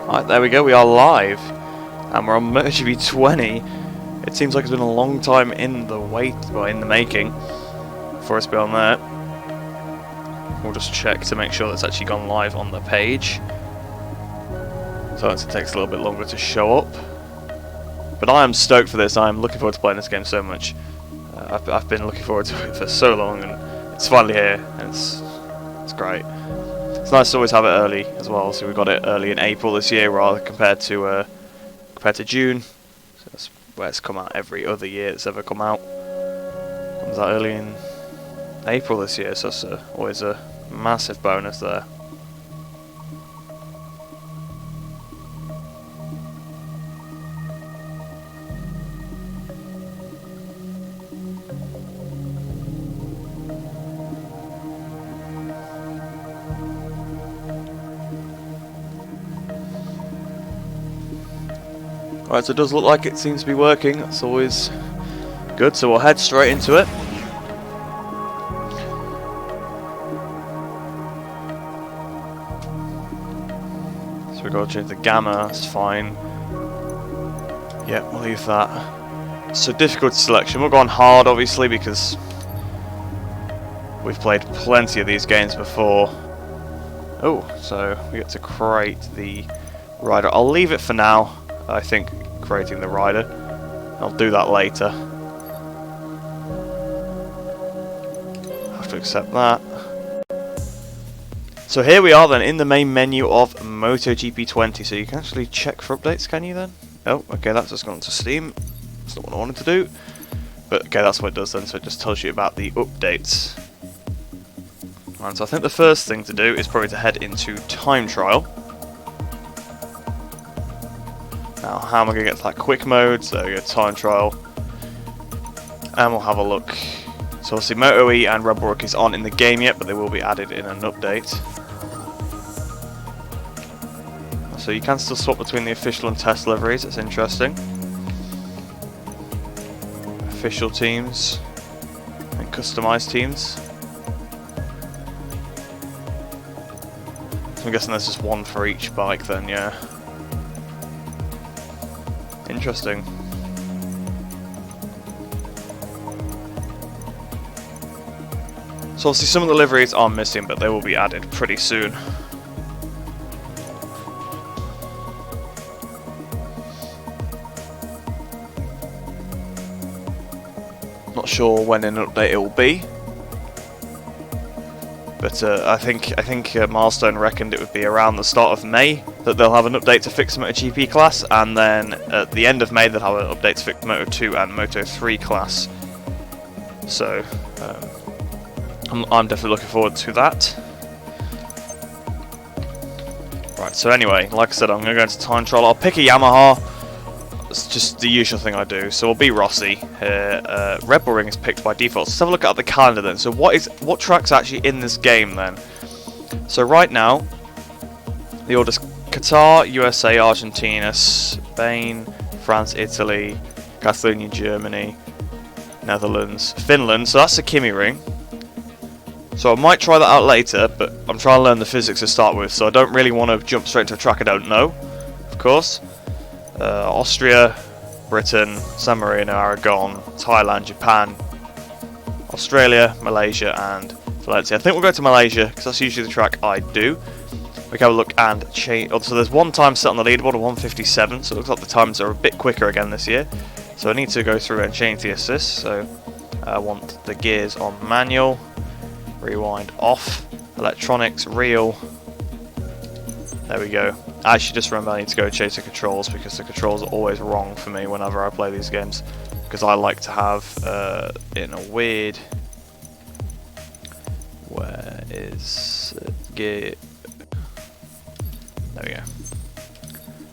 Alright, there we go, we are live. And we're on MotoGP 20. It seems like it's been a long time in the wait, well, in the making, for us to be on there. We'll just check to make sure that's actually gone live on the page. Sometimes it takes a little bit longer to show up. But I am stoked for this. I am looking forward to playing this game so much. I've been looking forward to it for so long, and it's finally here, and it's great. It's nice to always have it early as well. So we got it early in April this year, rather compared to June. So that's where it's come out every other year it's ever come out. Comes out early in April this year, so that's always a massive bonus there. Right, so it does look like it seems to be working. That's always good, so we'll head straight into it. So we've got to change the gamma, that's fine. Yeah, we'll leave that. So difficulty selection, we'll go on hard obviously because we've played plenty of these games before. Oh, so we get to create the rider. I'll leave it for now. I think creating the rider. I'll do that later. Have to accept that. So here we are then in the main menu of MotoGP 20. So you can actually check for updates, can you then? Oh, okay, that's just gone to Steam. That's not what I wanted to do. But okay, that's what it does then. So it just tells you about the updates. And so I think the first thing to do is probably to head into time trial. Now, how am I going to get to that quick mode? So we go time trial, and we'll have a look. So obviously Moto E and Red Bull Rookies aren't in the game yet, but they will be added in an update. So you can still swap between the official and test liveries, it's interesting. Official teams and customized teams. So I'm guessing there's just one for each bike then, yeah. Interesting. So obviously some of the liveries are missing, but they will be added pretty soon. Not sure when an update it will be, but I think Milestone reckoned it would be around the start of May that they'll have an update to fix the MotoGP class, and then at the end of May they'll have an update to fix Moto 2 and Moto 3 class. So I'm definitely looking forward to that. Right, so anyway, like I said, I'm going to go into time trial. I'll pick a Yamaha. It's just the usual thing I do. So we'll be Rossi here. Red Bull Ring is picked by default. So let's have a look at the calendar then. So what track's actually in this game then? So right now, the order's Qatar, USA, Argentina, Spain, France, Italy, Catalunya, Germany, Netherlands, Finland. So that's the KymiRing. So I might try that out later, but I'm trying to learn the physics to start with. So I don't really want to jump straight into a track I don't know, of course. Austria, Britain, San Marino, Aragon, Thailand, Japan, Australia, Malaysia, and Valencia. I think we'll go to Malaysia because that's usually the track I do. We can have a look and change. So there's one time set on the leaderboard of 1:57, so it looks like the times are a bit quicker again this year. So I need to go through and change the assist. So I want the gears on manual, rewind off, electronics, reel. There we go. I actually just remember I need to go change the controls because the controls are always wrong for me whenever I play these games. Because I like to have in a weird... Where is gear? There we go.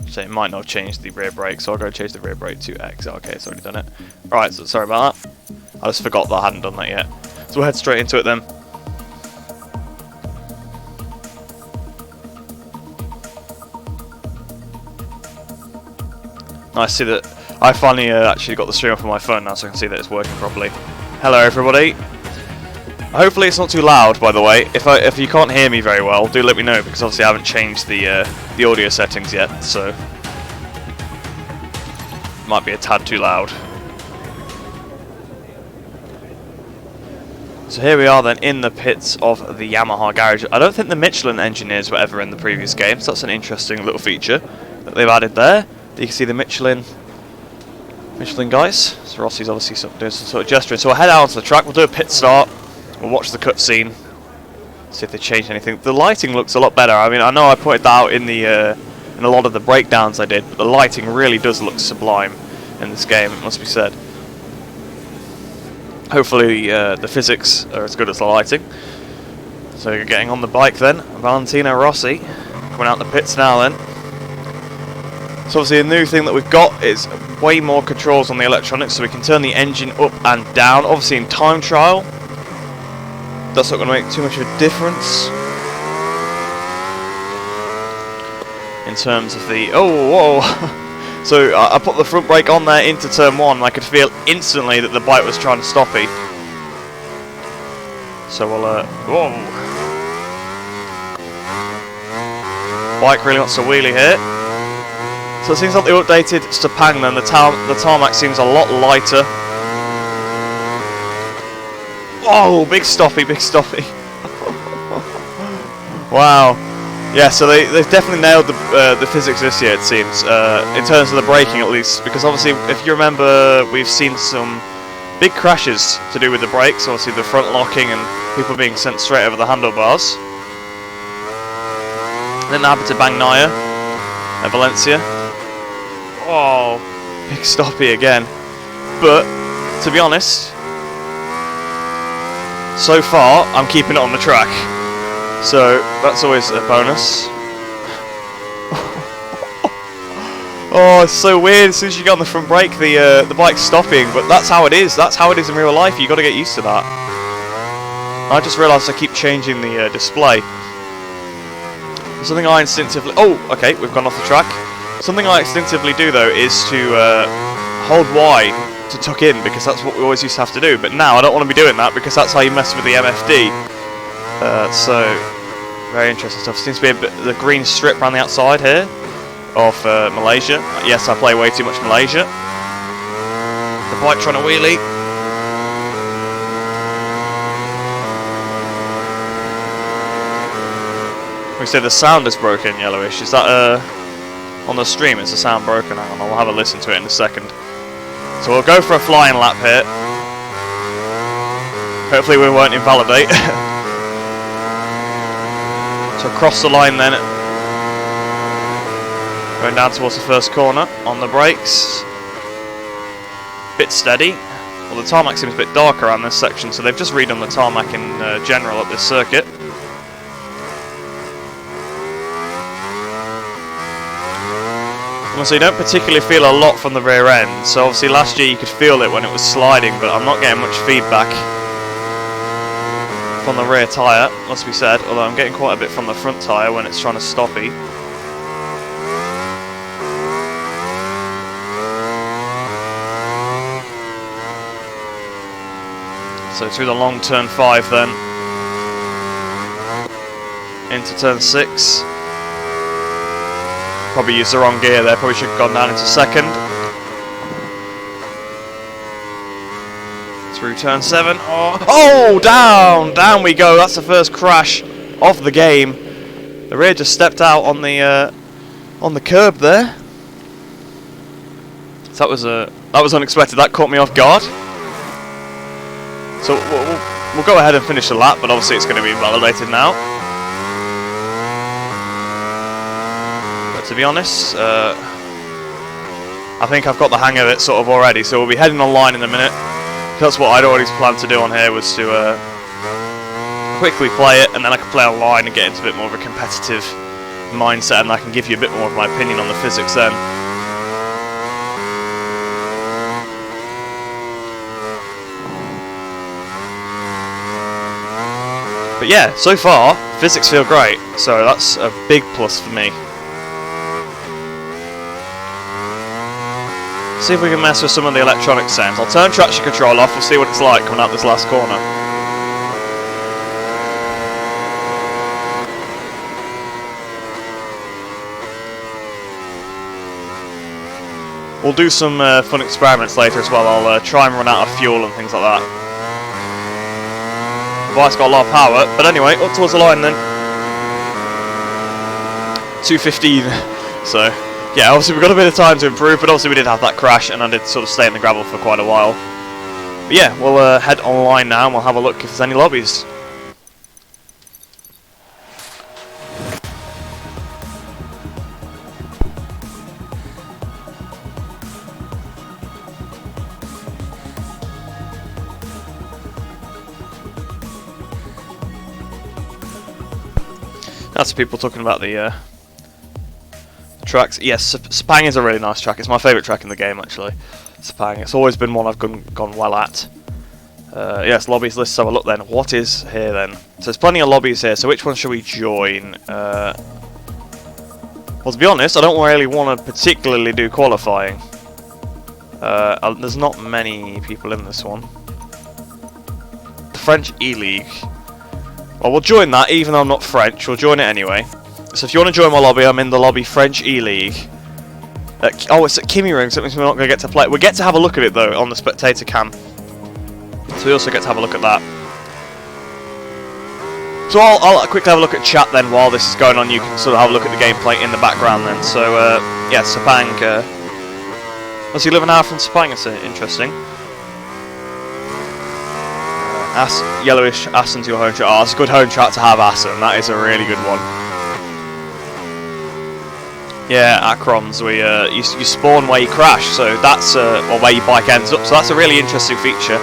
So it might not have changed the rear brake, so I'll go change the rear brake to X. Okay, it's already done it. Alright, so sorry about that. I just forgot that I hadn't done that yet. So we'll head straight into it then. Nice to see that I finally actually got the stream up on my phone now, so I can see that it's working properly. Hello everybody. Hopefully it's not too loud, by the way. If you can't hear me very well, do let me know, because obviously I haven't changed the audio settings yet, so might be a tad too loud. So here we are then in the pits of the Yamaha garage. I don't think the Michelin engineers were ever in the previous game, so that's an interesting little feature that they've added there. You can see the Michelin guys. So Rossi's obviously doing some sort of gesturing. So we'll head out onto the track, we'll do a pit start. We'll watch the cutscene, see if they changed anything. The lighting looks a lot better. I mean, I know I pointed that out in in a lot of the breakdowns I did, but the lighting really does look sublime in this game, it must be said. Hopefully the physics are as good as the lighting. So you're getting on the bike then, Valentino Rossi, coming out the pits now then. So obviously a new thing that we've got is way more controls on the electronics, so we can turn the engine up and down. Obviously in time trial, that's not going to make too much of a difference in terms of the... Oh, whoa! So I put the front brake on there into turn 1, and I could feel instantly that the bike was trying to stop me. So we'll... whoa! Bike really wants to wheelie here. So it seems like they updated Sepang then. The tarmac seems a lot lighter. Oh, big stoppy, big stoppy. Wow. Yeah, so they've definitely nailed the physics this year, it seems, in terms of the braking at least, because obviously, if you remember, we've seen some big crashes to do with the brakes, obviously the front locking and people being sent straight over the handlebars. Then that happened to Bagnaia at Valencia. Oh, big stoppy again. But, to be honest, so far, I'm keeping it on the track. So, that's always a bonus. Oh, it's so weird. As soon as you get on the front brake, the bike's stopping. But that's how it is. That's how it is in real life. You've got to get used to that. I just realised I keep changing the display. Something I instinctively... Oh, okay, we've gone off the track. Something I instinctively do, though, is to hold Y to tuck in, because that's what we always used to have to do. But now I don't want to be doing that, because that's how you mess with the MFD. So, very interesting stuff. Seems to be a bit the green strip around the outside here of Malaysia. Yes, I play way too much Malaysia. The bike trying to wheelie. We say the sound is broken, yellowish. Is that on the stream? It's the sound broken. Hang on, I'll have a listen to it in a second. So we'll go for a flying lap here. Hopefully we won't invalidate. So across the line then, going down towards the first corner on the brakes. Bit steady. Well, the tarmac seems a bit darker around this section, so they've just redone the tarmac in general at this circuit. So you don't particularly feel a lot from the rear end. So obviously last year you could feel it when it was sliding, but I'm not getting much feedback from the rear tyre, must be said, although I'm getting quite a bit from the front tyre when it's trying to stoppy. So through the long turn 5 then, into turn 6. Probably used the wrong gear there, probably should have gone down into second. Through turn 7. Oh, down we go. That's the first crash of the game. The rear just stepped out on the curb there. So that was unexpected. That caught me off guard. So we'll go ahead and finish the lap, but obviously it's going to be invalidated now. To be honest, I think I've got the hang of it sort of already, so we'll be heading online in a minute. That's what I'd already planned to do on here, was to quickly play it, and then I can play online and get into a bit more of a competitive mindset, and I can give you a bit more of my opinion on the physics then. But yeah, so far, physics feel great, so that's a big plus for me. See if we can mess with some of the electronic sounds. I'll turn traction control off, we'll see what it's like coming out this last corner. We'll do some fun experiments later as well. I'll try and run out of fuel and things like that. The bike's got a lot of power, but anyway, up towards the line then. 2:15. So, yeah, obviously we've got a bit of time to improve, but obviously we did have that crash, and I did sort of stay in the gravel for quite a while. But yeah, we'll head online now, and we'll have a look if there's any lobbies. That's people talking about the tracks. Yes, Sepang is a really nice track. It's my favourite track in the game, actually. Sepang. It's always been one I've gone well at. Yes, lobbies list. So a look then. What is here then? So there's plenty of lobbies here. So which one should we join? Well, to be honest, I don't really want to particularly do qualifying. There's not many people in this one. The French E-League. Well, we'll join that, even though I'm not French. We'll join it anyway. So if you want to join my lobby, I'm in the lobby French E-League. Oh, it's at KymiRing, so that means we're not going to get to play. We get to have a look at it, though, on the spectator cam. So we also get to have a look at that. So I'll quickly have a look at chat then while this is going on. You can sort of have a look at the gameplay in the background then. So, yeah, Sepang. Does he live an hour from Sepang? It's interesting. Yellowish Aston to your home track. Oh, it's a good home track to have, Aston. That is a really good one. Yeah, Acrons, you spawn where you crash, so that's or where your bike ends up. So that's a really interesting feature,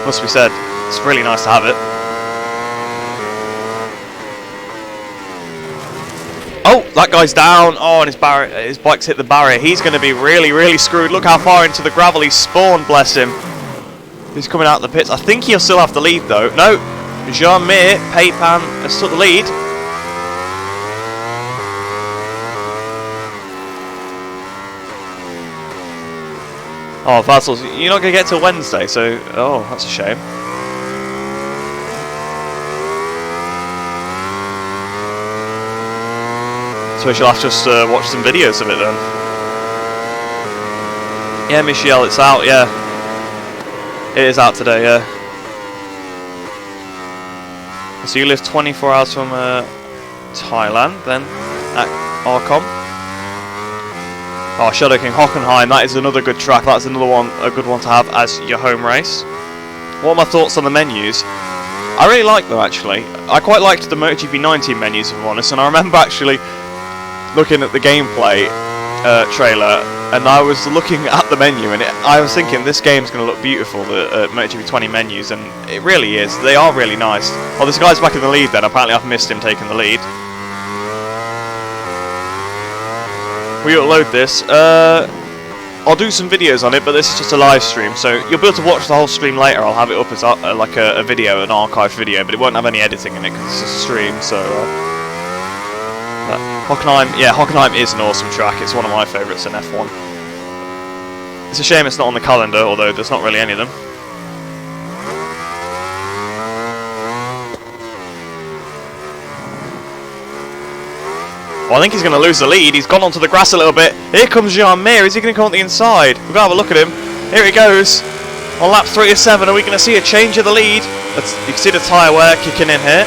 must be said. It's really nice to have it. Oh, that guy's down. Oh, and his bike's hit the barrier. He's going to be really, really screwed. Look how far into the gravel he's spawned, bless him. He's coming out of the pits. I think he'll still have the lead, though. No, Jean-Mir Paypan has took the lead. Oh, Vassals, you're not going to get till Wednesday, so... Oh, that's a shame. So we shall have to just watch some videos of it, then. Yeah, Michelle, it's out, yeah. It is out today, yeah. So you live 24 hours from Thailand, then at Arcom. Oh, Shadow King Hockenheim, that is another good track. That's another one, a good one to have as your home race. What are my thoughts on the menus? I really like them, actually. I quite liked the MotoGP 19 menus, if I'm honest, and I remember actually looking at the gameplay trailer, and I was looking at the menu, and I was thinking this game's going to look beautiful, the MotoGP 20 menus, and it really is. They are really nice. Oh, this guy's back in the lead then. Apparently I've missed him taking the lead. We upload this. I'll do some videos on it, but this is just a live stream, so you'll be able to watch the whole stream later. I'll have it up as like a video, an archived video, but it won't have any editing in it because it's a stream, so... Hockenheim, yeah, Hockenheim is an awesome track. It's one of my favourites in F1. It's a shame it's not on the calendar, although there's not really any of them. Well, I think he's going to lose the lead. He's gone onto the grass a little bit. Here comes Jean-Mir. Is he going to come on the inside? We've got to have a look at him. Here he goes. On lap 3 of 7, are we going to see a change of the lead? You can see the tyre wear kicking in here.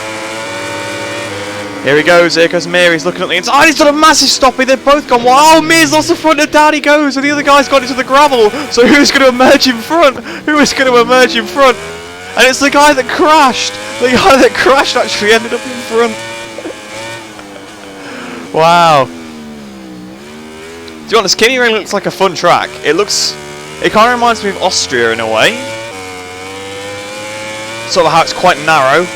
Here he goes, here goes Mir, he's looking at the inside, he's done a massive stoppie, they've both gone wild. Oh, Mir's lost the front and down he goes, and the other guy's got into the gravel, so who's going to emerge in front? Who is going to emerge in front? And it's the guy that crashed! The guy that crashed actually ended up in front. Wow. To be honest, KymiRing looks like a fun track. It kind of reminds me of Austria in a way. Sort of how it's quite narrow.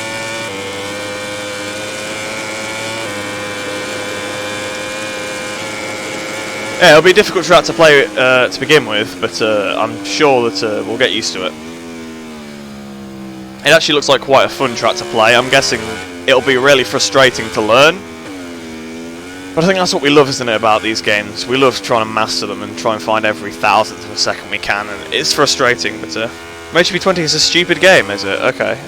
Yeah, it'll be a difficult track to play to begin with, but I'm sure that we'll get used to it. It actually looks like quite a fun track to play. I'm guessing it'll be really frustrating to learn. But I think that's what we love, isn't it, about these games? We love trying to master them and try and find every thousandth of a second we can, and it's frustrating, but MotoGP 20 is a stupid game, is it? Okay.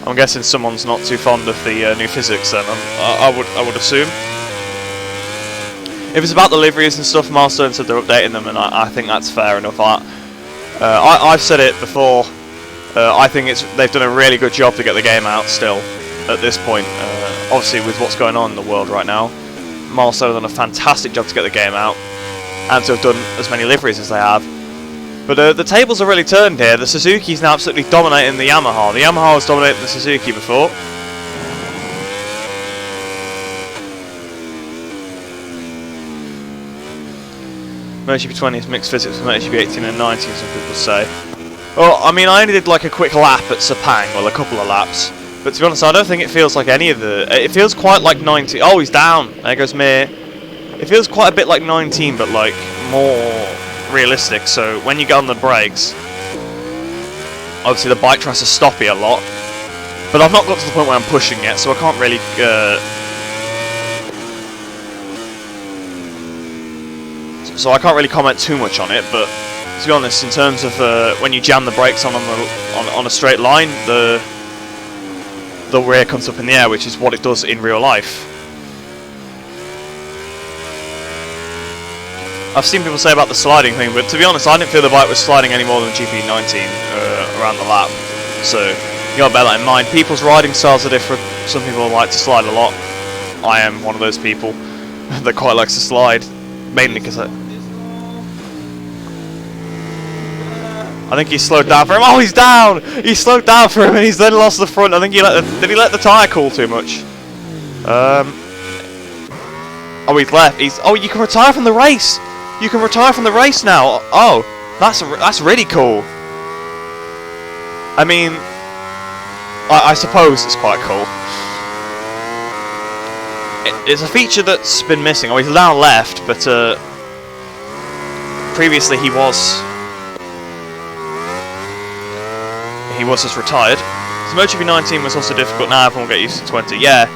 I'm guessing someone's not too fond of the new physics then, I would assume. if it's about the liveries and stuff, Milestone said they're updating them, and I think that's fair enough. I've said it before. I think they've done a really good job to get the game out still at this point. Obviously, with what's going on in the world right now, Milestone have done a fantastic job to get the game out and to have done as many liveries as they have. But the tables are really turned here. The Suzuki's now absolutely dominating the Yamaha. The Yamaha was dominating the Suzuki before. MotoGP 20 is mixed physics with MotoGP 18 and 19, some people say. Well, I mean, I only did like a quick lap at Sepang, well, a couple of laps. But to be honest, I don't think it feels like any of the... It feels quite like 19... Oh, he's down. There goes Mir. It feels quite a bit like 19, but like more realistic. So when you get on the brakes, obviously the bike tries to stop you a lot. But I've not got to the point where I'm pushing yet, so I can't really... So I can't really comment too much on it, but to be honest, in terms of when you jam the brakes on a straight line, the rear comes up in the air, which is what it does in real life. I've seen people say about the sliding thing, but to be honest, I didn't feel the bike was sliding any more than GP19 around the lap. So you gotta bear that in mind. People's riding styles are different. Some people like to slide a lot. I am one of those people that quite likes to slide, mainly because I think he slowed down for him. Oh, he's down! He slowed down for him and he's then lost the front. I think he did he let the tyre cool too much? Oh, he's left. Oh, you can retire from the race! You can retire from the race now! Oh, that's really cool. I mean, I suppose it's quite cool. It's a feature that's been missing. Oh, he's down left, but previously he was just retired. So MotoGP 19 was also difficult. Now everyone will get used to 20. Yeah,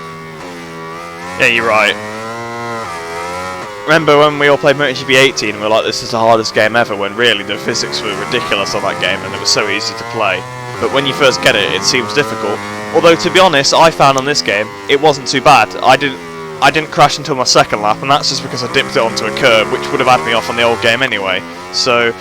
you're right. Remember when we all played MotoGP 18 and we were like, this is the hardest game ever, when really the physics were ridiculous on that game and it was so easy to play. But when you first get it, it seems difficult. Although, to be honest, I found on this game, it wasn't too bad. I didn't crash until my second lap, and that's just because I dipped it onto a curb, which would have had me off on the old game anyway. So...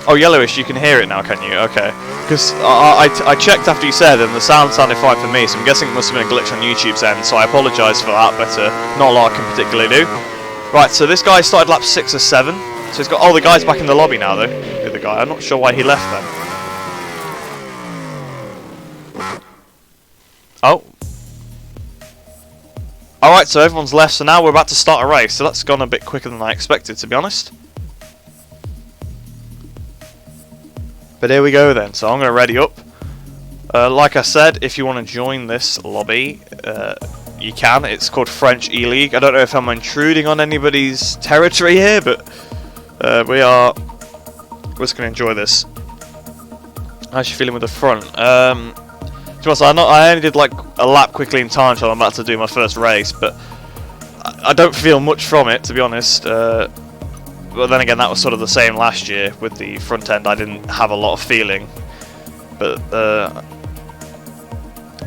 Oh, yellowish, you can hear it now, can you? Okay. Because I checked after you said, and the sound sounded fine for me, so I'm guessing it must have been a glitch on YouTube's end, so I apologise for that, but not a lot I can particularly do. Right, so this guy started lap 6 or 7, so he's got... Oh, the guy's back in the lobby now, though. The other guy. I'm not sure why he left then. Oh. Alright, so everyone's left, so now we're about to start a race, so that's gone a bit quicker than I expected, to be honest. But here we go then, so I'm going to ready up. Like I said, if you want to join this lobby, you can. It's called French E-League. I don't know if I'm intruding on anybody's territory here, but we're just going to enjoy this. How's you feeling with the front? To be honest, I only did like a lap quickly in time, so I'm about to do my first race, but I don't feel much from it, to be honest. But then again, that was sort of the same last year with the front end. I didn't have a lot of feeling, but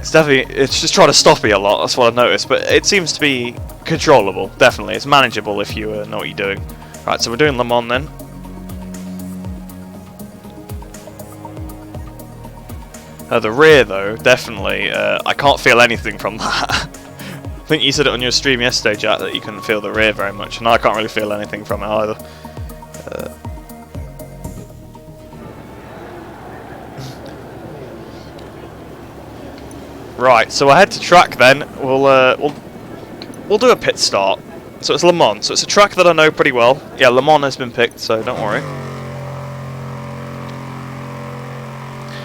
it's just trying to stop me a lot. That's what I've noticed. But it seems to be controllable. Definitely, it's manageable if you know what you're doing. Right, so we're doing Le Mans then. The rear, though, definitely, I can't feel anything from that. I think you said it on your stream yesterday, Jack, that you couldn't feel the rear very much, and I can't really feel anything from it either. Right, so I head to track then. We'll do a pit start. So it's Le Mans, so it's a track that I know pretty well. Yeah, Le Mans has been picked, so don't worry.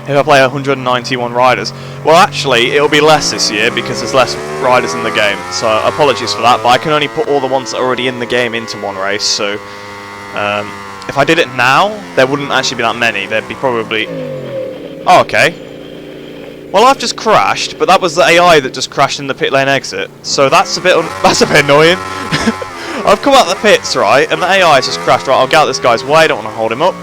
If I play 191 riders. Well, actually, it'll be less this year because there's less riders in the game. So apologies for that, but I can only put all the ones that are already in the game into one race. So if I did it now, there wouldn't actually be that many. There'd be probably... Oh, okay. Well, I've just crashed, but that was the AI that just crashed in the pit lane exit. So that's a bit annoying. I've come out the pits, right, and the AI has just crashed. Right, I'll get out this guy's way. I don't want to hold him up.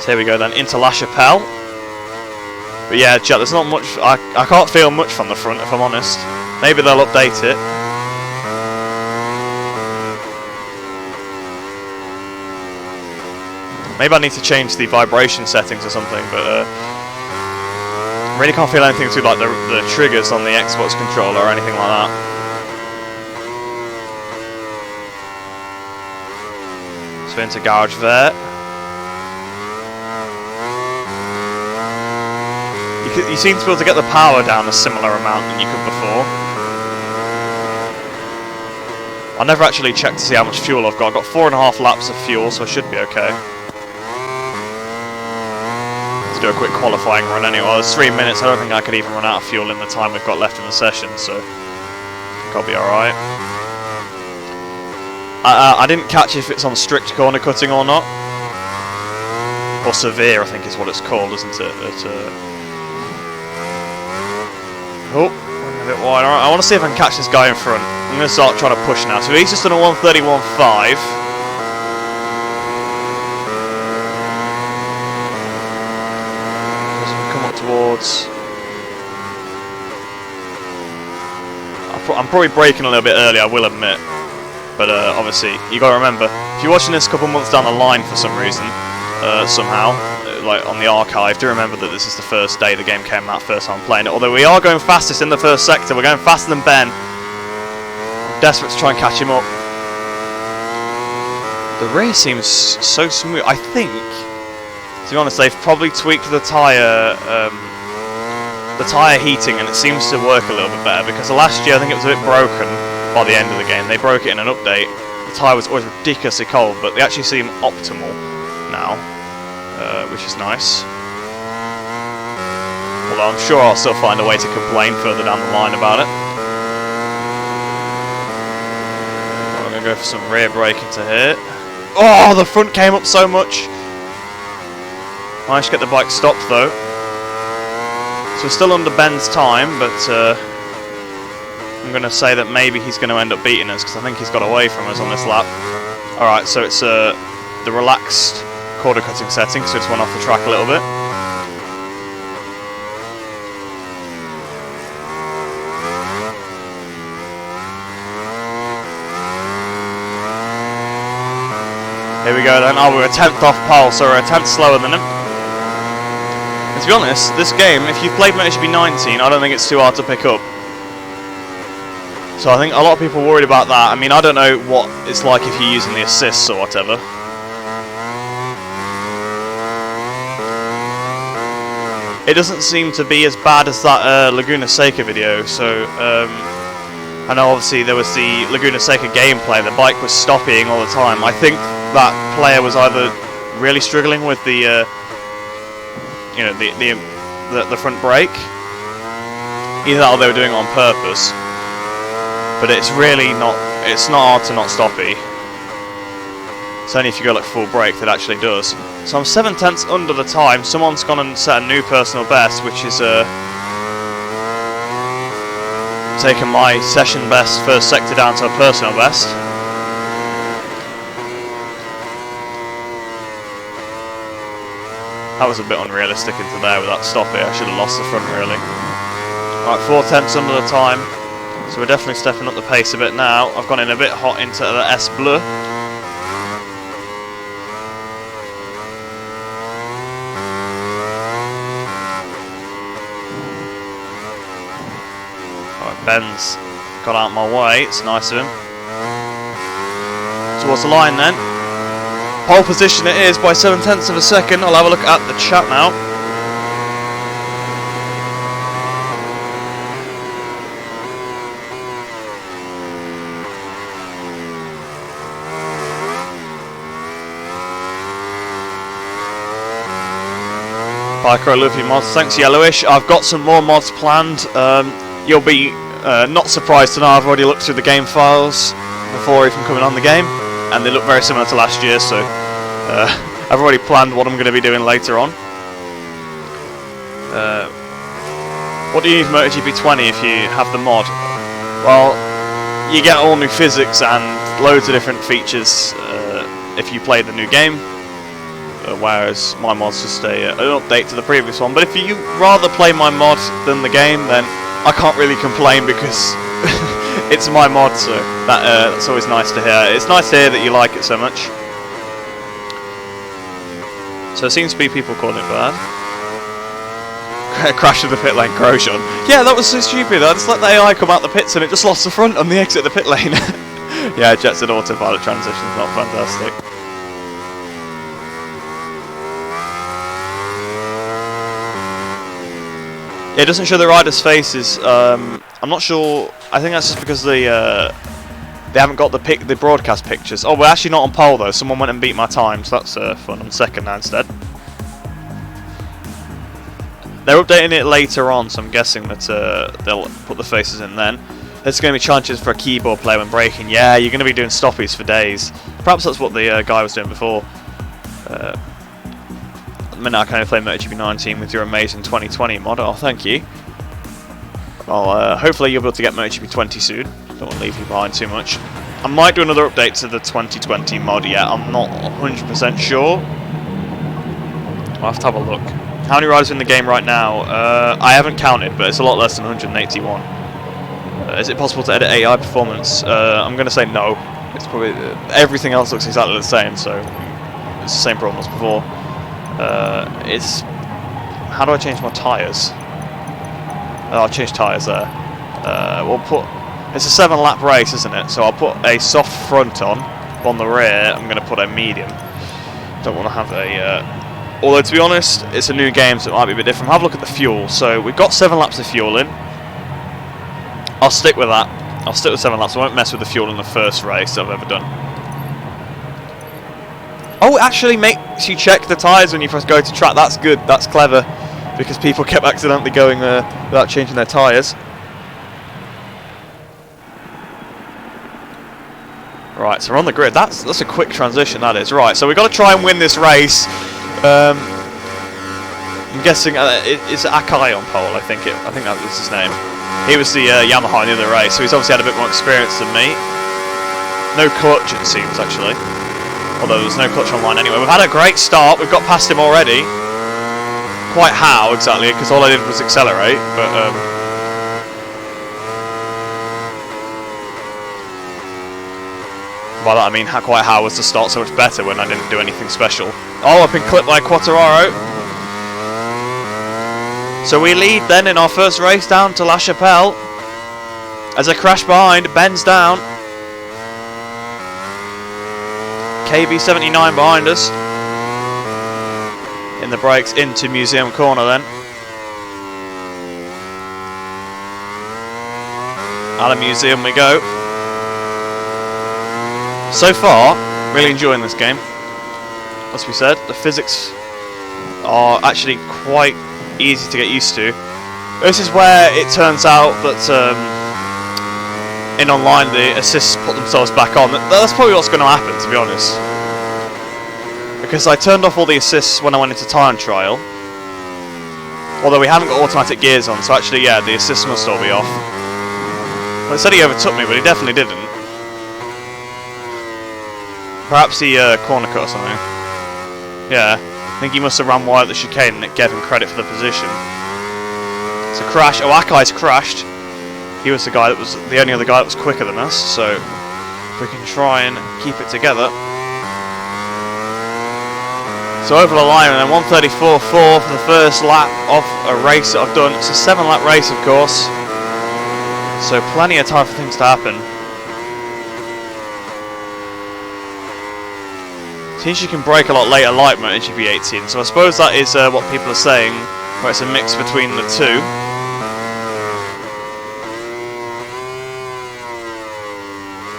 So here we go then, into La Chapelle. But yeah, chat, there's not much, I can't feel much from the front if I'm honest. Maybe they'll update it. Maybe I need to change the vibration settings or something, but I really can't feel anything to like the triggers on the Xbox controller or anything like that. So into garage there. You seem to be able to get the power down a similar amount than you could before. I never actually checked to see how much fuel I've got. I've got 4.5 laps of fuel, so I should be okay. To do a quick qualifying run anyway. Well, there's 3 minutes. I don't think I could even run out of fuel in the time we've got left in the session, so I think I'll be alright. I didn't catch if it's on strict corner cutting or not. Or severe, I think is what it's called, isn't it? Oh, a bit wide. Alright, I want to see if I can catch this guy in front. I'm going to start trying to push now. So he's just on a 1:31.5. Come up towards. I'm probably braking a little bit early, I will admit. But obviously, you got to remember, if you're watching this a couple months down the line for some reason, somehow, like on the archive, do remember that this is the first day the game came out, first time playing it. Although we are going fastest in the first sector, we're going faster than Ben. I'm desperate to try and catch him up. The race seems so smooth. I think, to be honest, they've probably tweaked the tyre heating, and it seems to work a little bit better. Because last year I think it was a bit broken by the end of the game. They broke it in an update. The tyre was always ridiculously cold, but they actually seem optimal now. Which is nice. Although I'm sure I'll still find a way to complain further down the line about it. I'm going to go for some rear braking to here. Oh, the front came up so much. Managed to get the bike stopped though. So we're still under Ben's time, but I'm going to say that maybe he's going to end up beating us because I think he's got away from us on this lap. Alright, so it's the relaxed corner cutting setting, so it's went off the track a little bit. Here we go then. Oh, we're a 10th off pole, so we're a 10th slower than him. And to be honest, this game, if you've played MotoGP 19, I don't think it's too hard to pick up. So I think a lot of people are worried about that. I mean, I don't know what it's like if you're using the assists or whatever. It doesn't seem to be as bad as that Laguna Seca video, so I know obviously there was the Laguna Seca gameplay, the bike was stopping all the time. I think that player was either really struggling with the the front brake, either that or they were doing it on purpose. But it's really not, it's not hard to not stoppy. It's only if you go like full brake that actually does. So I'm 7/10 under the time. Someone's gone and set a new personal best, which is taking my session best first sector down to a personal best. That was a bit unrealistic into there with that stoppy. I should have lost the front really. Alright, 4/10 under the time. So we're definitely stepping up the pace a bit now. I've gone in a bit hot into the S Bleu. Alright, Ben's got out of my way. It's nice of him. Towards the line then. Pole position it is by 7/10 of a second. I'll have a look at the chat now. Biker, I love you mods. Thanks, Yellowish. I've got some more mods planned. You'll be not surprised to know I've already looked through the game files before even coming on the game, and they look very similar to last year, so I've already planned what I'm going to be doing later on. What do you need for MotoGP 20 if you have the mod? Well, you get all new physics and loads of different features if you play the new game. whereas my mod's just an update to the previous one. But if you rather play my mod than the game, then I can't really complain because it's my mod, so that's always nice to hear. It's nice to hear that you like it so much. So it seems to be people calling it bad. Crash of the pit lane, Grosjean. Yeah, that was so stupid. I just let the AI come out the pits and it just lost the front on the exit of the pit lane. Yeah, Jet's an autopilot transition's not fantastic. It doesn't show the riders' faces. I'm not sure. I think that's just because they haven't got the broadcast pictures. Oh, we're actually not on pole though. Someone went and beat my time, so that's fun. I'm second now instead. They're updating it later on, so I'm guessing that they'll put the faces in then. There's going to be challenges for a keyboard player when braking. Yeah, you're going to be doing stoppies for days. Perhaps that's what the guy was doing before. At the minute I can only play MotoGP 19 with your amazing 2020 mod. Oh, thank you. Well, hopefully you'll be able to get MotoGP 20 soon. Don't want to leave you behind too much. I might do another update to the 2020 mod yet. I'm not 100% sure. I'll have to have a look. How many riders are in the game right now? I haven't counted, but it's a lot less than 181. Is it possible to edit AI performance? I'm going to say no. It's probably everything else looks exactly the same, so it's the same problem as before. It's how do I change my tyres? I'll change tyres there. We'll put. It's a 7-lap race, isn't it? So I'll put a soft front on the rear. I'm going to put a medium. Don't want to have a. Although to be honest, it's a new game, so it might be a bit different. Have a look at the fuel. So we've got 7 laps of fuel in. I'll stick with that. I'll stick with 7 laps. I won't mess with the fuel in the first race I've ever done. Oh, it actually makes you check the tyres when you first go to track. That's good. That's clever. Because people kept accidentally going without changing their tyres. Right, so we're on the grid. That's a quick transition, that is. Right, so we've got to try and win this race. I'm guessing it's Akai on pole. I think that was his name. He was the Yamaha in the other race, so he's obviously had a bit more experience than me. No clutch, it seems, actually. Although there's no clutch online anyway. We've had a great start. We've got past him already. Quite how exactly? Because all I did was accelerate. But by that I mean quite how was the start so much better when I didn't do anything special. Oh, I've been clipped by Quartararo. So we lead then in our first race down to La Chapelle. As I crash behind, bends down. KB79 behind us. In the brakes into Museum Corner then. Out of Museum we go. So far, really enjoying this game. As we said, the physics are actually quite easy to get used to. This is where it turns out that in online the assists put themselves back on. That's probably what's going to happen, to be honest. Because I turned off all the assists when I went into time trial. Although we haven't got automatic gears on, so actually, yeah, the assists must all be off. Well, it said he overtook me, but he definitely didn't. Perhaps he corner cut or something. Yeah, I think he must have ran wide at the chicane and it gave him credit for the position. It's a crash. Oh, Akai's crashed. He was the guy that was the only other guy that was quicker than us, so if we can try and keep it together. So over the line, and then 1:34.4 for the first lap of a race that I've done. It's a 7-lap race, of course, so plenty of time for things to happen. Seems you can brake a lot later like MotoGP 18, so I suppose that is what people are saying, where it's a mix between the two.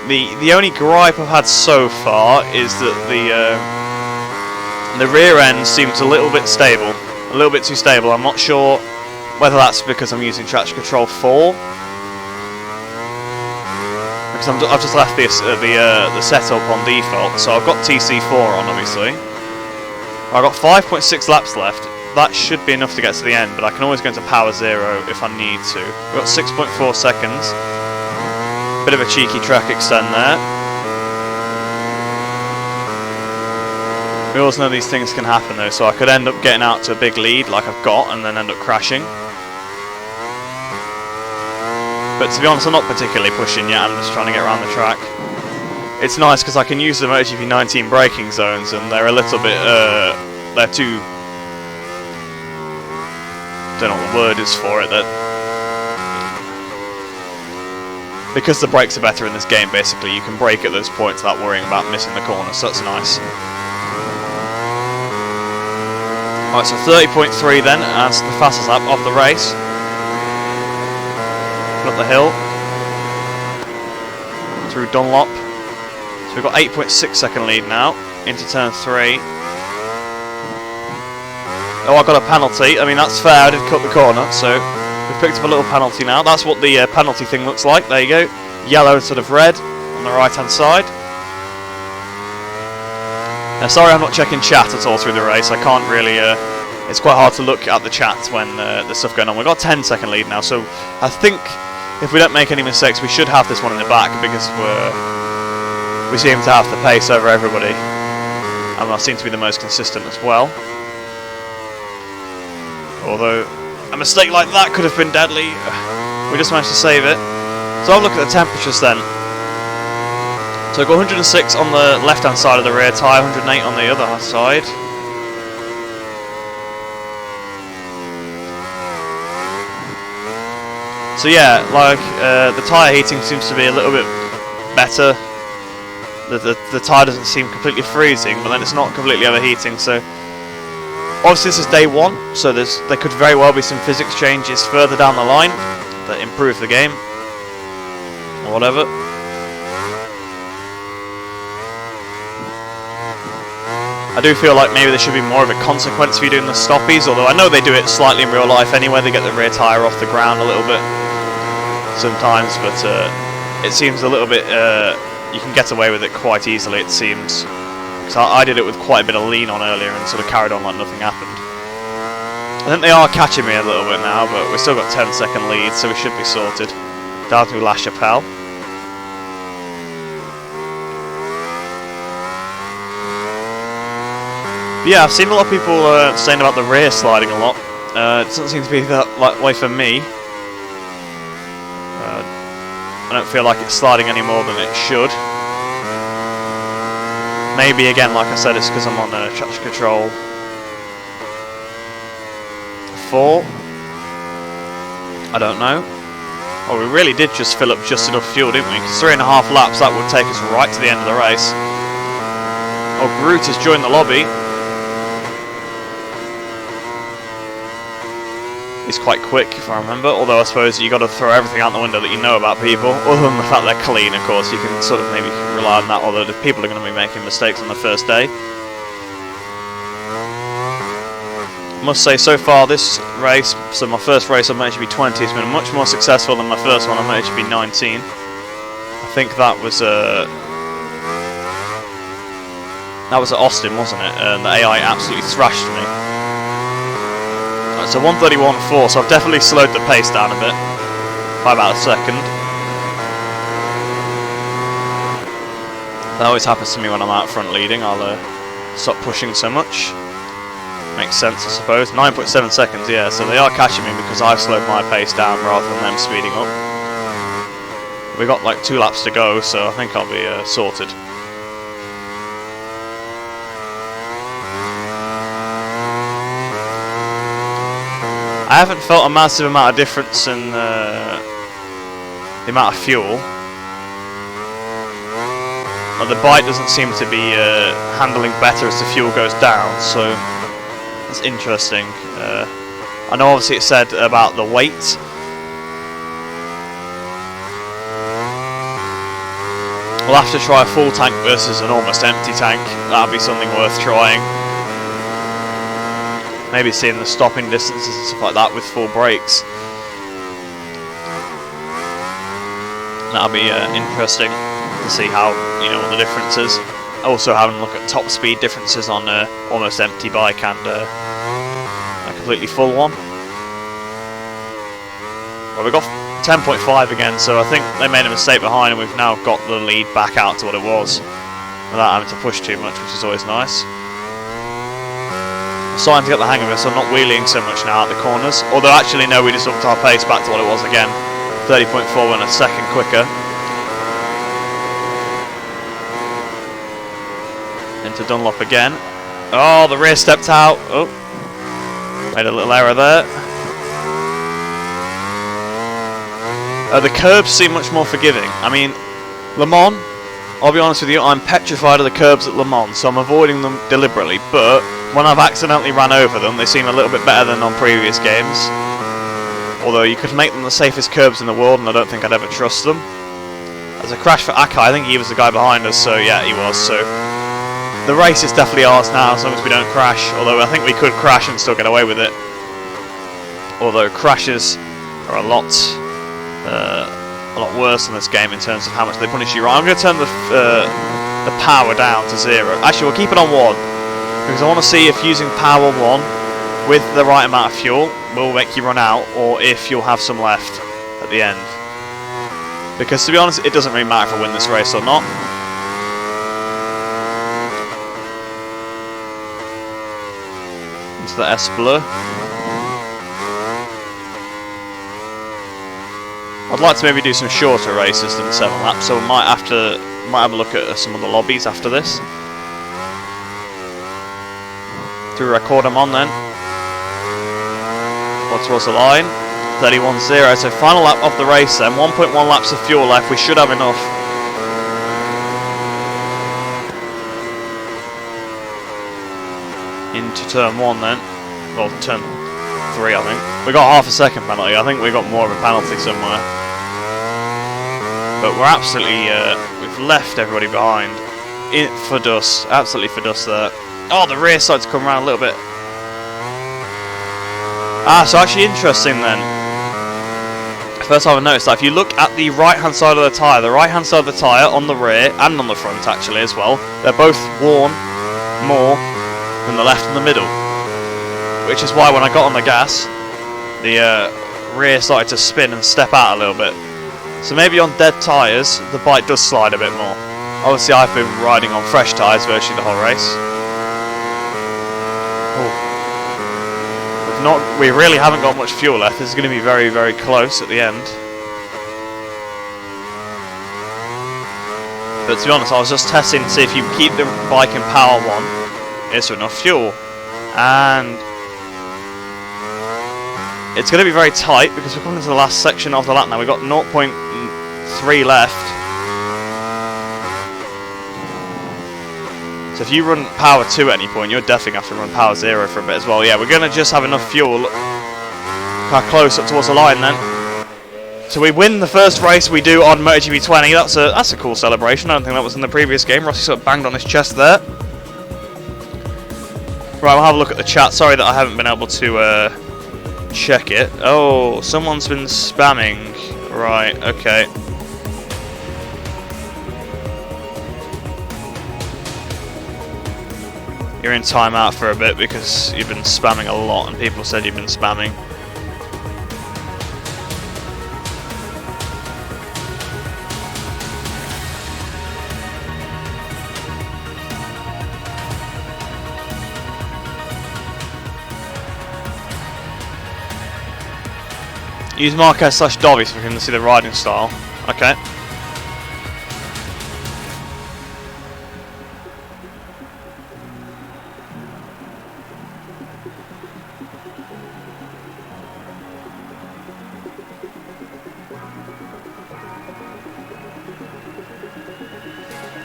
The only gripe I've had so far is that the rear end seems a little bit stable, a little bit too stable. I'm not sure whether that's because I'm using traction control 4. Because I've just left the setup on default, so I've got TC4 on obviously. I've got 5.6 laps left. That should be enough to get to the end, but I can always go into power 0 if I need to. We've got 6.4 seconds. Bit of a cheeky track extend there. We always know these things can happen though, so I could end up getting out to a big lead like I've got and then end up crashing. But to be honest, I'm not particularly pushing yet, I'm just trying to get around the track. It's nice because I can use the MotoGP 19 braking zones and they're a little bit, they're too... don't know what the word is for it, that... because the brakes are better in this game, basically, you can brake at those points without worrying about missing the corner, so that's nice. Right, so 30.3 then, and that's the fastest lap of the race. Up the hill. Through Dunlop. So we've got 8.6 second lead now, into turn 3. Oh, I got a penalty. I mean, that's fair, I did cut the corner, so we've picked up a little penalty now. That's what the penalty thing looks like, there you go. Yellow instead of red on the right hand side. Sorry I'm not checking chat at all through the race, I can't really, it's quite hard to look at the chat when there's stuff going on. We've got a 10 second lead now, so I think if we don't make any mistakes we should have this one in the back because we seem to have the pace over everybody. And I seem to be the most consistent as well. Although a mistake like that could have been deadly. We just managed to save it. So I'll look at the temperatures then. So I've got 106 on the left hand side of the rear tyre, 108 on the other side. So yeah, like the tyre heating seems to be a little bit better. The tyre doesn't seem completely freezing, but then it's not completely overheating. So obviously this is day 1, so there could very well be some physics changes further down the line that improve the game or whatever. I do feel like maybe there should be more of a consequence for you doing the stoppies, although I know they do it slightly in real life anyway. They get the rear tyre off the ground a little bit sometimes, but it seems a little bit, you can get away with it quite easily, it seems. Because I did it with quite a bit of lean on earlier and sort of carried on like nothing happened. I think they are catching me a little bit now, but we've still got 10 second lead, so we should be sorted. Down through La Chapelle. But yeah, I've seen a lot of people saying about the rear sliding a lot. It doesn't seem to be that way for me. I don't feel like it's sliding any more than it should. Maybe again, like I said, it's because I'm on traction control 4. I don't know. Oh, we really did just fill up just enough fuel, didn't we? Because 3.5 laps, that would take us right to the end of the race. Oh, Groot has joined the lobby. He's quite quick, if I remember, although I suppose you got to throw everything out the window that you know about people, other than the fact they're clean, of course. You can sort of maybe rely on that, although the people are going to be making mistakes on the first day. I must say, so far this race, so my first race on MotoGP 20 has been much more successful than my first one on MotoGP 19. I think that was at Austin, wasn't it? And the AI absolutely thrashed me. So 1:31.4, so I've definitely slowed the pace down a bit, by about a second. That always happens to me when I'm out front leading, I'll stop pushing so much. Makes sense, I suppose. 9.7 seconds, yeah, so they are catching me because I've slowed my pace down rather than them speeding up. We've got like 2 laps to go, so I think I'll be sorted. I haven't felt a massive amount of difference in the amount of fuel. But the bike doesn't seem to be handling better as the fuel goes down, so that's interesting. I know obviously it said about the weight. We'll have to try a full tank versus an almost empty tank. That'll be something worth trying. Maybe seeing the stopping distances and stuff like that with full brakes. That'll be interesting to see how, you know, what the difference is. Also having a look at top speed differences on almost empty bike and a completely full one. Well, we got 10.5 again, so I think they made a mistake behind and we've now got the lead back out to what it was without having to push too much, which is always nice. starting to get the hang of it, so I'm not wheeling so much now at the corners. Although actually no, we just upped our pace back to what it was again. 30.4 and a second quicker. Into Dunlop again. Oh, the rear stepped out. Oh, made a little error there. The curbs seem much more forgiving. I mean, Le Mans, I'll be honest with you, I'm petrified of the curbs at Le Mans, so I'm avoiding them deliberately, but when I've accidentally ran over them, they seem a little bit better than on previous games. Although you could make them the safest curbs in the world, and I don't think I'd ever trust them. There's a crash for Akai, I think he was the guy behind us, so yeah, he was, so the race is definitely ours now, as long as we don't crash, although I think we could crash and still get away with it. Although crashes are a lot worse in this game in terms of how much they punish you. Right, I'm going to turn the power down to 0. Actually, we'll keep it on 1, because I want to see if using power 1 with the right amount of fuel will make you run out, or if you'll have some left at the end. Because to be honest, it doesn't really matter if I win this race or not. Into the S Bleu. I'd like to maybe do some shorter races than 7 laps, so we might have a look at some of the lobbies after this. Do we record them on then? Or towards the line? 31.0, so final lap of the race then, 1.1 laps of fuel left, we should have enough. Into turn 1 then, well turn 3 I think. We got half a second penalty, I think we got more of a penalty somewhere. But we're absolutely, we've left everybody behind. For dust, absolutely for dust there. Oh, the rear side's come around a little bit. Ah, so actually interesting then. First time I've noticed that if you look at the right hand side of the tyre, on the rear and on the front actually as well, they're both worn more than the left and the middle. Which is why when I got on the gas, the rear started to spin and step out a little bit. So maybe on dead tyres, the bike does slide a bit more. Obviously I've been riding on fresh tyres virtually the whole race. We really haven't got much fuel left. This is going to be very, very close at the end. But to be honest, I was just testing to see if you keep the bike in power 1, is there enough fuel? And it's going to be very tight because we're coming to the last section of the lap now. We've got 0.3 left. So if you run power 2 at any point, you'll definitely have to run power 0 for a bit as well. Yeah, we're going to just have enough fuel close up towards the line then. So we win the first race we do on MotoGP 20. That's a cool celebration. I don't think that was in the previous game. Rossi sort of banged on his chest there. Right, we'll have a look at the chat. Sorry that I haven't been able to check it. Oh, someone's been spamming. Right, okay. You're in timeout for a bit because you've been spamming a lot and people said you've been spamming. Use Marquez/Dovi so we can see the riding style. Okay.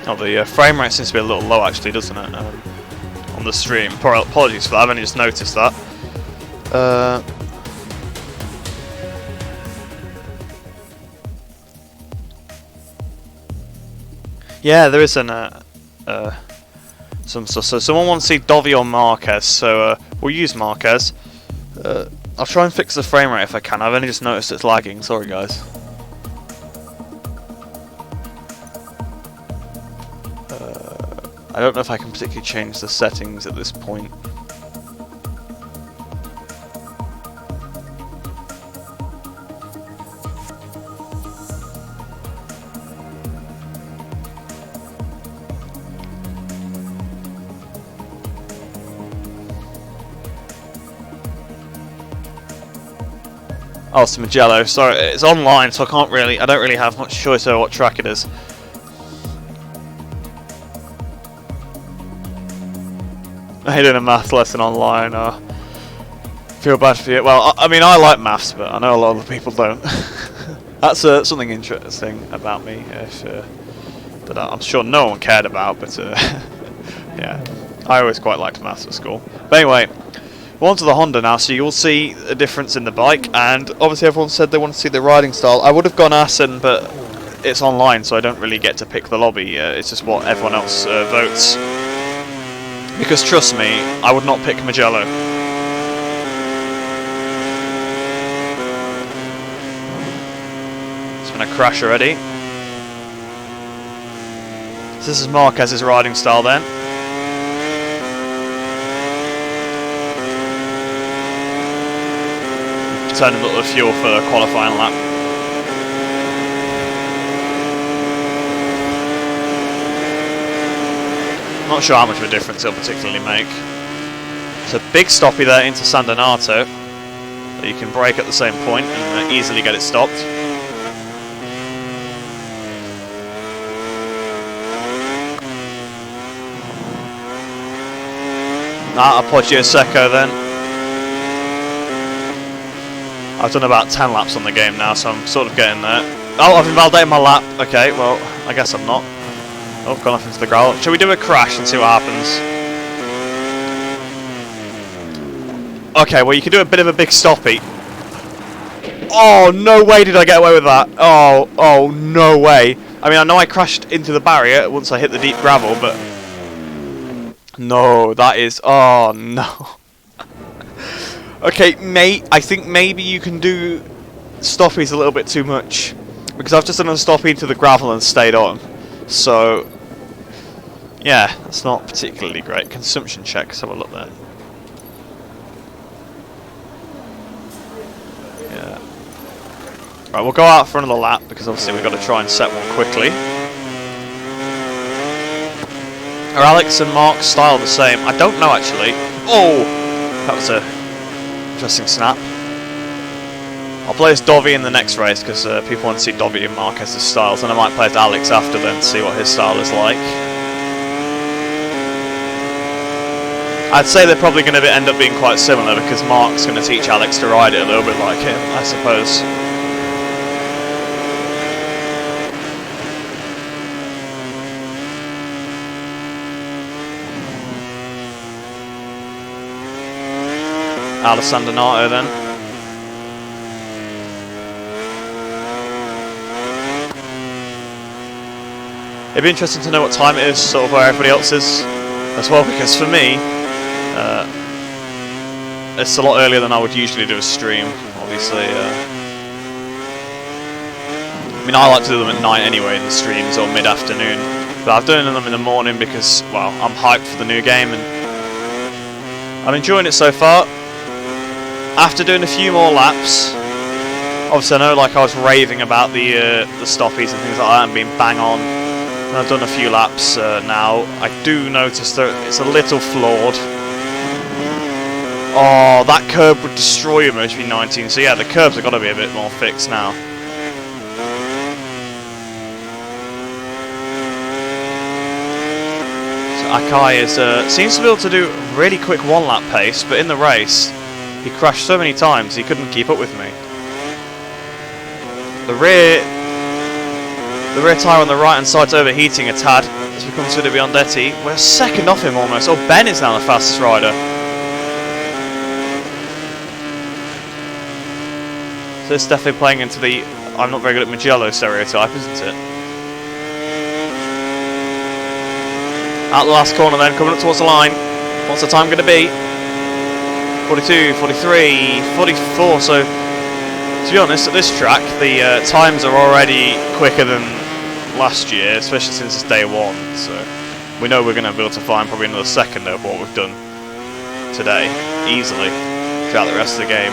Oh, the frame rate seems to be a little low actually, doesn't it? On the stream. Apologies for that, I've only just noticed that. Yeah, there is some stuff. So someone wants to see Dovi or Marquez, so we'll use Marquez. I'll try and fix the frame rate if I can. I've only just noticed it's lagging. Sorry, guys. I don't know if I can particularly change the settings at this point. Oh, it's Mugello. Sorry, it's online, so I don't really have much choice over what track it is. I did a math lesson online. Feel bad for you. Well, I mean, I like maths, but I know a lot of other people don't. That's something interesting about me, that I'm sure no one cared about, but yeah, I always quite liked maths at school. But anyway, we're on to the Honda now, so you'll see a difference in the bike, and obviously everyone said they want to see the riding style. I would have gone Assen, but it's online, so I don't really get to pick the lobby. It's just what everyone else votes. Because trust me, I would not pick Mugello. It's been a crash already. So this is Marquez's riding style then. Turning a little of fuel for the qualifying lap. Not sure how much of a difference it'll particularly make. It's a big stoppy there into San Donato. So you can brake at the same point and easily get it stopped. Appoggio Secco then. I've done about 10 laps on the game now, so I'm sort of getting there. Oh, I've invalidated my lap. Okay, well, I guess I'm not. Oh, gone off into the gravel. Shall we do a crash and see what happens? Okay, well, you can do a bit of a big stoppy. Oh, no way did I get away with that. Oh, no way. I mean, I know I crashed into the barrier once I hit the deep gravel, but... No, that is... Oh, no. Okay, mate, I think maybe you can do stoppies a little bit too much. Because I've just done a stoppie into the gravel and stayed on. So, yeah, that's not particularly great. Consumption check, let's have a look there. Yeah. Right, we'll go out for another lap because obviously we've got to try and set one quickly. Are Alex and Mark's style the same? I don't know actually. Oh! That was a interesting snap. I'll play as Dovi in the next race because people want to see Dovi and Marquez's styles, and I might play as Alex after then to see what his style is like. I'd say they're probably going to end up being quite similar because Mark's going to teach Alex to ride it a little bit like him, I suppose. San Donato then. It'd be interesting to know what time it is, sort of where everybody else is as well, because for me, it's a lot earlier than I would usually do a stream, obviously. I mean, I like to do them at night anyway in the streams, or mid-afternoon, but I've done them in the morning because, well, I'm hyped for the new game and I'm enjoying it so far. After doing a few more laps, obviously I know like I was raving about the stoppies and things like that and being bang on. And I've done a few laps now. I do notice that it's a little flawed. Oh, that curb would destroy a MotoGP 19. So yeah, the curbs have got to be a bit more fixed now. So Akai seems to be able to do a really quick one-lap pace, but in the race, he crashed so many times he couldn't keep up with me. The rear tyre on the right hand side's overheating a tad as we come to the Biondetti. We're a second off him almost. Oh, Ben is now the fastest rider. So it's definitely playing into the I'm not very good at Mugello stereotype, isn't it? Out the last corner then, coming up towards the line. What's the time going to be? 42, 43, 44, so to be honest, at this track the times are already quicker than last year, especially since it's day one, so we know we're going to be able to find probably another second of what we've done today, easily, throughout the rest of the game.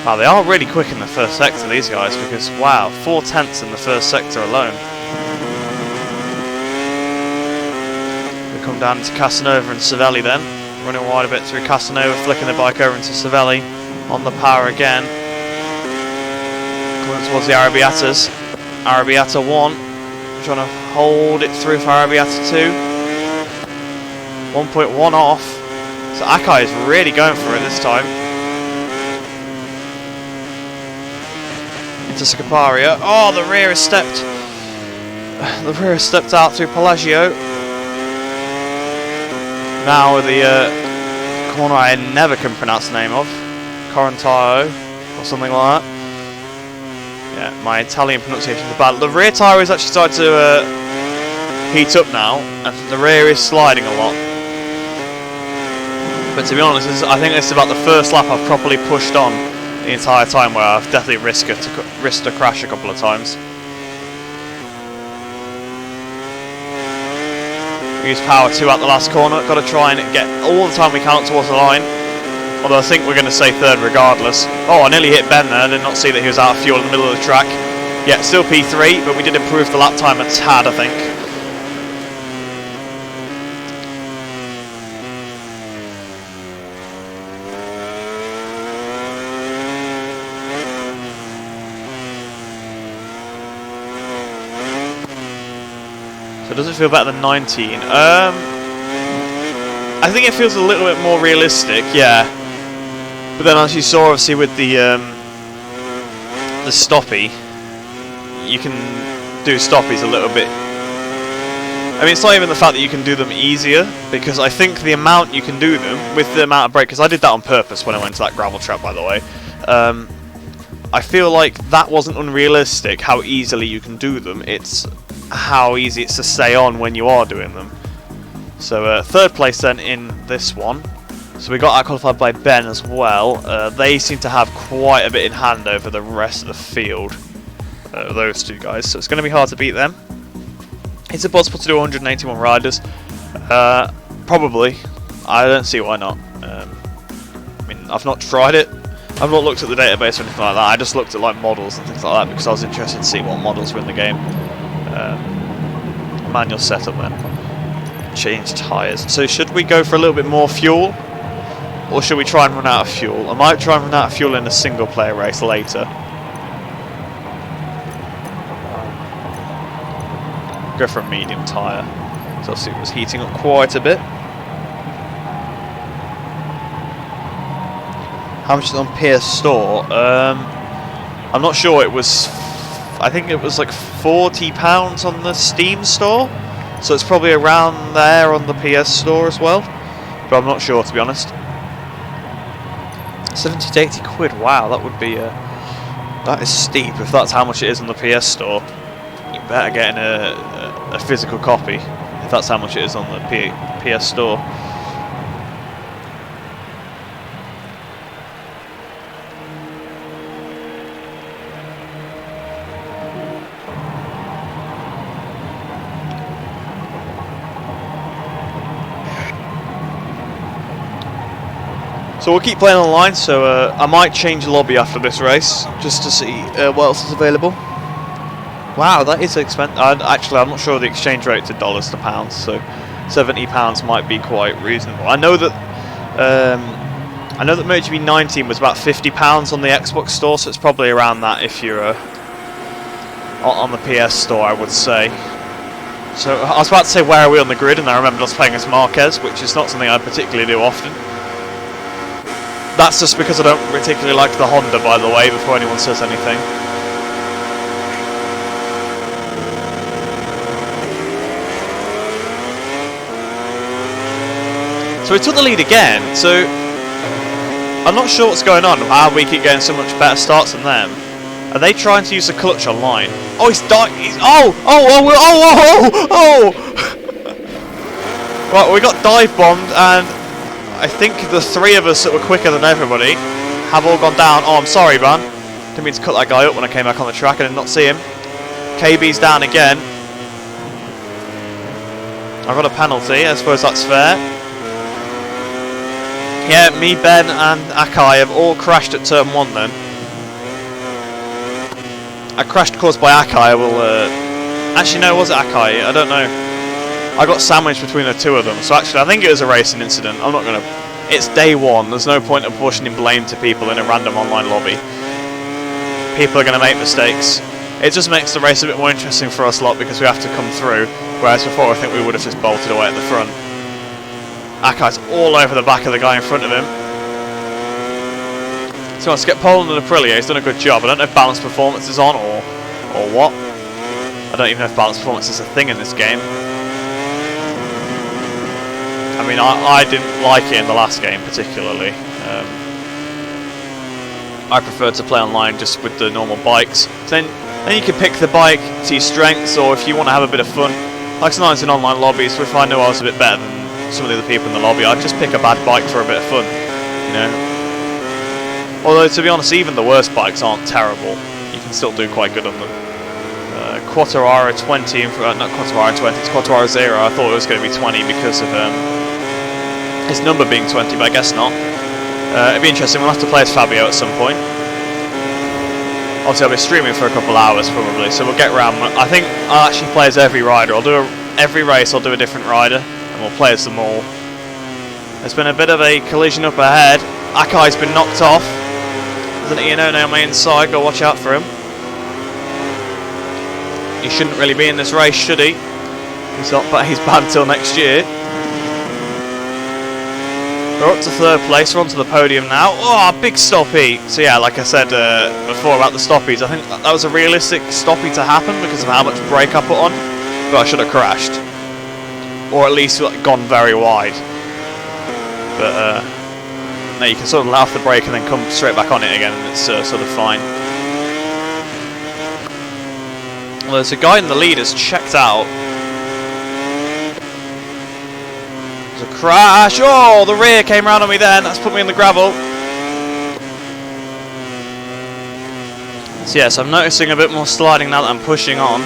Wow, they are really quick in the first sector, these guys, because, wow, 4/10 in the first sector alone. We come down into Casanova and Savelli then. Running wide a bit through Casanova, flicking the bike over into Savelli. On the power again. Coming towards the Arrabbiatas. Arrabbiata 1. Trying to hold it through for Arrabbiata 2. 1.1 off. So Akai is really going for it this time. Into Scaparia. Oh, the rear has stepped. The rear has stepped out through Pelagio. Now with the corner I never can pronounce the name of. Correntaio or something like that. Yeah, my Italian pronunciation is bad. The rear tyre is actually starting to heat up now, and the rear is sliding a lot. But to be honest, I think this is about the first lap I've properly pushed on the entire time, where I've definitely risked a crash a couple of times. Use power 2 at the last corner. Got to try and get all the time we can towards the line. Although I think we're going to stay third regardless. Oh, I nearly hit Ben there. I did not see that he was out of fuel in the middle of the track. Yeah, still P3, but we did improve the lap time a tad, I think. So does it feel better than 19? I think it feels a little bit more realistic, yeah. But then, as you saw, obviously with the stoppy, you can do stoppies a little bit. I mean, it's not even the fact that you can do them easier, because I think the amount you can do them with the amount of brake, because I did that on purpose when I went to that gravel trap, by the way. I feel like that wasn't unrealistic, how easily you can do them. It's how easy it's to stay on when you are doing them. So third place then in this one. So we got out qualified by Ben as well. They seem to have quite a bit in hand over the rest of the field, those two guys. So it's going to be hard to beat them. Is it possible to do 181 riders? Probably. I don't see why not. I mean, I've not tried it. I've not looked at the database or anything like that. I just looked at like models and things like that because I was interested to see what models were in the game. Manual setup then. Change tyres. So should we go for a little bit more fuel? Or should we try and run out of fuel? I might try and run out of fuel in a single player race later. Go for a medium tyre. So obviously it was heating up quite a bit. How much is on PS Store? I'm not sure. It was, I think it was like £40 on the Steam Store. So it's probably around there on the PS Store as well. But I'm not sure, to be honest. 70 to 80 quid. Wow, that would be that is steep if that's how much it is on the PS Store. You better get a physical copy if that's how much it is on the PS Store. So we'll keep playing online, so I might change the lobby after this race, just to see what else is available. Wow, that is expensive. Actually, I'm not sure the exchange rate to dollars to pounds, so £70 might be quite reasonable. I know that MotoGP 19 was about £50 on the Xbox Store, so it's probably around that if you're on the PS Store, I would say. So I was about to say, where are we on the grid? And I remembered I was playing as Marquez, which is not something I particularly do often. That's just because I don't particularly like the Honda, by the way, before anyone says anything. So we took the lead again, so I'm not sure what's going on, how we keep getting so much better starts than them. Are they trying to use the clutch online? Oh, he's dying! Oh! Right, we got dive bombed, and I think the three of us that were quicker than everybody have all gone down. Oh, I'm sorry, man. Didn't mean to cut that guy up when I came back on the track. I did not see him. KB's down again. I got a penalty. I suppose that's fair. Yeah, me, Ben, and Akai have all crashed at turn 1 then. A crash caused by Akai. I will. Actually, no, was it Akai? I don't know. I got sandwiched between the two of them. So actually, I think it was a racing incident. I'm not gonna. It's day one. There's no point of apportioning blame to people in a random online lobby. People are gonna make mistakes. It just makes the race a bit more interesting for us lot because we have to come through. Whereas before, I think we would have just bolted away at the front. Akai's all over the back of the guy in front of him. So let's get Poland and Aprilia. He's done a good job. I don't know if balance performance is on or what. I don't even know if balance performance is a thing in this game. I mean, I didn't like it in the last game particularly. I prefer to play online just with the normal bikes. So then you can pick the bike to your strengths, or if you want to have a bit of fun. Like sometimes in online lobbies, if I knew I was a bit better than some of the other people in the lobby, I'd just pick a bad bike for a bit of fun, you know. Although, to be honest, even the worst bikes aren't terrible. You can still do quite good on them. Quattararo 20, not Quattararo 20, it's Quattararo 0. I thought it was going to be 20 because of his number being 20, but I guess not. It'd be interesting. We'll have to play as Fabio at some point. Obviously, I'll be streaming for a couple hours probably, so we'll get around. I think I'll actually play as every rider. I'll do every race. I'll do a different rider, and we'll play as them all. There's been a bit of a collision up ahead. Akai's been knocked off. There's an Iannone on my inside. Go watch out for him. He shouldn't really be in this race, should he? He's not, but he's banned till next year. We're up to third place, we're onto the podium now. Oh, big stoppie! So yeah, like I said before about the stoppies, I think that was a realistic stoppie to happen because of how much brake I put on. But I should have crashed. Or at least gone very wide. But no, you can sort of let off the brake and then come straight back on it again and it's sort of fine. Well, there's a guy in the lead who's checked out. There's a crash. Oh, the rear came round on me then. That's put me in the gravel. So yes, I'm noticing a bit more sliding now that I'm pushing on.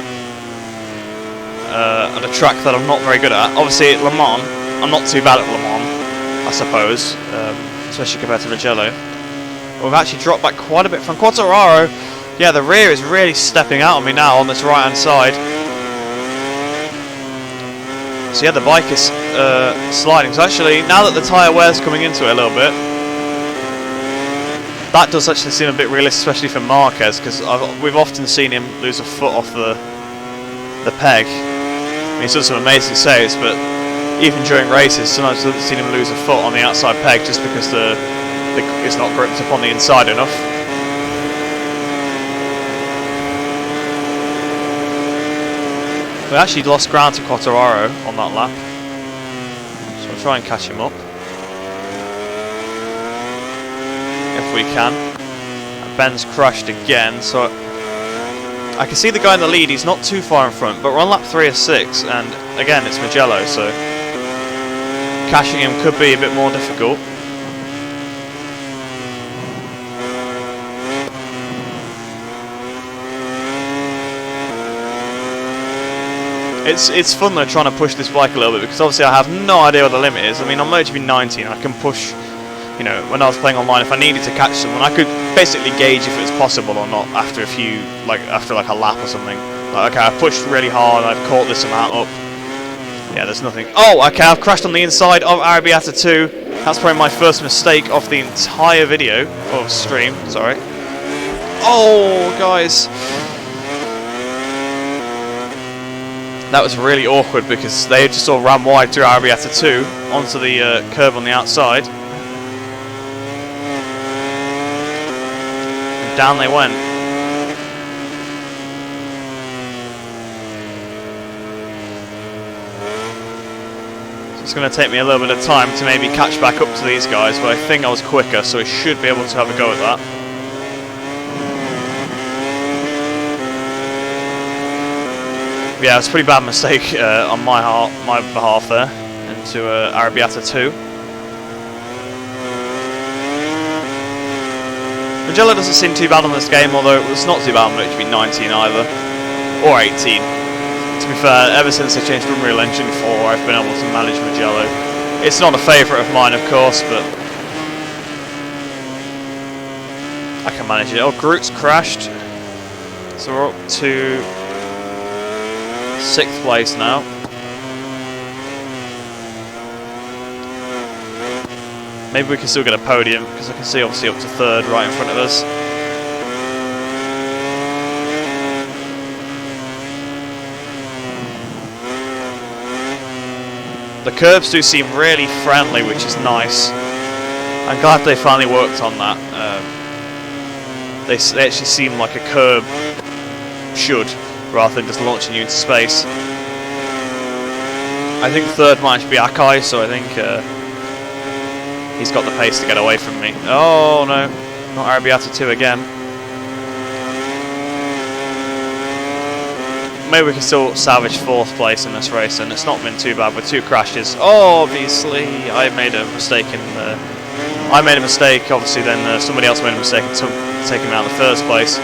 At a track that I'm not very good at. Obviously at Le Mans, I'm not too bad at Le Mans, I suppose. Especially compared to Mugello. We've actually dropped back quite a bit from Quattararo. Yeah, the rear is really stepping out on me now on this right hand side. So yeah, the bike is sliding. So actually, now that the tyre wear's coming into it a little bit, that does actually seem a bit realistic, especially for Marquez, because we've often seen him lose a foot off the peg. I mean, he's done some amazing saves, but even during races, sometimes I've seen him lose a foot on the outside peg just because it's not gripped up on the inside enough. We actually lost ground to Quattararo on that lap, so we'll try and catch him up if we can. Ben's crashed again, so I can see the guy in the lead. He's not too far in front, but we're on lap 3 of 6, and again it's Mugello, so catching him could be a bit more difficult. It's fun though trying to push this bike a little bit because obviously I have no idea what the limit is. I mean, on MotoGP 19 I can push, you know, when I was playing online, if I needed to catch someone I could basically gauge if it was possible or not after after a lap or something. Like, okay, I've pushed really hard, I've caught this amount up. Yeah, there's nothing. Oh, okay, I've crashed on the inside of Arrabbiata 2. That's probably my first mistake of the entire video, or stream, sorry. Oh, guys. That was really awkward because they just all ran wide through Arrabbiata 2 onto the curb on the outside. And down they went. So it's going to take me a little bit of time to maybe catch back up to these guys, but I think I was quicker, so I should be able to have a go at that. Yeah, it's a pretty bad mistake on my behalf there into Arrabbiata 2. Mugello doesn't seem too bad on this game, although it's not too bad on MotoGP 19 either, or 18. To be fair, ever since I changed from Unreal Engine 4, I've been able to manage Mugello. It's not a favourite of mine, of course, but I can manage it. Oh, Groot's crashed. So we're up to 6th place now. Maybe we can still get a podium, because I can see obviously up to 3rd right in front of us. The curbs do seem really friendly, which is nice. I'm glad they finally worked on that. They actually seem like a curb should, rather than just launching you into space. I think 3rd might be Akai, so I think he's got the pace to get away from me. Oh no, not Arabiata 2 again. Maybe we can still salvage 4th place in this race, and it's not been too bad with 2 crashes. Oh, obviously, I made a mistake in the... I made a mistake, obviously, then somebody else made a mistake and taking me out in the 1st place.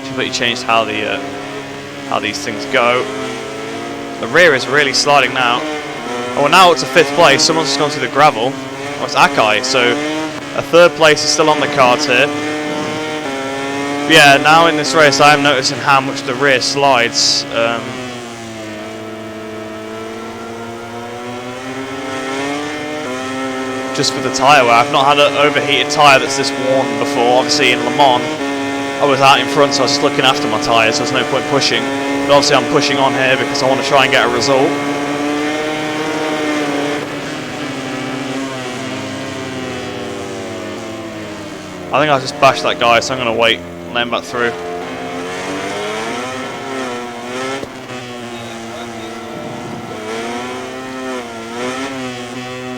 Completely changed how these things go. The rear is really sliding now. Oh, well, now it's a 5th place. Someone's just gone through the gravel. Oh, it's Akai, so a 3rd place is still on the cards here. But yeah, now in this race I am noticing how much the rear slides. Just for the tyre wear. I've not had an overheated tyre that's this worn before. Obviously in Le Mans I was out in front, so I was just looking after my tyres, so there's no point pushing. But obviously I'm pushing on here because I want to try and get a result. I think I just bashed that guy, so I'm going to wait and let him back through.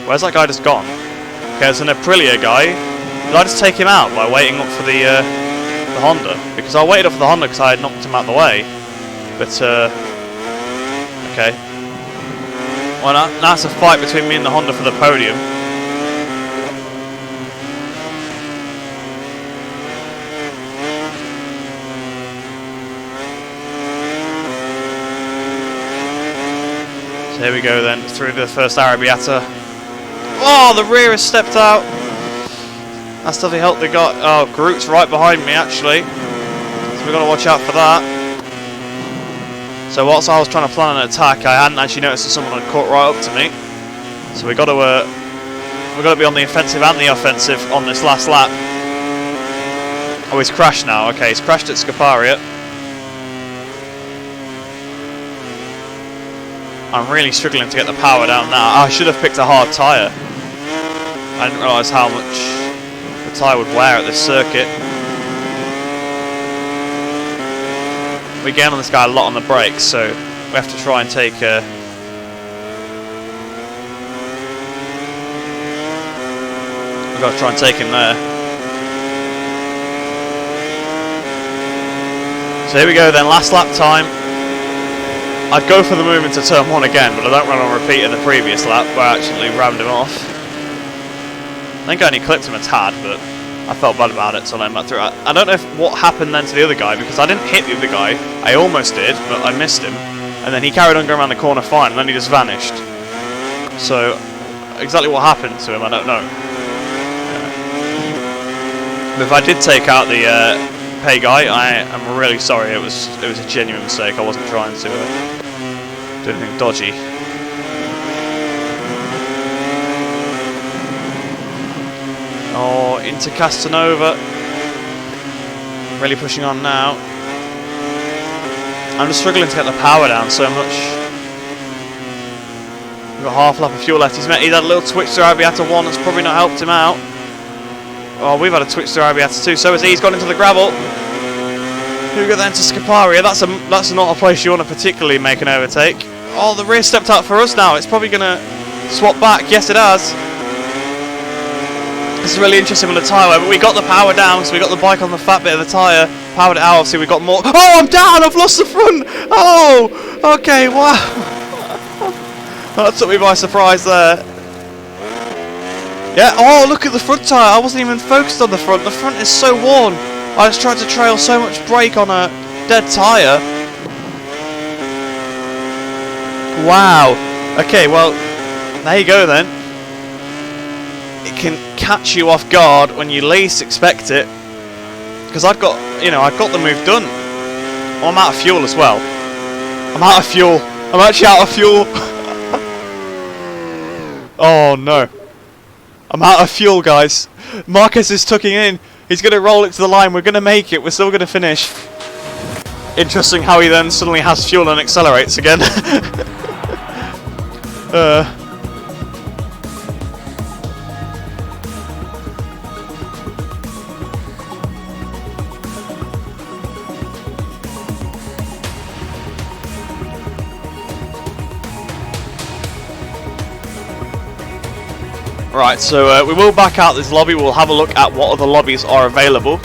Where's that guy just gone? Okay, there's an Aprilia guy. Did I just take him out by waiting up for the Honda? Because I waited up for the Honda because I had knocked him out of the way. But, okay. Well, now it's a fight between me and the Honda for the podium. So here we go then, through the first Arabiata. Oh, the rear has stepped out. That's definitely helped the guy. Oh, Groot's right behind me actually. So we've got to watch out for that. So whilst I was trying to plan an attack, I hadn't actually noticed that someone had caught right up to me. So we've got to be on the offensive and the offensive on this last lap. Oh, he's crashed now. Okay, he's crashed at Scaparia. I'm really struggling to get the power down now. I should have picked a hard tyre. I didn't realise how much the tyre would wear at this circuit. We gain on this guy a lot on the brakes, so we have to try and take we've got to try and take him there. So here we go then, last lap time. I'd go for the move into turn 1 again, but I don't run on repeat of the previous lap where I actually rammed him off. I think I only clipped him a tad, but I felt bad about it, so I let him back through. I don't know what happened then to the other guy, because I didn't hit the other guy. I almost did, but I missed him. And then he carried on going around the corner fine, and then he just vanished. So, exactly what happened to him, I don't know. But if I did take out the pay guy, I am really sorry. It was a genuine mistake. I wasn't trying to do anything dodgy. Oh, into Castanova. Really pushing on now. I'm just struggling to get the power down so much. We've got half lap of fuel left. He's had a little twitch to Arabiata 1 that's probably not helped him out. Oh, we've had a twitch to Arabiata 2, so has he. He's gone into the gravel. Here we go then to Scaparia. That's not a place you want to particularly make an overtake. Oh, the rear stepped out for us now. It's probably going to swap back. Yes, it has. This is really interesting with the tyre wear, but we got the power down, so we got the bike on the fat bit of the tyre, powered it out, obviously we got more. Oh, I'm down! I've lost the front! Oh! Okay, wow! That took me by surprise there. Yeah, oh, look at the front tyre. I wasn't even focused on the front. The front is so worn. I was trying to trail so much brake on a dead tyre. Wow. Okay, well, there you go then. It can catch you off guard when you least expect it. Because I've got, you know, I've got the move done. Oh, I'm out of fuel as well. I'm out of fuel. I'm actually out of fuel. Oh no. I'm out of fuel, guys. Marcus is tucking in. He's going to roll it to the line. We're going to make it. We're still going to finish. Interesting how he then suddenly has fuel and accelerates again. Right, so we will back out this lobby. We'll have a look at what other lobbies are available.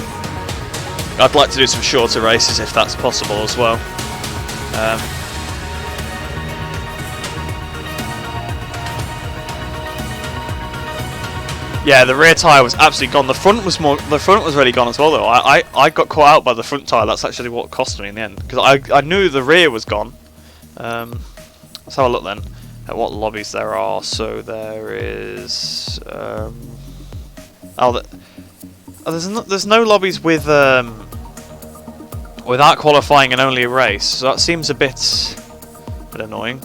I'd like to do some shorter races if that's possible as well. Yeah, the rear tyre was absolutely gone. The front was already gone as well though. I got caught out by the front tyre. That's actually what cost me in the end, because I knew the rear was gone. Let's have a look then at what lobbies there are. So there is there's no lobbies with without qualifying and only a race. So that seems a bit annoying.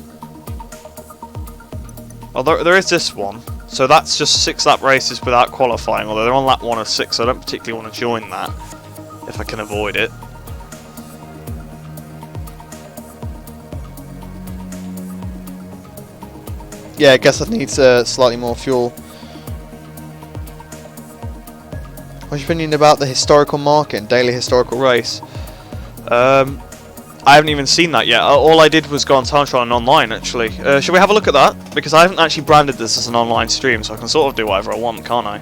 Oh, there is this one. So that's just 6 lap races without qualifying, although they're on lap 1 of 6, so I don't particularly want to join that if I can avoid it. Yeah, I guess that needs slightly more fuel. What's your opinion about the historical market and daily historical race? I haven't even seen that yet. All I did was go on Time Trial and online, actually. Should we have a look at that? Because I haven't actually branded this as an online stream, so I can sort of do whatever I want, can't I?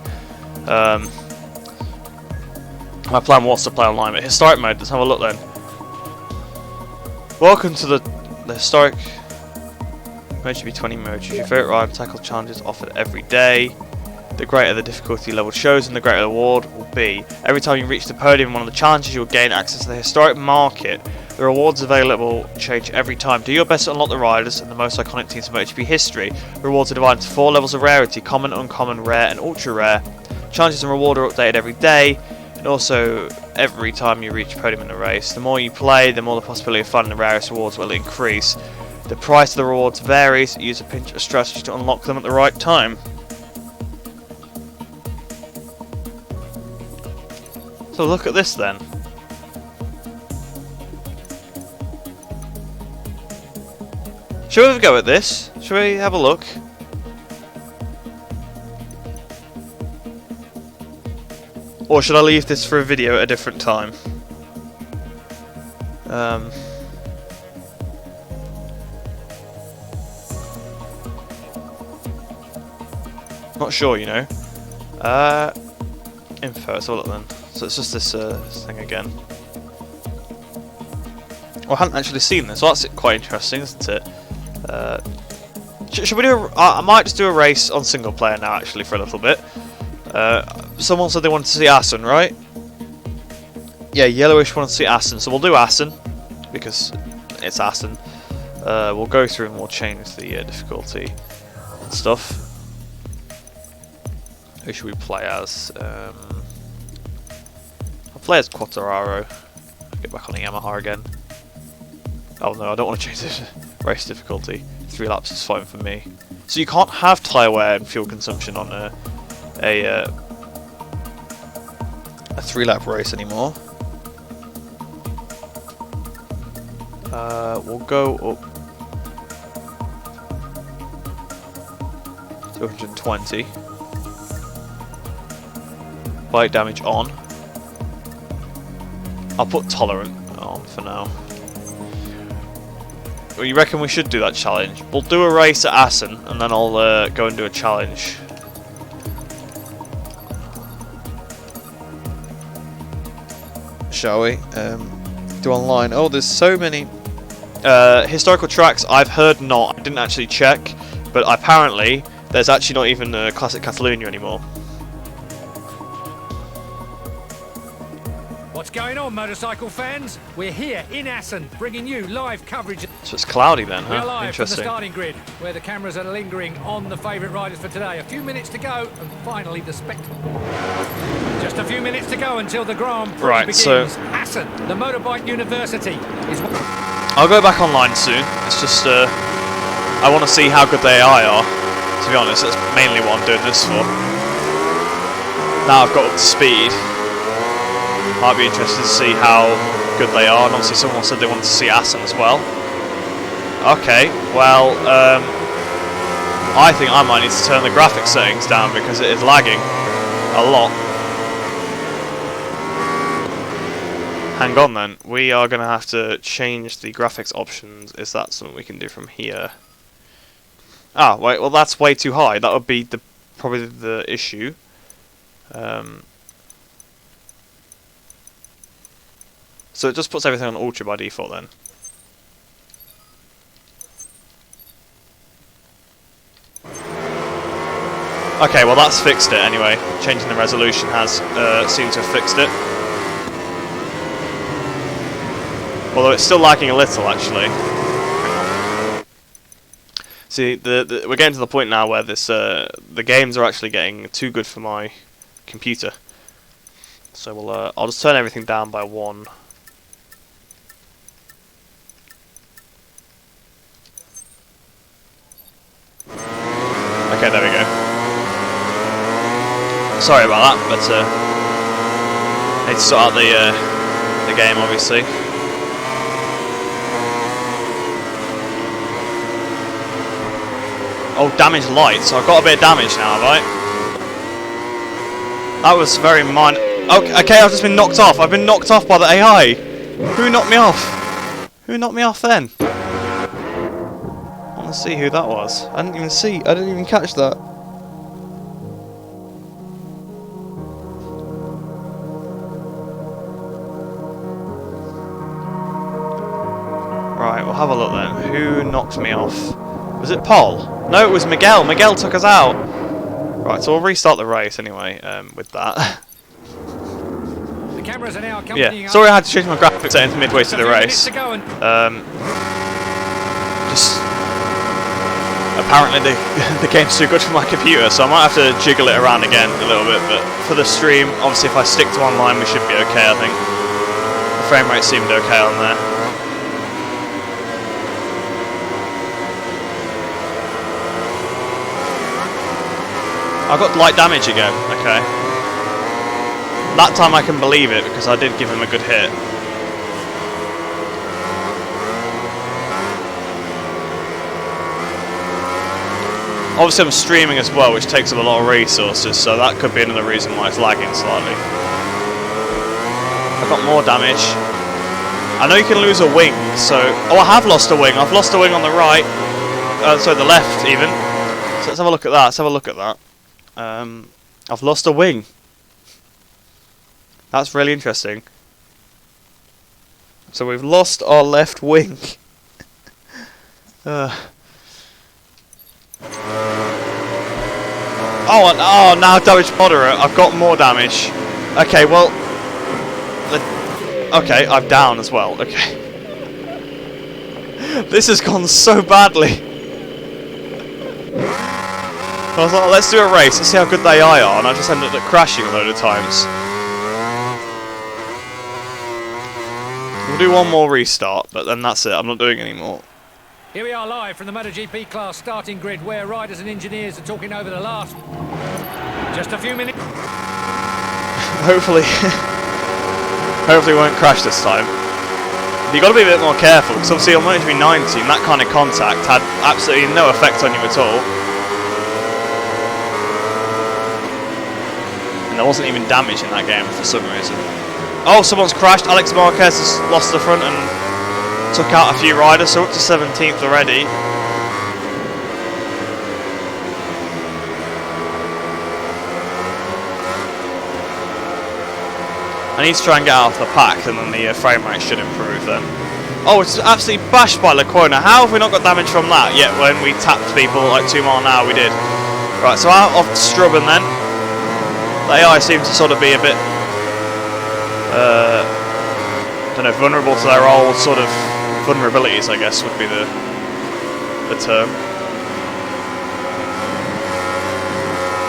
My plan was to play online, but historic mode, let's have a look then. Welcome to the historic MotoGP 20 mode. Choose your favourite ride, tackle challenges offered every day. The greater the difficulty level shows and the greater the reward will be. Every time you reach the podium in one of the challenges, you'll gain access to the historic market. The rewards available change every time. Do your best to unlock the riders and the most iconic teams in MotoGP history. The rewards are divided into 4 levels of rarity: common, uncommon, rare and ultra rare. Challenges and reward are updated every day, and also every time you reach podium in a race. The more you play, the more the possibility of finding the rarest rewards will increase. The price of the rewards varies. Use a pinch of strategy to unlock them at the right time. So look at this then. Shall we have a go at this? Shall we have a look? Or should I leave this for a video at a different time? Not sure, you know. Info, let's have a look then. So it's just this thing again. Well, I hadn't actually seen this, so that's quite interesting, isn't it? Should we do I might just do a race on single player now, actually, for a little bit. Someone said they wanted to see Assen, right? Yeah, Yellowish wanted to see Assen, so we'll do Assen, because it's Assen. We'll go through and we'll change the difficulty and stuff. Who should we play as? I'll play as Quattararo. Get back on the Yamaha again. Oh no, I don't want to change the race difficulty. 3 laps is fine for me. So you can't have tyre wear and fuel consumption on a 3-lap race anymore. We'll go up 220. Bike damage on. I'll put tolerant on for now. Well, you reckon we should do that challenge? We'll do a race at Assen and then I'll go and do a challenge. Shall we? Do online. Oh, there's so many. Historical tracks, I've heard not. I didn't actually check, but apparently there's actually not even a classic Catalunya anymore. What's going on, motorcycle fans? We're here in Assen, bringing you live coverage. So it's cloudy then, We're huh? live from the Interesting. starting grid, where the cameras are lingering on the favourite riders for today. A few minutes to go, and finally the spectacle. Just a few minutes to go until the Grand Prix begins. So Assen, the motorbike university, is. I'll go back online soon. It's just I want to see how good the AI are. To be honest, that's mainly what I'm doing this for. Now I've got up to speed. Might be interested to see how good they are, and obviously someone said they wanted to see Assen as well. Okay, well, I think I might need to turn the graphics settings down because it is lagging a lot. Hang on then, we are going to have to change the graphics options. Is that something we can do from here? Ah, wait, well that's way too high. That would be probably the issue. So it just puts everything on Ultra by default then. Okay, well that's fixed it anyway. Changing the resolution has seemed to have fixed it. Although it's still lagging a little actually. See, we're getting to the point now where the games are actually getting too good for my computer. So I'll just turn everything down by 1. Okay, there we go. Sorry about that, but I need to sort out the game, obviously. Oh, damage light. So I've got a bit of damage now, have I? That was very minor. Okay, I've just been knocked off. I've been knocked off by the AI. Who knocked me off? Who knocked me off then? I want to see who that was. I didn't even see. I didn't even catch that. Right, we'll have a look then. Who knocked me off? Was it Paul? No, it was Miguel. Miguel took us out. Right, so we'll restart the race anyway with that. The cameras are now Yeah, sorry I had to change my graphics settings midway through the race. Just apparently the game's too good for my computer, so I might have to jiggle it around again a little bit. But for the stream, obviously if I stick to online, we should be okay. I think the frame rate seemed okay on there. I got light damage again, okay. That time I can believe it because I did give him a good hit. Obviously I'm streaming as well, which takes up a lot of resources, so that could be another reason why it's lagging slightly. I've got more damage. I know you can lose a wing, so... Oh, I have lost a wing. I've lost a wing on the right. Sorry, the left, even. So let's have a look at that. Let's have a look at that. I've lost a wing. That's really interesting. So we've lost our left wing. Oh, now damage moderate. I've got more damage. Okay, well... Okay, I'm down as well. Okay. This has gone so badly. I was like, let's do a race, let's see how good the AI are, and I just ended up crashing a load of times. We'll do one more restart, but then that's it, I'm not doing any more. Here we are live from the MotoGP class starting grid, where riders and engineers are talking over the last... Just a few minutes. Hopefully... Hopefully we won't crash this time. You've got to be a bit more careful, because obviously on MotoGP 19, that kind of contact had absolutely no effect on you at all. There wasn't even damage in that game for some reason. Oh, someone's crashed. Alex Marquez has lost the front and took out a few riders, so up to 17th already. I need to try and get out of the pack, and then the frame rate should improve then. Oh, it's absolutely bashed by Laguna. How have we not got damage from that? Yet when we tapped people like 2 miles an hour, we did. Right, so out of Strubben then. The AI seems to sort of be a bit don't know, vulnerable to their old sort of vulnerabilities, I guess would be the term.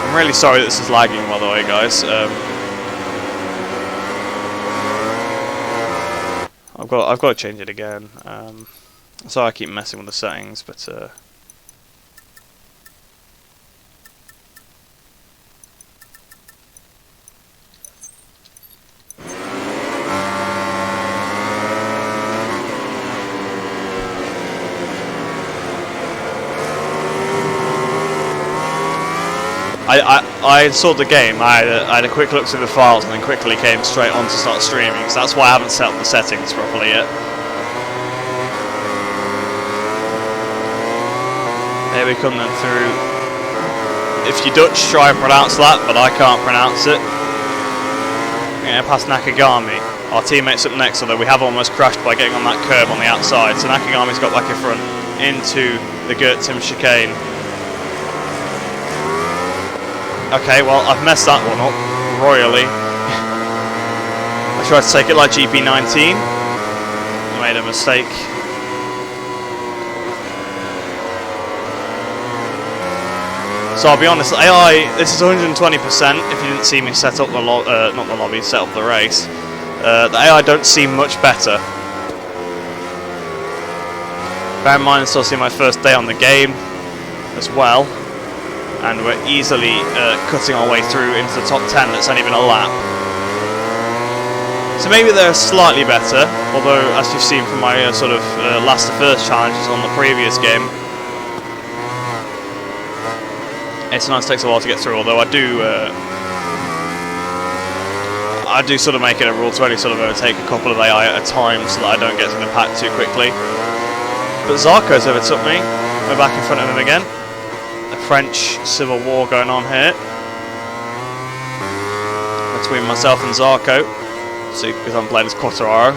I'm really sorry that this is lagging, by the way, guys. I've got to change it again. Sorry I keep messing with the settings, but I installed the game, I had a quick look through the files and then quickly came straight on to start streaming, so that's why I haven't set up the settings properly yet. There we come then through. If you're Dutch, try and pronounce that, but I can't pronounce it. Yeah, past Nakagami. Our teammate's up next, although we have almost crashed by getting on that curb on the outside, so Nakagami's got back in front into the Gertim chicane. Okay, well, I've messed that one up royally. I tried to take it like GP19. I made a mistake. So I'll be honest, AI, this is 120%. If you didn't see me set up the not the lobby, set up the race. The AI don't seem much better. Bear in mind, I'm still seeing my first day on the game as well. And we're easily cutting our way through into the top 10. That's only been a lap. So maybe they're slightly better, although as you've seen from my sort of last to first challenges on the previous game, it sometimes takes a while to get through, although I do sort of make it a rule to only sort of overtake a couple of AI at a time so that I don't get to the pack too quickly. But Zarco's overtook me. We're back in front of him again. French civil war going on here between myself and Zarco. See, because I'm playing as Quattararo.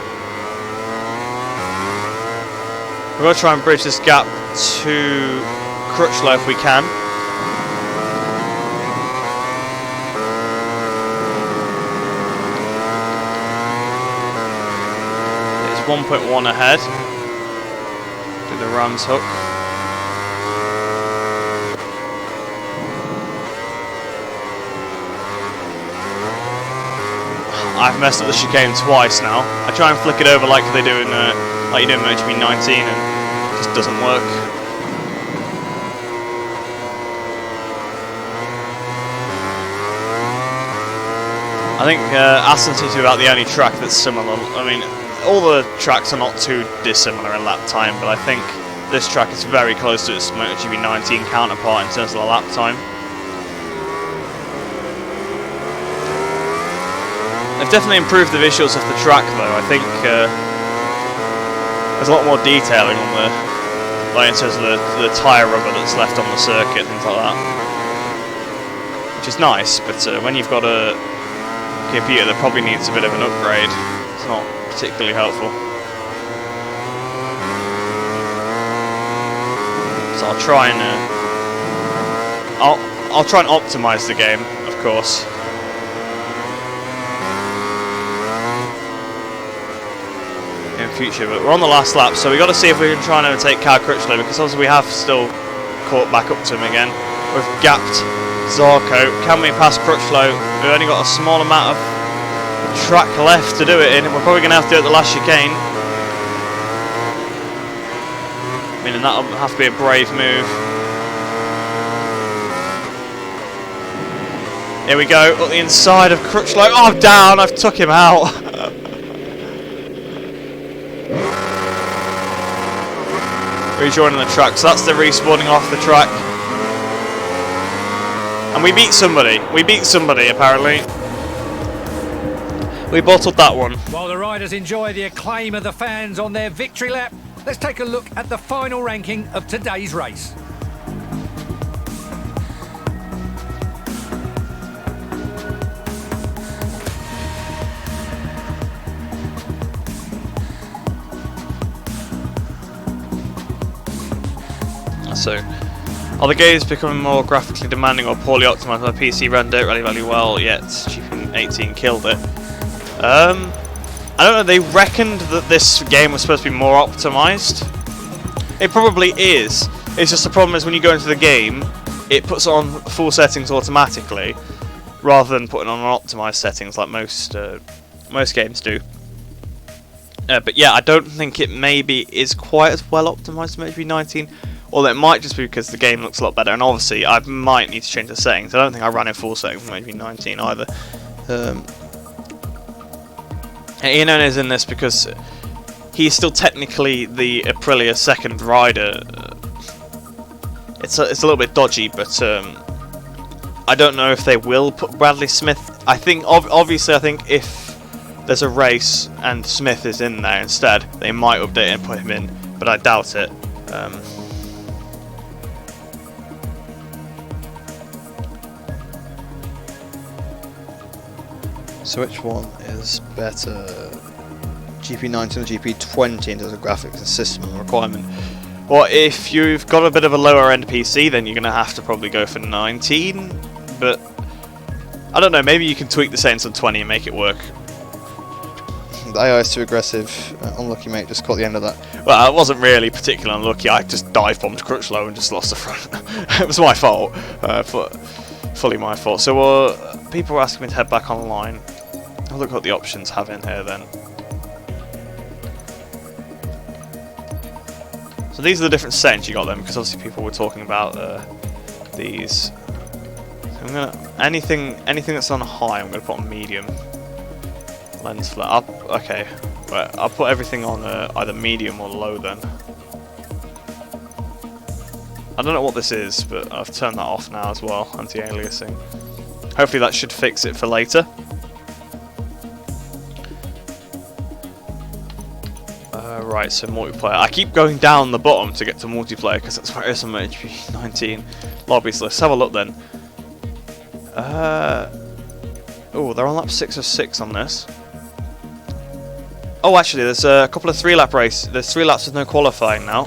We're going to try and bridge this gap to Crutchlow if we can. It's 1.1 ahead. Do the Rams hook. I've messed up the chicane twice now. I try and flick it over like they do in like you do in MotoGP 19, and it just doesn't work. I think Aston seems to be about the only track that's similar. I mean, all the tracks are not too dissimilar in lap time, but I think this track is very close to its MotoGP 19 counterpart in terms of the lap time. They've definitely improved the visuals of the track, though. I think there's a lot more detailing on the, like in terms of the tyre rubber that's left on the circuit, things like that, which is nice. But when you've got a computer that probably needs a bit of an upgrade, it's not particularly helpful. So I'll try and I'll try and optimise the game, of course. In future, but we're on the last lap, so we've got to see if we can try and overtake Cal Crutchlow, because obviously we have still caught back up to him again. We've gapped Zarco. Can we pass Crutchlow? We've only got a small amount of track left to do it in. We're probably going to have to do it at the last chicane. Meaning that'll have to be a brave move. Here we go, up the inside of Crutchlow. Oh, I'm down, I've took him out. Rejoining the track, so that's the respawning off the track. And we beat somebody. We beat somebody, apparently. We bottled that one. While the riders enjoy the acclaim of the fans on their victory lap, let's take a look at the final ranking of today's race. So, are the games becoming more graphically demanding or poorly optimised? My PC ran Dirt Rally really well, yet GP18 killed it. I don't know, they reckoned that this game was supposed to be more optimized. It probably is. It's just the problem is when you go into the game, it puts on full settings automatically, rather than putting on optimized settings like most games do. But yeah, I don't think it maybe is quite as well optimized as MotoGP 19, or it might just be because the game looks a lot better. And obviously, I might need to change the settings. I don't think I ran in full settings for MotoGP 19 either. Ian is in this because he's still technically the Aprilia second rider. It's a little bit dodgy, but I don't know if they will put Bradley Smith. I think obviously I think if there's a race and Smith is in there instead, they might update it and put him in, but I doubt it. So which one is better? GP19 or GP20 in terms of graphics and system and requirement? Well, if you've got a bit of a lower end PC, then you're going to have to probably go for 19, but I don't know, maybe you can tweak the settings on 20 and make it work. The AI is too aggressive. Unlucky, mate. Just caught the end of that. Well, it wasn't really particularly unlucky. I just dive bombed Crutchlow and just lost the front. It was my fault. Fully my fault. So people were asking me to head back online. I'll look what the options have in here then. So these are the different settings you got then, because obviously people were talking about these. So I'm gonna anything that's on high, I'm gonna put on medium. Lens flare. Okay, right, I'll put everything on either medium or low then. I don't know what this is, but I've turned that off now as well, anti-aliasing. Hopefully that should fix it for later. Right, so multiplayer. I keep going down the bottom to get to multiplayer because that's where it is on MotoGP 19 lobbies. Let's have a look then. Oh, they're on lap 6 of 6 on this. Oh, actually, there's a couple of 3-lap races. There's 3 laps with no qualifying now.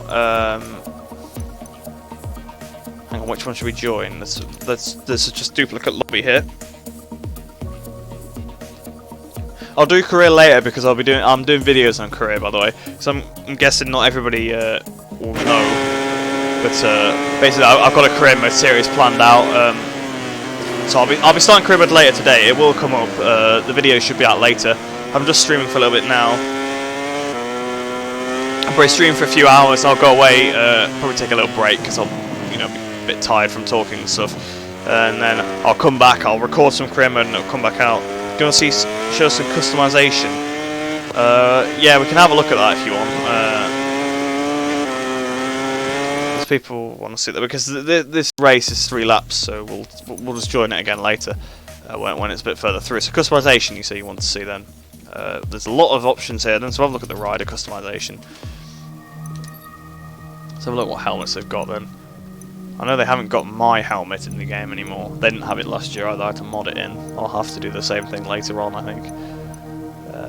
Hang on, which one should we join? There's just duplicate lobby here. I'll do career later because I'm doing videos on career, by the way. So I'm guessing not everybody will know, but basically I've got a career mode series planned out. So I'll be starting career mode later today. It will come up. The video should be out later. I'm just streaming for a little bit now. I'll probably stream for a few hours. I'll go away, probably take a little break because I'll be a bit tired from talking and stuff. And then I'll come back. I'll record some career mode and it'll come back out. Do you want to show some customization? Yeah, we can have a look at that if you want. Because people want to see that because this race is 3 laps, so we'll just join it again later when it's a bit further through. So customization, you say you want to see then. There's a lot of options here. Then so have a look at the rider customization. Let's have a look what helmets they've got then. I know they haven't got my helmet in the game anymore. They didn't have it last year either. I had to mod it in. I'll have to do the same thing later on, I think,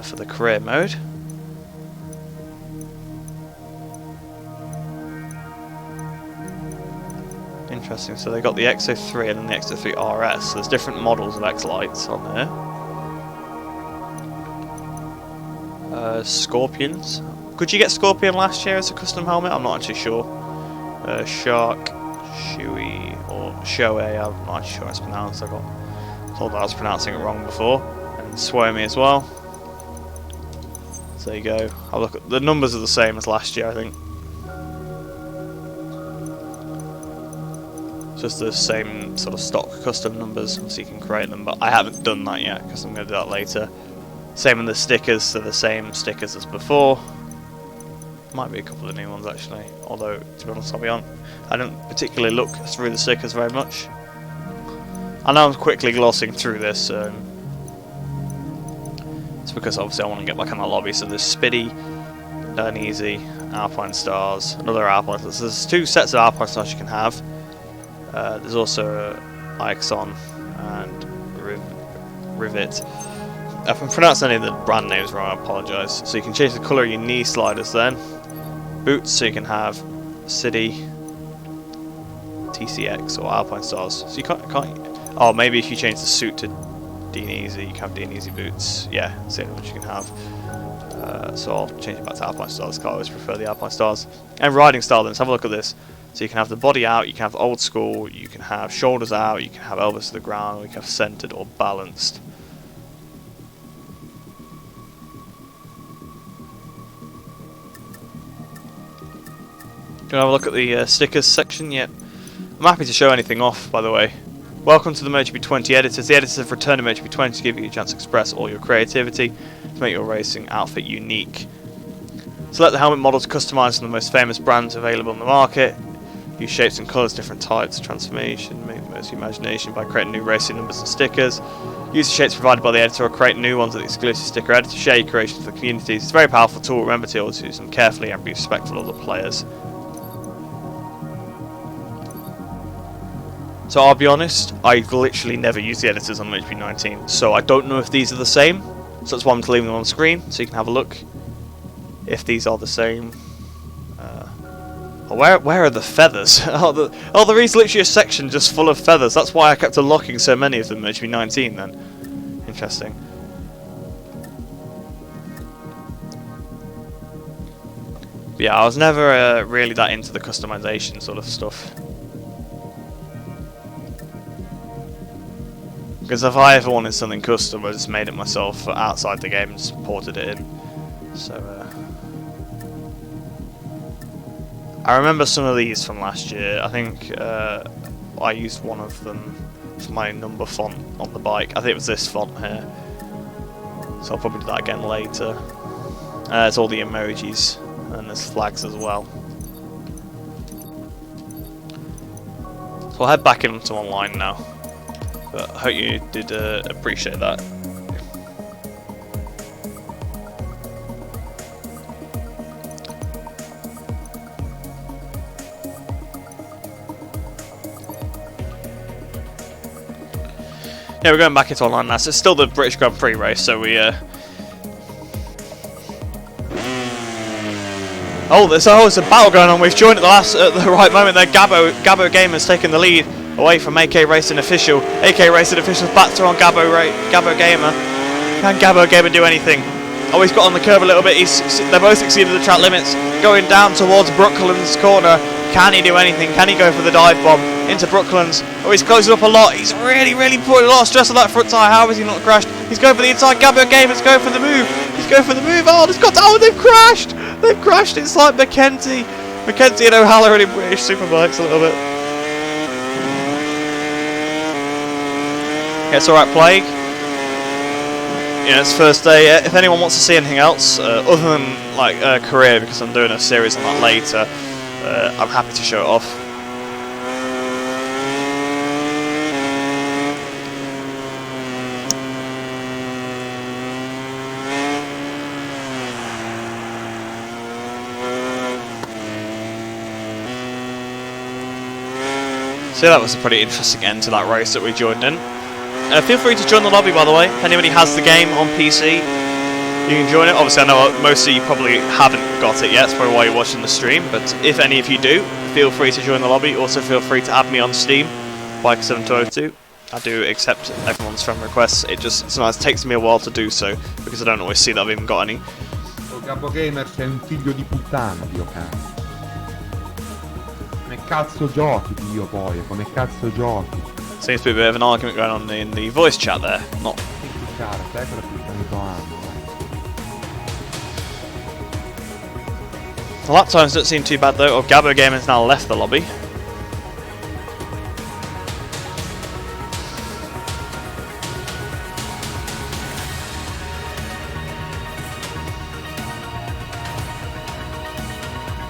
for the career mode. Interesting. So they got the X03 and then the X03 RS. So there's different models of X-Lights on there. Scorpions. Could you get Scorpion last year as a custom helmet? I'm not actually sure. Shark. Shui or Shoei, I'm not sure how it's pronounced. I got told that I was pronouncing it wrong before. And Swomi as well. So there you go. I'll look at the numbers are the same as last year, I think. Just the same sort of stock custom numbers, so you can create them, but I haven't done that yet because I'm going to do that later. Same with the stickers, so the same stickers as before. Might be a couple of new ones actually, although to be honest I don't particularly look through the stickers very much. I know I'm quickly glossing through this, it's because obviously I want to get back in the lobby. So there's Spiddy, Dainese, Alpine Stars, another Alpine Stars. There's 2 sets of Alpine Stars you can have. There's also Ixon and Rivet. If I'm pronouncing any of the brand names wrong, I apologise. So you can change the colour of your knee sliders then. Boots, so you can have City, TCX or Alpine Stars. So you can't oh, maybe if you change the suit to Dainese, you can have Dainese boots. Yeah, same what you can have. So I'll change it back to Alpine Stars, because I always prefer the Alpine Stars. And riding style then, let's have a look at this. So you can have the body out, you can have old school, you can have shoulders out, you can have elbows to the ground, or you can have centered or balanced. Can I have a look at the stickers section? Yep. I'm happy to show anything off, by the way. Welcome to the MotoGP 20 editors. The editors have returned to MotoGP 20 to give you a chance to express all your creativity to make your racing outfit unique. Select the helmet models customized from the most famous brands available on the market. Use shapes and colours, different types, transformation, make the most of your imagination by creating new racing numbers and stickers. Use the shapes provided by the editor or create new ones with the exclusive sticker editor. Share your creations for the communities. It's a very powerful tool. Remember to always use them carefully and be respectful of the players. So I'll be honest, I've literally never used the editors on MotoGP 19, so I don't know if these are the same. So that's why I'm leaving them on screen, so you can have a look if these are the same. Where are the feathers? There is literally a section just full of feathers. That's why I kept unlocking so many of them in MotoGP 19 then. Interesting. But yeah, I was never really that into the customization sort of stuff. Because if I ever wanted something custom, I just made it myself outside the game and just ported it in. So, I remember some of these from last year. I think I used one of them for my number font on the bike. I think it was this font here. So I'll probably do that again later. It's all the emojis, and there's flags as well. So I'll head back into online now. But I hope you did appreciate that. Yeah, we're going back into online now. So it's still the British Grand Prix race, so we Oh, there's a battle going on. We've joined at the right moment there. Gabbo Gamer's taking the lead away from AK Racing Official. AK Racing Official's backed on Gabbo Gamer. Can Gabbo Gamer do anything? Oh, he's got on the curve a little bit. They're both exceeded the track limits. Going down towards Brooklands corner. Can he do anything? Can he go for the dive bomb into Brooklands? Oh, he's closing up a lot. He's really putting a lot of stress on that front tyre. How has he not crashed? He's going for the inside. Gabbo Gamer's going for the move. He's going for the move. Oh, it's got down. Oh, they've crashed. They've crashed. It's like McKenzie and O'Halloran in British Superbikes a little bit. Yeah, it's alright, Plague. Yeah, it's first day. If anyone wants to see anything else, other than like career, because I'm doing a series on that later, I'm happy to show it off. So that was a pretty interesting end to that race that we joined in. Feel free to join the lobby, by the way. If anybody has the game on PC, you can join it. Obviously, I know most of you probably haven't got it yet. That's probably why you're watching the stream. But if any of you do, feel free to join the lobby. Also, feel free to add me on Steam, Bike7202. I do accept everyone's friend requests. Sometimes takes me a while to do so because I don't always see that I've even got any. Oh, Gabbo Gamer, sei un figlio di puttana, Dio cazzo. Come cazzo giochi, Dio poi? Come cazzo giochi? Seems to be a bit of an argument going on in the voice chat there. Not. The lap times don't seem too bad though. Gabbo Gamer's now left the lobby.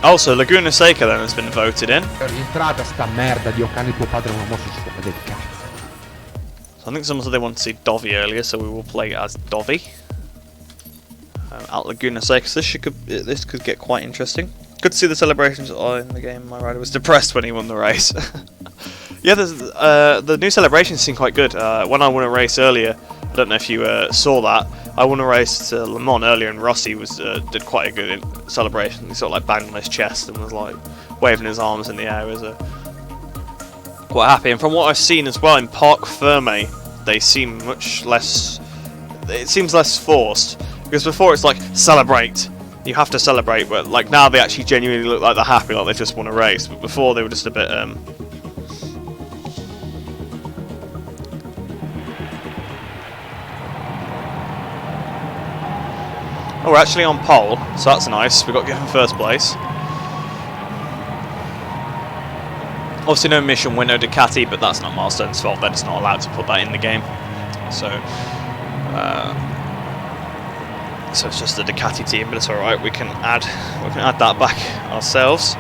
Also, Laguna Seca then has been voted in. Rientrata sta merda, Dio cane tuo padre non mosso ci sta del cazzo. So I think someone said they wanted to see Dovi earlier, so we will play as Dovi. At Laguna Seca, so this could get quite interesting. Good to see the celebrations in the game. My rider was depressed when he won the race. Yeah, the new celebrations seem quite good. When I won a race earlier, I don't know if you saw that. I won a race to Le Mans earlier, and Rossi did quite a good celebration. He sort of like banged on his chest and was like waving his arms in the air. He was quite happy. And from what I've seen as well in Parc Ferme, they seem much less. It seems less forced. Because before it's like, celebrate. You have to celebrate, but like now they actually genuinely look like they're happy, like they just want to race. But before they were just a bit Oh, we're actually on pole, so that's nice. We got given first place. Obviously no mission win, no Ducati, but that's not Milestone's fault. They're just not allowed to put that in the game. So it's just the Ducati team, but it's all right. We can add that back ourselves.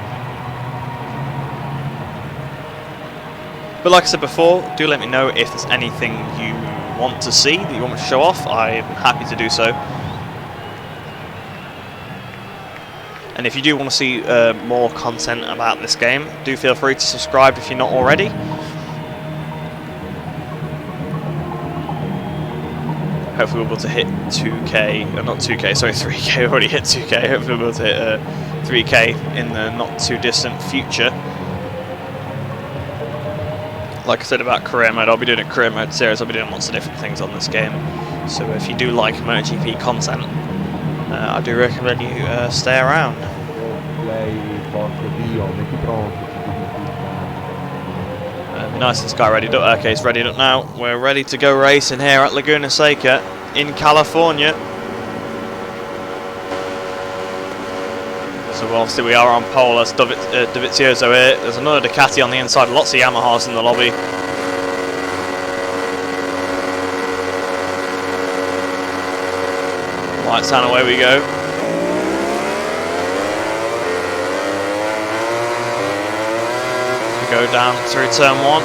But like I said before, do let me know if there's anything you want to see that you want me to show off. I'm happy to do so. And if you do want to see more content about this game, do feel free to subscribe if you're not already. Hopefully we'll be able to hit 2k, not 2k, sorry, 3k, we've already hit 2k. Hopefully we'll be able to hit 3k in the not too distant future. Like I said about career mode, I'll be doing a career mode series, I'll be doing lots of different things on this game. So if you do like MotoGP content, I do recommend you stay around. Nice, this guy readied up. Okay, he's readied up now. We're ready to go racing here at Laguna Seca in California. So obviously we are on pole. That's Dovizioso here. There's another Ducati on the inside. Lots of Yamahas in the lobby. Lights down, away we go. We go down through turn 1.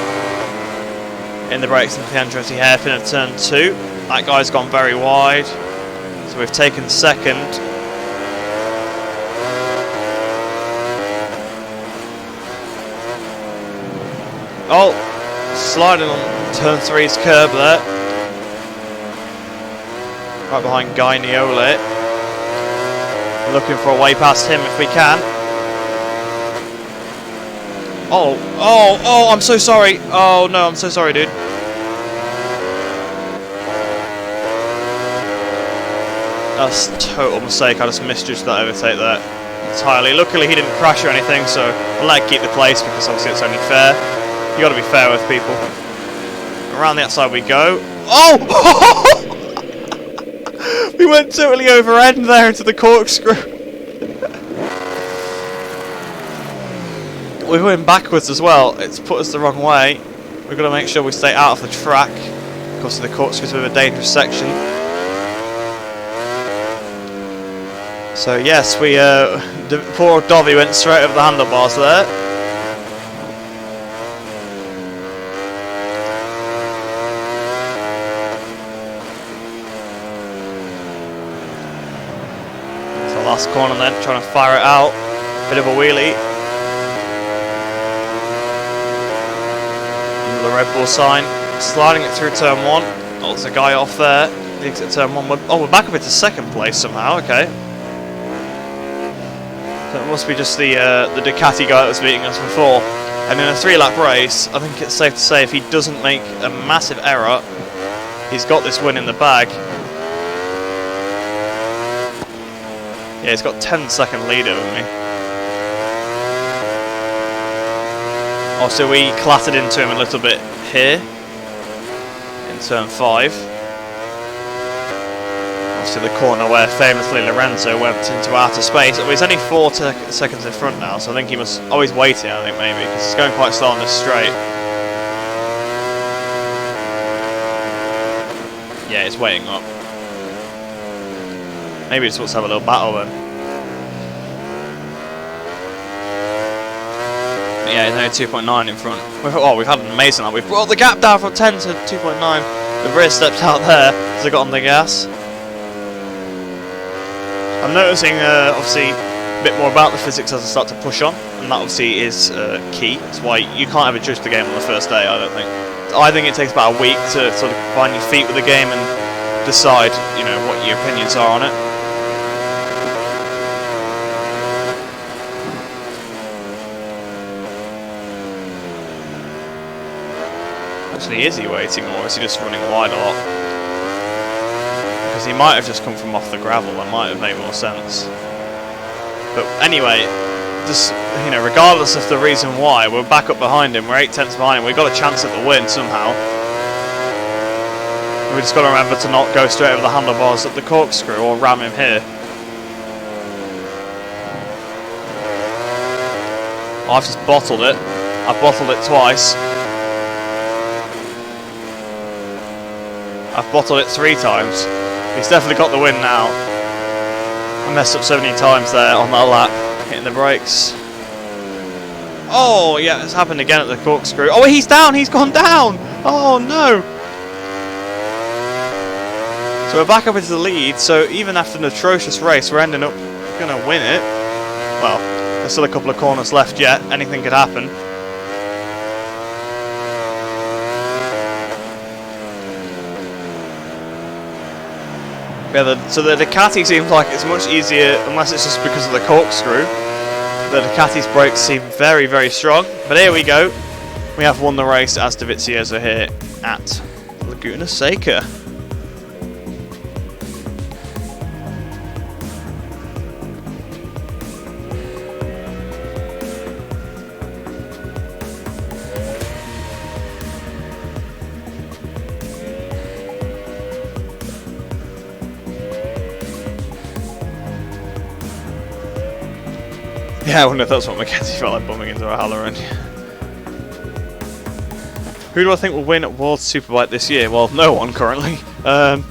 In the brakes into the Andretti hairpin of turn 2. That guy's gone very wide. So we've taken second. Oh, sliding on turn 3's curb there. Right behind Guy Niole. Looking for a way past him if we can. Oh, I'm so sorry. Oh no, I'm so sorry, dude. That's a total mistake. I just misjudged that overtake there entirely. Luckily he didn't crash or anything, so I'll let him keep the place because obviously it's only fair. You got to be fair with people. Around the outside we go. Oh! We went totally over end there into the corkscrew. We went backwards as well. It's put us the wrong way. We've got to make sure we stay out of the track. Because the corkscrew's a bit of a dangerous section. So yes, we poor Dovey went straight over the handlebars there. Last corner then, trying to fire it out. Bit of a wheelie. The Red Bull sign. Sliding it through turn 1. Oh, there's a guy off there. Exit turn 1. We're back up into second place somehow, okay. So it must be just the Ducati guy that was beating us before. And in a 3-lap race, I think it's safe to say if he doesn't make a massive error, he's got this win in the bag. Yeah, he's got 10-second lead over me. Oh, so we clattered into him a little bit here in turn 5. Obviously the corner where famously Lorenzo went into outer space. Oh, he's only 4 seconds in front now, so I think he must... Oh, he's waiting, I think, maybe, because he's going quite slow on this straight. Yeah, he's waiting up. Maybe just wants to have a little battle then. Yeah, he's only 2.9 in front. We've had an amazing lap. We've brought the gap down from 10 to 2.9. The rear stepped out there as I got on the gas. I'm noticing, obviously, a bit more about the physics as I start to push on, and that obviously is key. That's why you can't ever judge the game on the first day, I don't think. I think it takes about a week to sort of find your feet with the game and decide, you know, what your opinions are on it. Actually, is he waiting or is he just running wide a lot? Because because he might have just come from off the gravel. That might have made more sense. But anyway, just, you know, regardless of the reason why, we're back up behind him. We're 8 tenths behind him. We've got a chance at the win somehow. We just got to remember to not go straight over the handlebars at the corkscrew or ram him here. Oh, I've just bottled it. I've bottled it twice. I've bottled it 3 times. He's definitely got the win now. I messed up so many times there on that lap, hitting the brakes. Oh, yeah, it's happened again at the corkscrew. Oh, he's down! He's gone down! Oh, no! So we're back up into the lead, so even after an atrocious race, we're ending up going to win it. Well, there's still a couple of corners left yet. Anything could happen. Yeah, so the Ducati seems like it's much easier, unless it's just because of the corkscrew. The Ducati's brakes seem very, very strong. But here we go. We have won the race as Dovizioso here at Laguna Seca. Yeah, I wonder if that's what Mackenzie felt like bumming into a Halloran. Who do I think will win at World Superbike this year? Well, no one currently. No,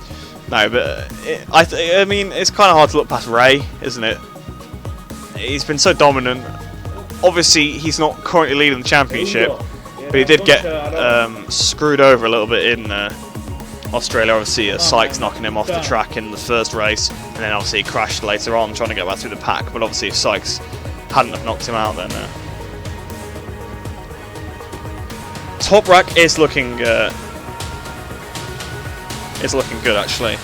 but I mean, it's kind of hard to look past Ray, isn't it? He's been so dominant. Obviously, he's not currently leading the championship, but he did get screwed over a little bit in Australia. Obviously, Sykes knocking him off the track in the first race, and then obviously he crashed later on trying to get back through the pack. But obviously, if Sykes hadn't have knocked him out, then Toprak is looking good actually.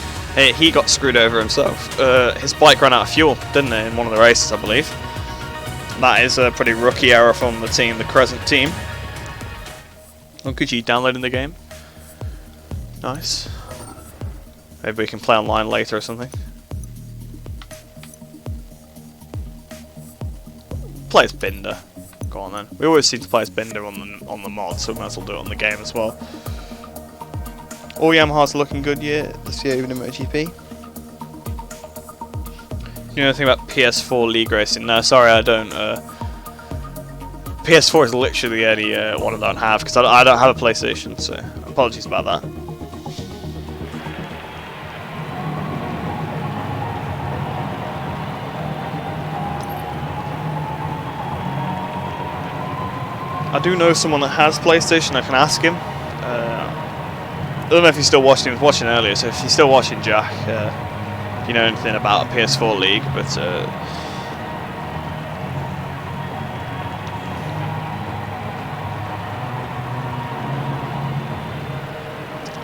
He got screwed over himself. His bike ran out of fuel, didn't it, in one of the races, I believe. That is a pretty rookie error from the team, the Crescent team. Oh, could you downloading the game? Nice. Maybe we can play online later or something. Play as Binder. Go on then. We always seem to play as Binder on the mod, so we might as well do it on the game as well. All Yamahas are looking good this year, even in MotoGP. You know anything about PS4 League Racing? No, sorry, I don't. PS4 is literally the only one I don't have, because I don't have a PlayStation, so apologies about that. I do know someone that has PlayStation. I can ask him. I don't know if he's still watching. He was watching earlier, so if you're still watching, Jack, if you know anything about a PS4 League, but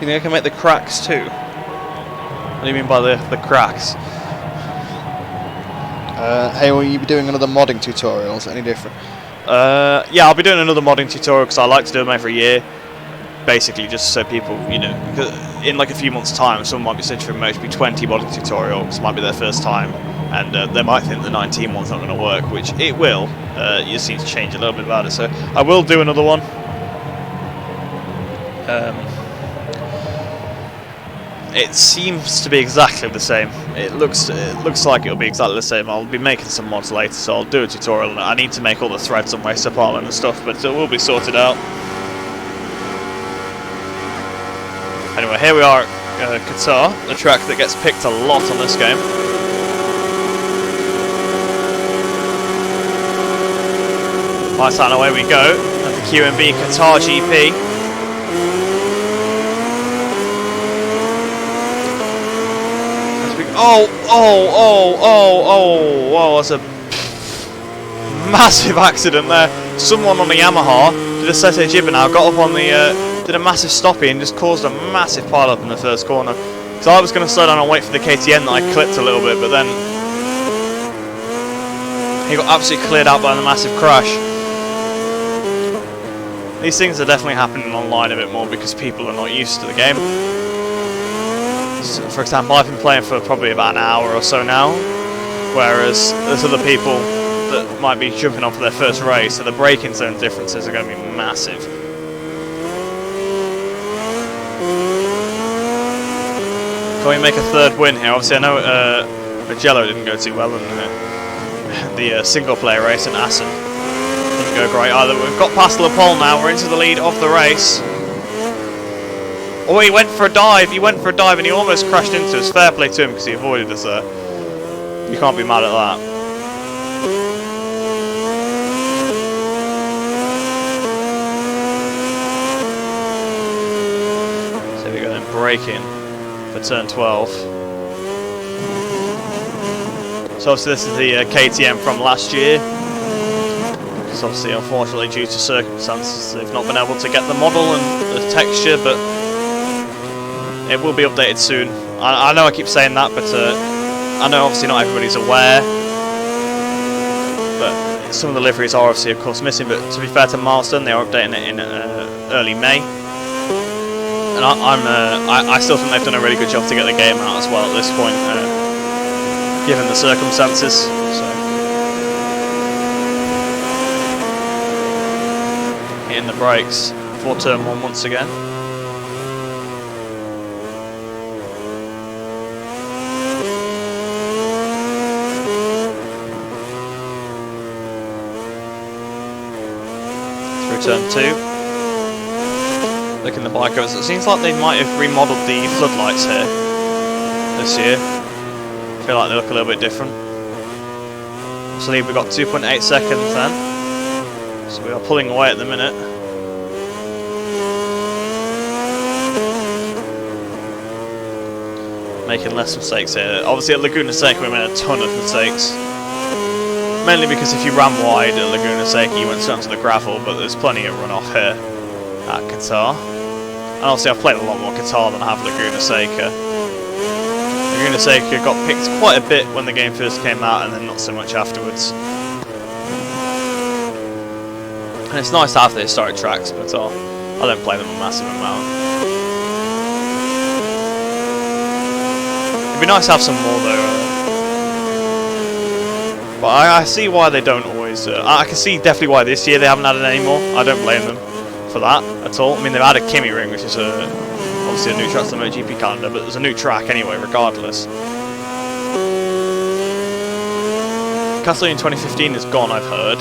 you think I can make the cracks too? What do you mean by the cracks? Hey, will you be doing another modding tutorial? Is it any different? Yeah, I'll be doing another modding tutorial because I like to do them every year. Basically, just so people, you know, in like a few months' time, someone might be searching for a MotoGP 20 modding tutorial. This might be their first time, and they might think the 19 one's not going to work, which it will. You just need to change a little bit about it. So I will do another one. It seems to be exactly the same. It looks like it'll be exactly the same. I'll be making some mods later, so I'll do a tutorial. I need to make all the threads on Race Apartment and stuff, but it will be sorted out. Anyway, here we are at Qatar, the track that gets picked a lot on this game. Nice, and away we go at the QMB Qatar GP. Oh, that's a massive accident there. Someone on the Yamaha did a Sete Gibernau, got up on the, did a massive stoppie and just caused a massive pile up in the first corner. Because I was going to slow down and wait for the KTM that I clipped a little bit, but then he got absolutely cleared out by the massive crash. These things are definitely happening online a bit more because people are not used to the game. So, for example, I've been playing for probably about an hour or so now, whereas there's other people that might be jumping on for their first race, so the braking zone differences are going to be massive. Can we make a third win here? Obviously, I know Mugello didn't go too well, and the single player race in Assen didn't go great either. We've got past Le Pole now, we're into the lead of the race. Oh, he went for a dive, and he almost crashed into us. Fair play to him because he avoided us there. You can't be mad at that. So we go then braking for turn 12. So obviously this is the KTM from last year. Because obviously, unfortunately, due to circumstances, they've not been able to get the model and the texture, but it will be updated soon. I know I keep saying that, but I know obviously not everybody's aware. But some of the liveries are obviously, of course, missing. But to be fair to Milestone, they are updating it in early May. And I still think they've done a really good job to get the game out as well at this point, given the circumstances. So hitting the brakes for turn 1 once again. Turn 2. Looking at the bike goes. It seems like they might have remodeled the floodlights here this year. I feel like they look a little bit different. So we've got 2.8 seconds then. So we are pulling away at the minute. Making less mistakes here. Obviously at Laguna Seca we made a ton of mistakes. Mainly because if you ran wide at Laguna Seca, you went straight onto the gravel, but there's plenty of runoff here at Qatar. And obviously I've played a lot more Qatar than I have Laguna Seca. Laguna Seca got picked quite a bit when the game first came out, and then not so much afterwards. And it's nice to have the historic tracks, but I don't play them a massive amount. It'd be nice to have some more though. But I see why they don't always. I can see definitely why this year they haven't added any more. I don't blame them for that at all. I mean, they've added KymiRing, which is obviously a new track to the MotoGP calendar, but there's a new track anyway, regardless. Catalunya 2015 is gone, I've heard.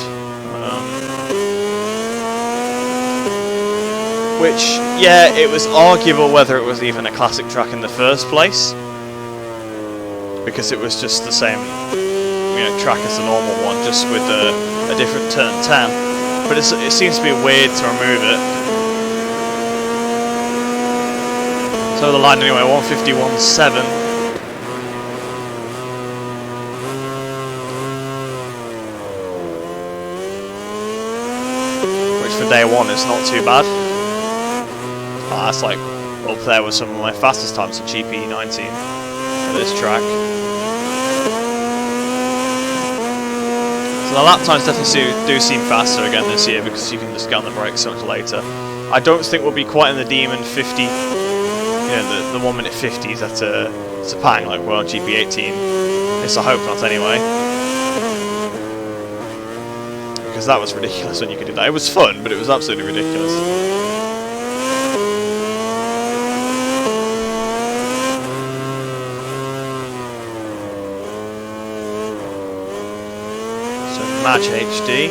Which, yeah, it was arguable whether it was even a classic track in the first place, because it was just the same track as the normal one, just with a different turn 10. But it seems to be weird to remove it. So the line anyway, 151.7. Which for day one is not too bad. That's like up there with some of my fastest times in GP19 for this track. The lap times definitely do seem faster again this year because you can just get on the brakes so much later. I don't think we'll be quite in the Demon 50, the 1 minute 50s at Sepang like we're on GP18. At least I hope not anyway. Because that was ridiculous when you could do that. It was fun, but it was absolutely ridiculous. Match HD.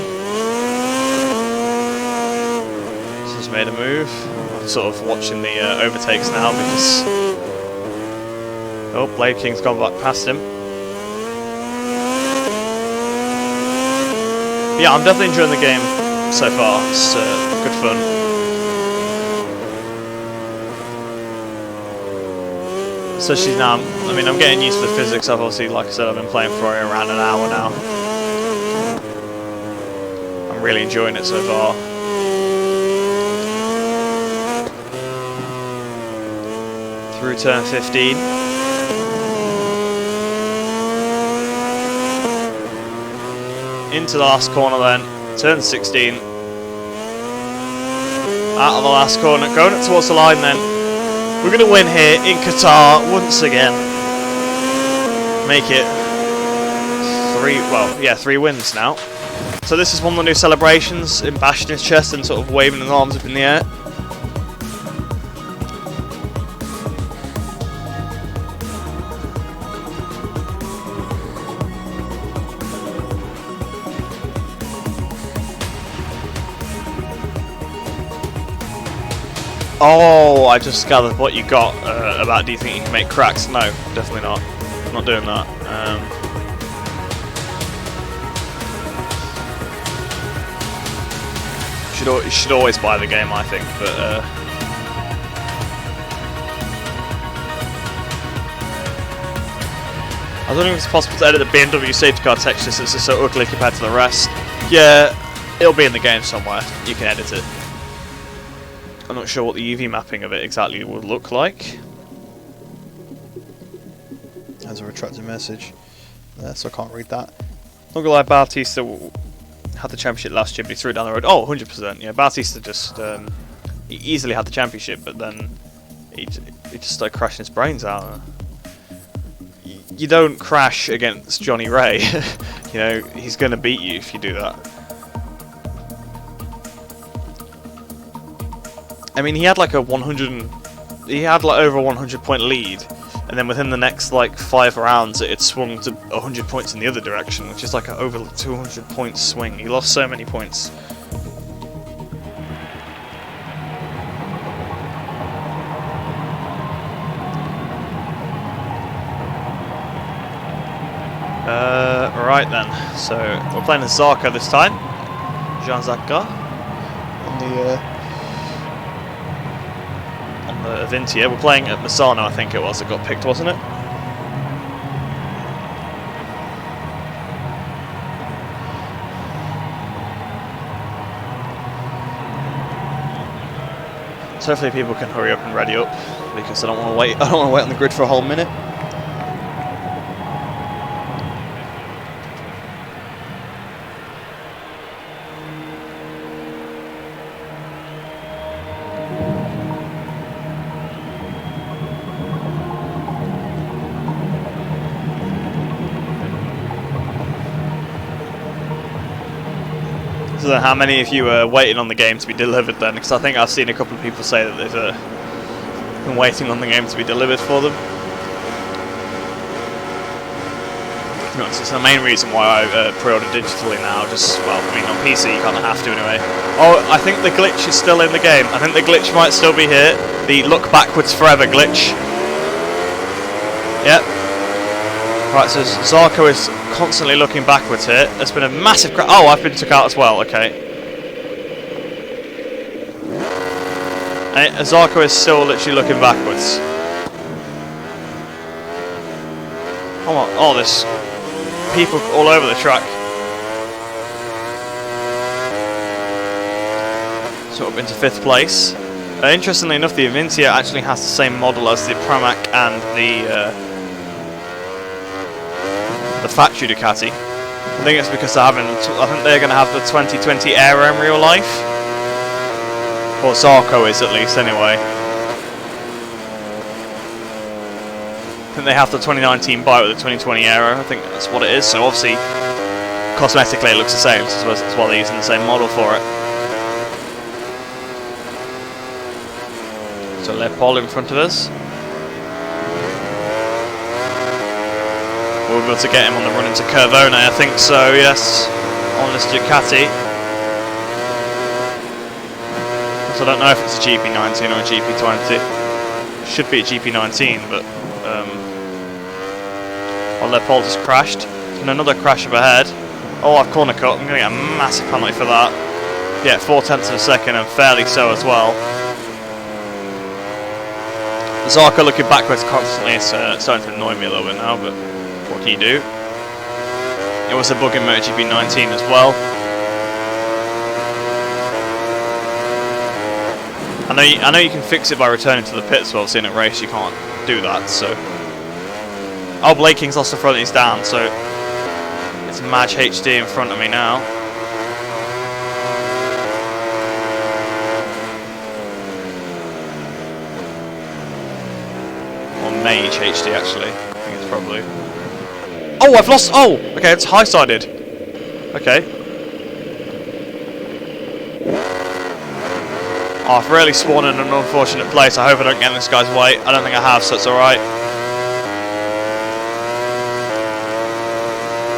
This has made a move. I'm sort of watching the overtakes now because Blade King's gone back past him. But yeah, I'm definitely enjoying the game so far. It's good fun. Especially now, I mean, I'm getting used to the physics. I've obviously, like I said, I've been playing for around an hour now. Really enjoying it so far. Through turn 15. Into the last corner then. Turn 16. Out of the last corner. Going up towards the line then. We're going to win here in Qatar once again. Make it 3 wins now. So this is one of the new celebrations, him bashing his chest and sort of waving his arms up in the air. Oh, I just gathered what you got about do you think you can make cracks? No, definitely not. I'm not doing that. You should always buy the game, I think, but I don't know if it's possible to edit the BMW safety car texture since it's so ugly compared to the rest. Yeah, it'll be in the game somewhere. You can edit it. I'm not sure what the UV mapping of it exactly would look like. There's a retracted message, so I can't read that. Not gonna lie, Bautista had the championship last year, but he threw it down the road. Oh, 100%. Yeah, Bautista just he easily had the championship, but then he just started crashing his brains out. You don't crash against Johnny Ray. You know, he's gonna beat you if you do that. I mean, he had like over a 100 point lead, and then within the next like 5 rounds it had swung to 100 points in the other direction, which is like an over 200 point swing. He lost so many points. Right then, so we're playing as Zarco this time. Jean-Jacques On the Avintia. We're playing at Misano, I think it was, that got picked, wasn't it? So hopefully people can hurry up and ready up, because I don't want to wait. I don't want to wait on the grid for a whole minute. I don't know how many of you are waiting on the game to be delivered then, because I think I've seen a couple of people say that they've been waiting on the game to be delivered for them. To be honest, it's the main reason why I pre-order digitally now. Just, well, I mean, on PC you kind of have to anyway. Oh, I think the glitch is still in the game. I think the glitch might still be here. The look backwards forever glitch. Yep. Right, so Zarco is constantly looking backwards here. There's been a massive crash. Oh, I've been took out as well, okay. And Zarco is still literally looking backwards. Oh, there's people all over the track. So up into 5th place. Interestingly enough, the Avintia actually has the same model as the Pramac and the factory Ducati. I think it's because they're I think they're going to have the 2020 Aero in real life. Or Zarco is, at least, anyway. I think they have the 2019 bike with the 2020 Aero. I think that's what it is. So obviously, cosmetically it looks the same. So that's why they're using the same model for it. So Leopold in front of us. We'll be able to get him on the run into Curvone, I think so, yes. On this Ducati. So I don't know if it's a GP19 or a GP20. It should be a GP19, but Leopold has crashed. And another crash up ahead. Oh, I've corner cut. I'm going to get a massive penalty for that. Yeah, 0.4 of a second, and fairly so as well. Zarco looking backwards constantly is starting to annoy me a little bit now, but what can you do? It was a bug in MotoGP 19 as well. I know you can fix it by returning to the pits, but obviously in a race you can't do that, so... Oh, Blake King's lost the front, he's down, so... It's Madge HD in front of me now. Or Mage HD actually. I think it's probably. Oh, I've lost. Oh, okay, it's high-sided. Okay. Oh, I've really spawned in an unfortunate place. I hope I don't get in this guy's way. I don't think I have, so it's alright.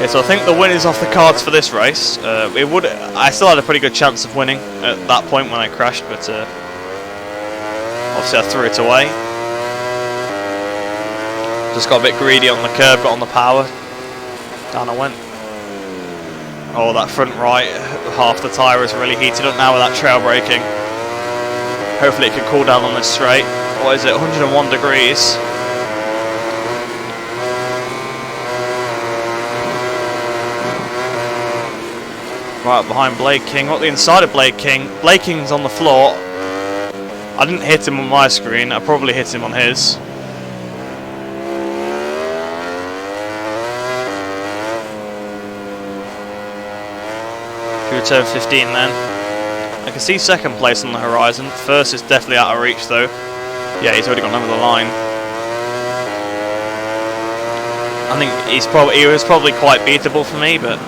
Yeah, so I think the win is off the cards for this race. I still had a pretty good chance of winning at that point when I crashed, but obviously I threw it away. Just got a bit greedy on the curb, got on the power. Down I went. Oh, that front right half the tyre is really heated up now with that trail braking. Hopefully it can cool down on this straight. What is it, 101 degrees? Right behind Blade King. What the inside of Blade King? Blade King's on the floor. I didn't hit him on my screen. I probably hit him on his. Through turn 15 then. I can see second place on the horizon. First is definitely out of reach though. Yeah, he's already gone over the line. I think he was probably quite beatable for me, but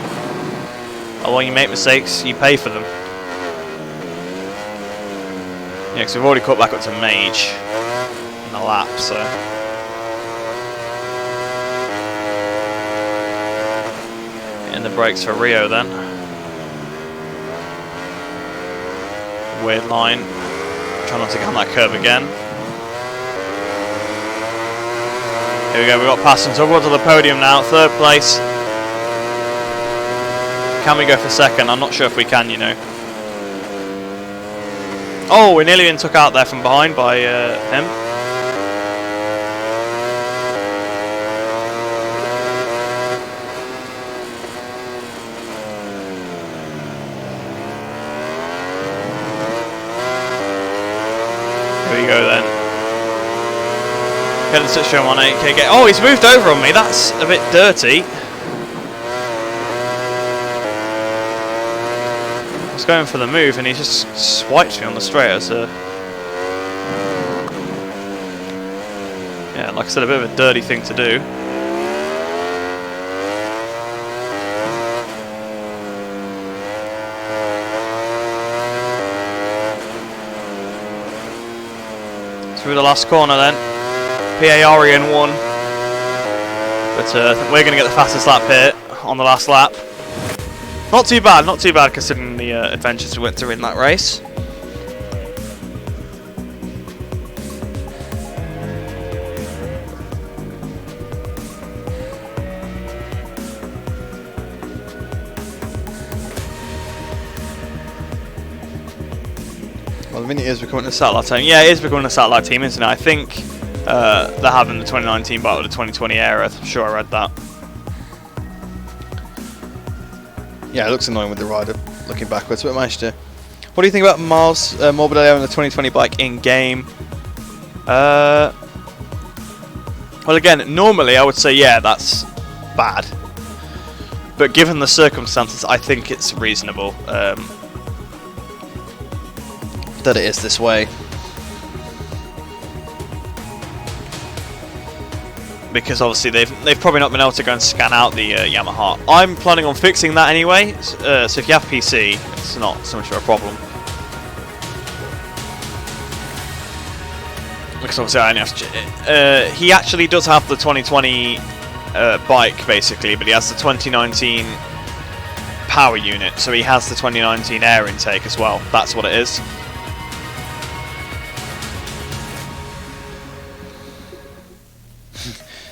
when you make mistakes, you pay for them. Yeah, because we've already caught back up to Mage in the lap, so. Hitting the brakes for Rio then. Weird line. Try not to get on that curve again. Here we go, we've got passing, so we'll go to the podium now, third place. Can we go for second? I'm not sure if we can, you know. Oh, we nearly been took out there from behind by him. Here we go then. Getting such a 18k. Oh, he's moved over on me. That's a bit dirty. Going for the move and he just swipes me on the straight. So yeah, like I said, a bit of a dirty thing to do. Through the last corner then. PARE in one, but I think we're going to get the fastest lap here on the last lap. Not too bad considering the adventures we went through in that race. Well, I mean, it is becoming a satellite team. Yeah, it is becoming a satellite team, isn't it? I think they're having the 2019 battle of the 2020 era. I'm sure I read that. Yeah, it looks annoying with the rider looking backwards, but managed to. What do you think about Miles Morbidelli on the 2020 bike in game? Well, again, normally I would say yeah, that's bad. But given the circumstances, I think it's reasonable. That it is this way. Because obviously they've probably not been able to go and scan out the Yamaha. I'm planning on fixing that anyway, so if you have PC, it's not so much of a problem. Because obviously I only have to... he actually does have the 2020 bike, basically, but he has the 2019 power unit, so he has the 2019 air intake as well. That's what it is.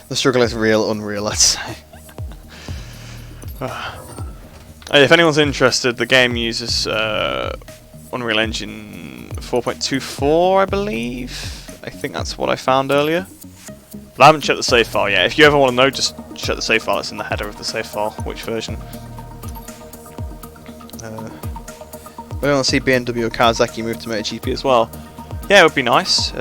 The struggle is real, unreal, let's say. If anyone's interested, the game uses Unreal Engine 4.24, I believe. I think that's what I found earlier. But I haven't checked the save file yet. If you ever want to know, just check the save file. It's in the header of the save file, which version. We want to see BMW or Kawasaki move to MotoGP as well. Yeah, it would be nice.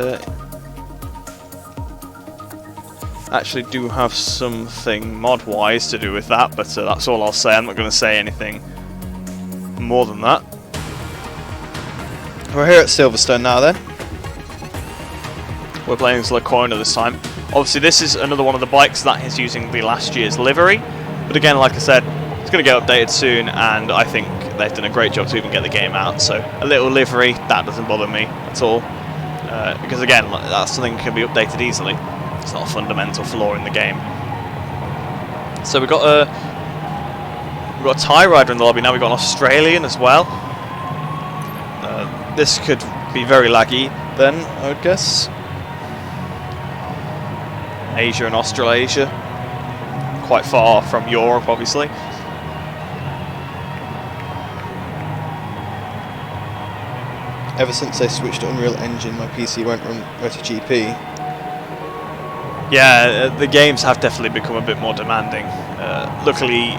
Actually do have something mod-wise to do with that, but that's all I'll say. I'm not going to say anything more than that. We're here at Silverstone now then. We're playing as Laguna this time. Obviously, this is another one of the bikes that is using the last year's livery. But again, like I said, it's going to get updated soon, and I think they've done a great job to even get the game out. So a little livery, that doesn't bother me at all. Because again, that's something that can be updated easily. It's not a fundamental flaw in the game. So we've got a Thai rider in the lobby now. We've got an Australian as well. This could be very laggy then, I would guess. Asia and Australasia, quite far from Europe, obviously. Ever since they switched to Unreal Engine, my PC won't run MotoGP. Yeah, the games have definitely become a bit more demanding. Luckily,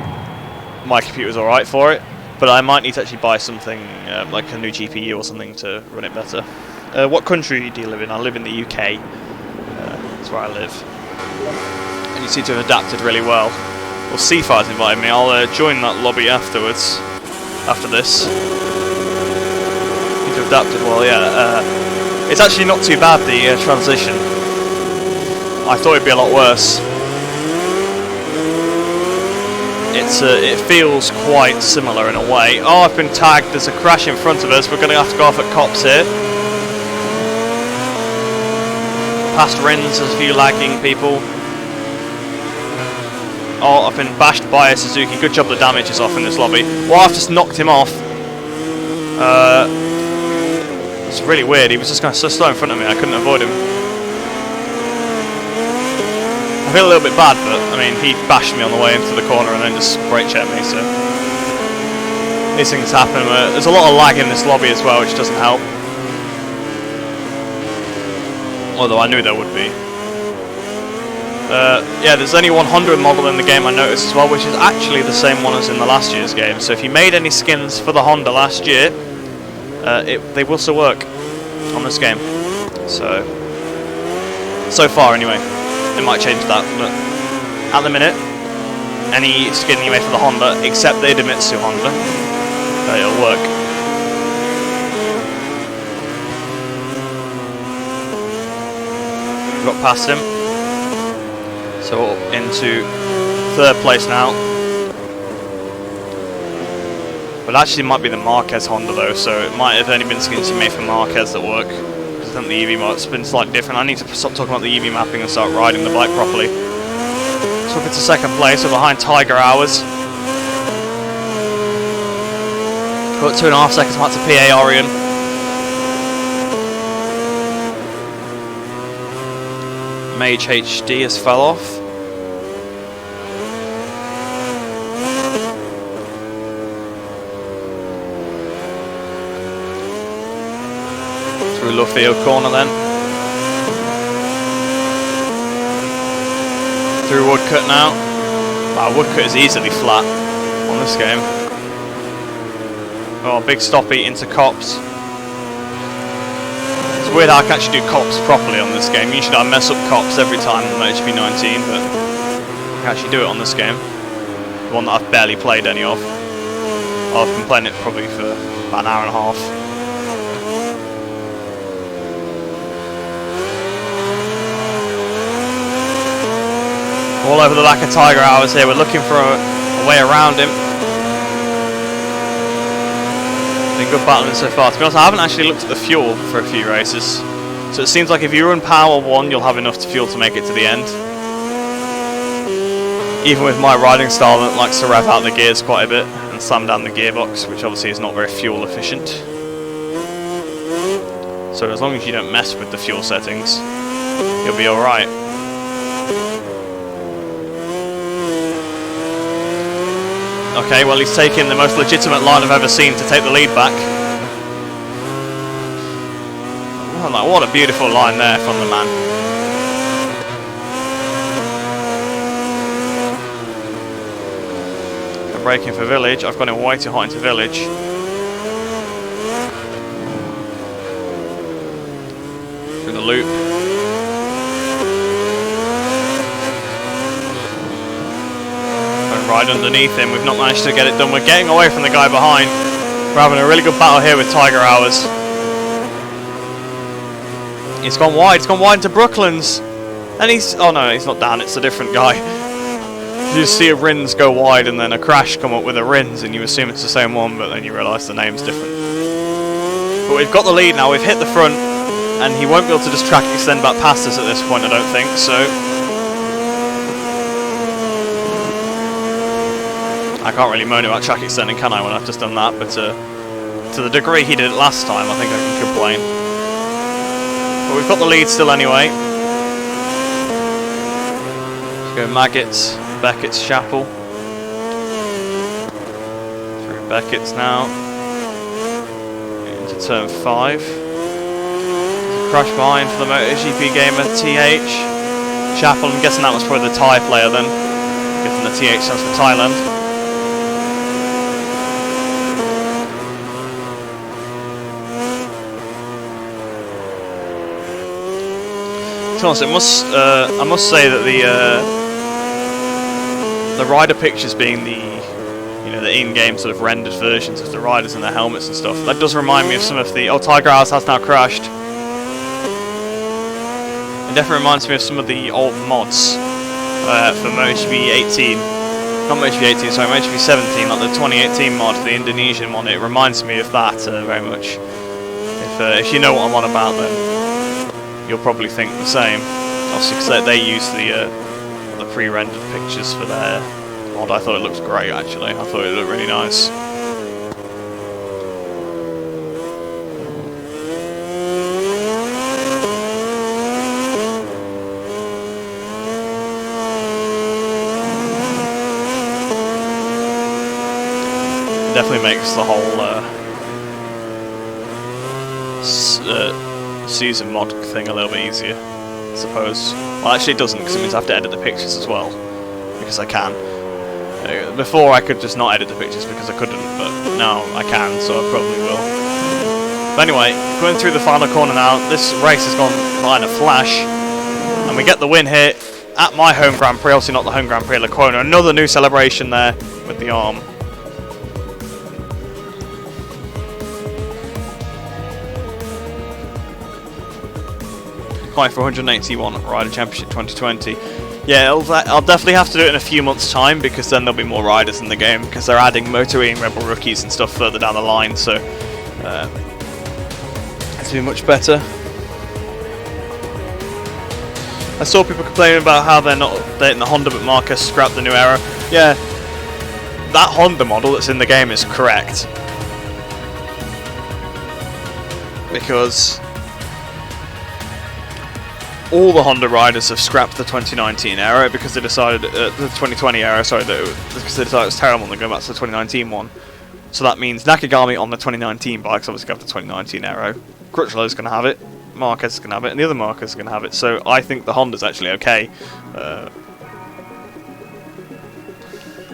my computer's alright for it, but I might need to actually buy something like a new GPU or something to run it better. What country do you live in? I live in the UK. That's where I live. And you seem to have adapted really well. Well, Seafire's invited me. I'll join that lobby afterwards. After this. You've adapted well, yeah. It's actually not too bad, the transition. I thought it'd be a lot worse. It feels quite similar in a way. Oh, I've been tagged. There's a crash in front of us. We're going to have to go off at cops here. Past Rins, there's a few lagging people. Oh, I've been bashed by a Suzuki. Good job the damage is off in this lobby. Well, I've just knocked him off. It's really weird. He was just kind of so slow in front of me. I couldn't avoid him. I feel a little bit bad, but I mean, he bashed me on the way into the corner and then just brake checked me. So these things happen. There's a lot of lag in this lobby as well, which doesn't help. Although I knew there would be. Yeah, there's only one Honda model in the game I noticed as well, which is actually the same one as in the last year's game. So if you made any skins for the Honda last year, they will still work on this game. So far anyway. It might change that, but at the minute, any skin you made for the Honda, except the Idemitsu Honda, it'll work. Got past him. So into third place now. But actually it might be the Marquez Honda though, so it might have only been skins you made for Marquez that work. Because I think the EV map's been slightly different. I need to stop talking about the EV mapping and start riding the bike properly. So up into second place, we're behind Tiger Hours. Got 2.5 seconds back to PA Orion. Mage HD has fell off. Through Luffield corner then. Through Woodcut now. Wow, Woodcut is easily flat on this game. Oh, big stoppy into Cops. It's weird how I can actually do Cops properly on this game. Usually I mess up Cops every time on MotoGP 19, but I can actually do it on this game. The one that I've barely played any of. I've been playing it probably for about an hour and a half. All over the back of Tiger Hours here. We're looking for a way around him. Been good battling so far. To be honest, I haven't actually looked at the fuel for a few races. So it seems like if you run Power 1, you'll have enough fuel to make it to the end. Even with my riding style that likes to rev out the gears quite a bit and slam down the gearbox, which obviously is not very fuel efficient. So as long as you don't mess with the fuel settings, you'll be alright. Okay, well he's taking the most legitimate line I've ever seen to take the lead back. Well, what a beautiful line there from the man. I'm braking for Village. I've gone in way too hot into Village. Through the loop. Right underneath him, we've not managed to get it done. We're getting away from the guy behind. We're having a really good battle here with Tiger Hours. It's gone wide. It's gone wide into Brooklands. And he's... Oh, no, he's not down. It's a different guy. You just see a Rins go wide and then a crash come up with a Rins, and you assume it's the same one, but then you realise the name's different. But we've got the lead now. We've hit the front, and he won't be able to just track extend back past us at this point, I don't think. So I can't really moan about track extending, can I, when I've just done that? But to the degree he did it last time, I think I can complain. But we've got the lead still anyway. Let's go Maggots, Beckett's, Chapel. Through Beckett's now. Into turn 5. Crash behind for the MotoGP gamer, TH. Chapel, I'm guessing that was probably the Thai player then. Given the TH stands for Thailand. I must say that the rider pictures being the in-game sort of rendered versions of the riders and their helmets and stuff, that does remind me of some of the... Oh, Tiger House has now crashed. It definitely reminds me of some of the old mods for MotoGP 18. Not MotoGP 18, sorry, MotoGP 17, like the 2018 mod, the Indonesian one. It reminds me of that very much. If you know what I'm on about, then you'll probably think the same. Obviously, because they use the pre-rendered pictures for their mod. I thought it looked great, actually. I thought it looked really nice. Definitely makes the whole season mod thing a little bit easier, I suppose. Well, actually it doesn't, because it means I have to edit the pictures as well, because I can. Before I could just not edit the pictures because I couldn't, but now I can, so I probably will. But anyway, going through the final corner now, this race has gone by in a flash, and we get the win here at my home Grand Prix, obviously not the home Grand Prix at Laguna. Another new celebration there with the arm. For 181 Rider Championship 2020. Yeah, I'll definitely have to do it in a few months' time, because then there'll be more riders in the game, because they're adding MotoE and Rebel rookies and stuff further down the line, so it's be much better. I saw people complaining about how they're not updating the Honda, but Marcus scrapped the new aero. Yeah, that Honda model that's in the game is correct, because all the Honda riders have scrapped the 2019 aero because they decided, the 2020 aero, sorry, because they decided it was terrible and they're going back to the 2019 one. So that means Nakagami on the 2019 bikes obviously got the 2019 aero. Crutchlow's going to have it, Marquez is going to have it, and the other Marquez is going to have it. So I think the Honda's actually okay.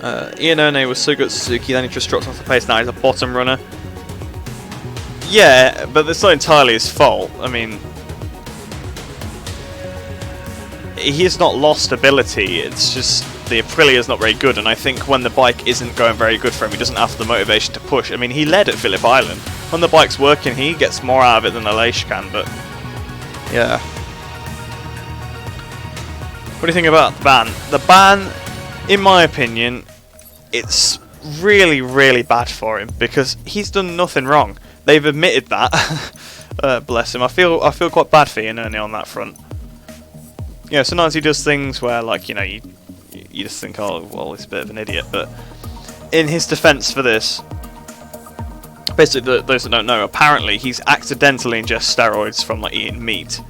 Iannone was so good at Suzuki, then he just dropped off the pace, now he's a bottom runner. Yeah, but it's not entirely his fault. I mean, he's not lost ability, it's just the Aprilia's not very good, and I think when the bike isn't going very good for him, he doesn't have the motivation to push. I mean, he led at Phillip Island. When the bike's working, he gets more out of it than Aleix can, but yeah. What do you think about the ban? The ban, in my opinion, it's really, really bad for him, because he's done nothing wrong. They've admitted that. Bless him. I feel quite bad for Iannone on that front. Yeah, sometimes he does things where, like, you know, you just think, oh, well, he's a bit of an idiot. But in his defence for this, basically, those that don't know, apparently he's accidentally ingested steroids from, like, eating meat.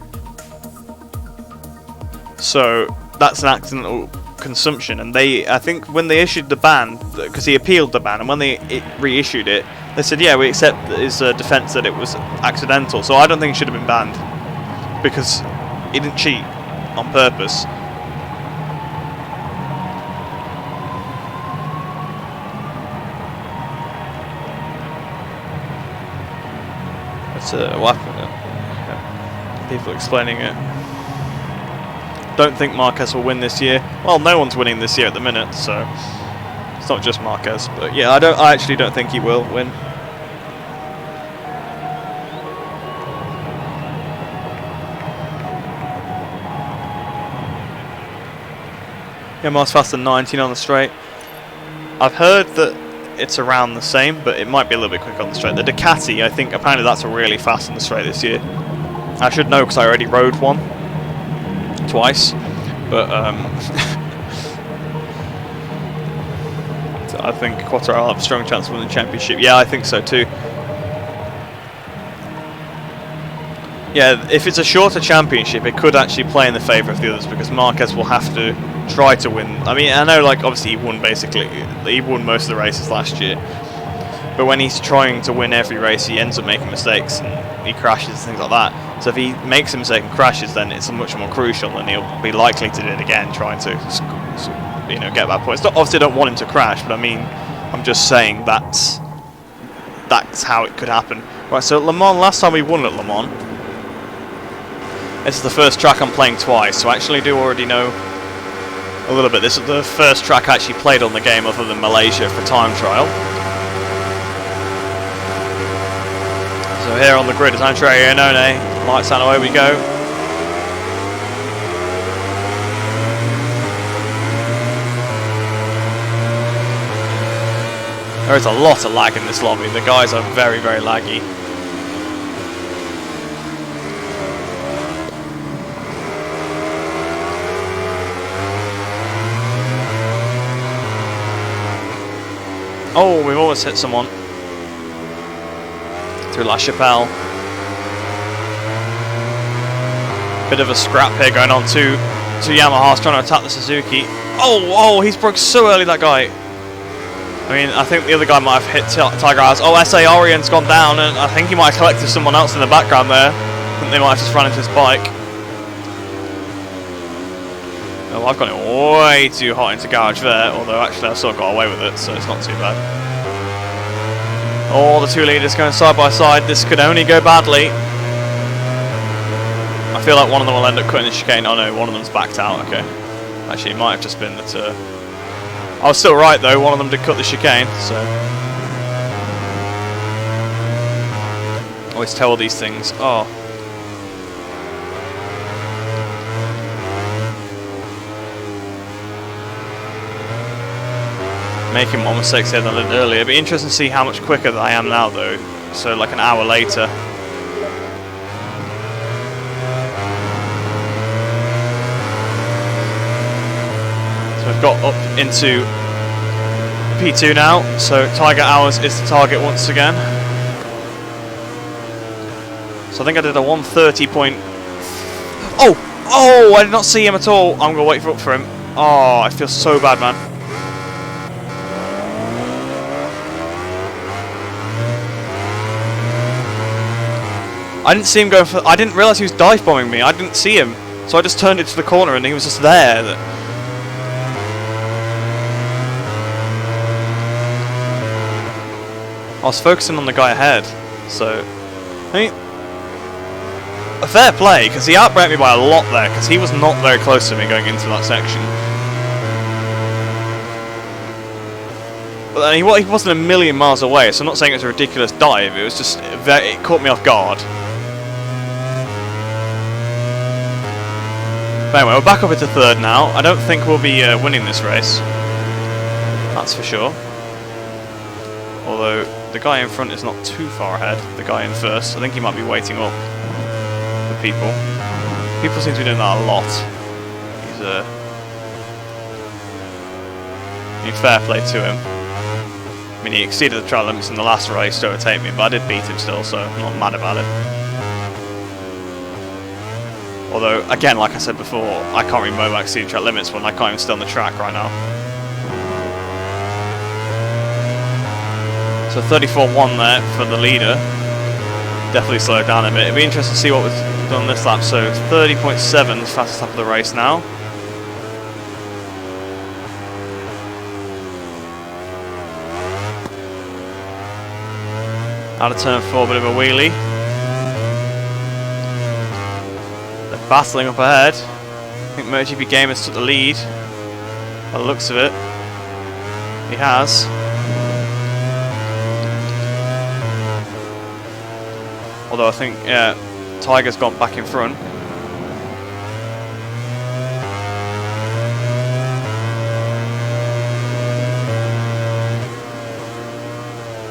So that's an accidental consumption. And I think when they issued the ban, because he appealed the ban, and when they reissued it, they said, yeah, we accept his defence that it was accidental. So I don't think he should have been banned, because he didn't cheat on purpose. That's what happened. People explaining it. Don't think Marquez will win this year. Well, no one's winning this year at the minute, so it's not just Marquez. But yeah, I actually don't think he will win. Yeah, miles faster than 19 on the straight. I've heard that it's around the same, but it might be a little bit quicker on the straight. The Ducati, I think, apparently that's really fast on the straight this year. I should know because I already rode one twice, but I think Quattro will have a strong chance of winning the championship. Yeah, I think so too. Yeah, if it's a shorter championship, it could actually play in the favour of the others because Marquez will have to try to win. I mean, I know, like, obviously he won most of the races last year, but when he's trying to win every race, he ends up making mistakes and he crashes and things like that. So if he makes a mistake and crashes, then it's much more crucial, and he'll be likely to do it again, trying to, you know, get back points. Obviously, I don't want him to crash, but I mean, I'm just saying that's how it could happen. Right. So Le Mans, last time we won at Le Mans. This is the first track I'm playing twice, so I actually do already know a little bit. This is the first track I actually played on the game other than Malaysia for time trial. So here on the grid is Andrea Iannone. Lights on, away we go. There is a lot of lag in this lobby. The guys are very, very laggy. Oh, we've almost hit someone. Through La Chapelle. Bit of a scrap here going on. Two Yamahas trying to attack the Suzuki. Oh, he's broke so early, that guy. I mean, I think the other guy might have hit Tiger House. Oh, SA Orion's gone down, and I think he might have collected someone else in the background there. I think they might have just run into his bike. Oh, I've gone way too hot into garage there, although actually I've sort of got away with it, so it's not too bad. Oh, the two leaders going side by side. This could only go badly. I feel like one of them will end up cutting the chicane. Oh no, one of them's backed out. Okay. Actually, it might have just been that... I was still right though, one of them did cut the chicane, so... I always tell all these things. Oh. Making more mistakes here than I did earlier. It'd be interesting to see how much quicker I am now though. So like an hour later. So we've got up into P2 now. So Tiger Hours is the target once again. So I think I did a 1:30 point. Oh! I did not see him at all. I'm gonna wait for him. Oh, I feel so bad, man. I didn't see him go for... I didn't realise he was dive bombing me. I didn't see him. So I just turned it to the corner and he was just there. I was focusing on the guy ahead. So... I mean... A fair play, because he outbraked me by a lot there, because he was not very close to me going into that section. But then he wasn't a million miles away, so I'm not saying it was a ridiculous dive. It was just... it caught me off guard. But anyway, we're back up into third now. I don't think we'll be winning this race. That's for sure. Although, the guy in front is not too far ahead. The guy in first. I think he might be waiting up for people. People seem to be doing that a lot. He's fair play to him. I mean, he exceeded the track limits in the last race to overtake me, but I did beat him still, so I'm not mad about it. Although, again, like I said before, I can't really mow back exceed track limits when I can't even stay on the track right now. So 34.1 there for the leader. Definitely slowed down a bit. It'd be interesting to see what was done this lap. So 30.7 is fastest lap of the race now. Out of turn 4, bit of a wheelie. Battling up ahead. I think MotoGP Gamers took the lead by the looks of it. He has. Although I think, yeah, Tiger's gone back in front.